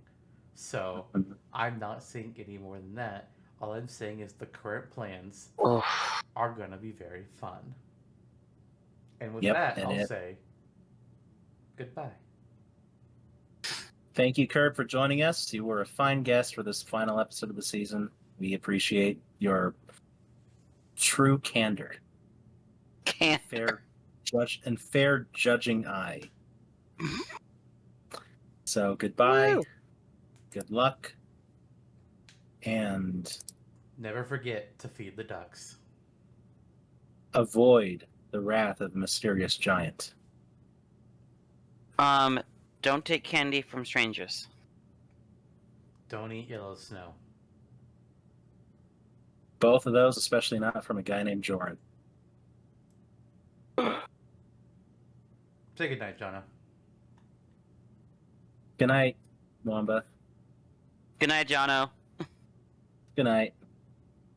So I'm not saying any more than that. All I'm saying is the current plans Oh. are going to be very fun. And with Yep, that, and I'll say goodbye. Thank you, Kurt, for joining us. You were a fine guest for this final episode of the season. We appreciate your true candor, Can't. fair judging eye. So goodbye, Woo. good luck, and Never forget to feed the ducks. avoid the wrath of a mysterious giant. Don't take candy from strangers. Don't eat yellow snow. Both of those, especially not from a guy named Joran. Say goodnight, Jono. Good night, Wamba. Good night, Jono. Good night.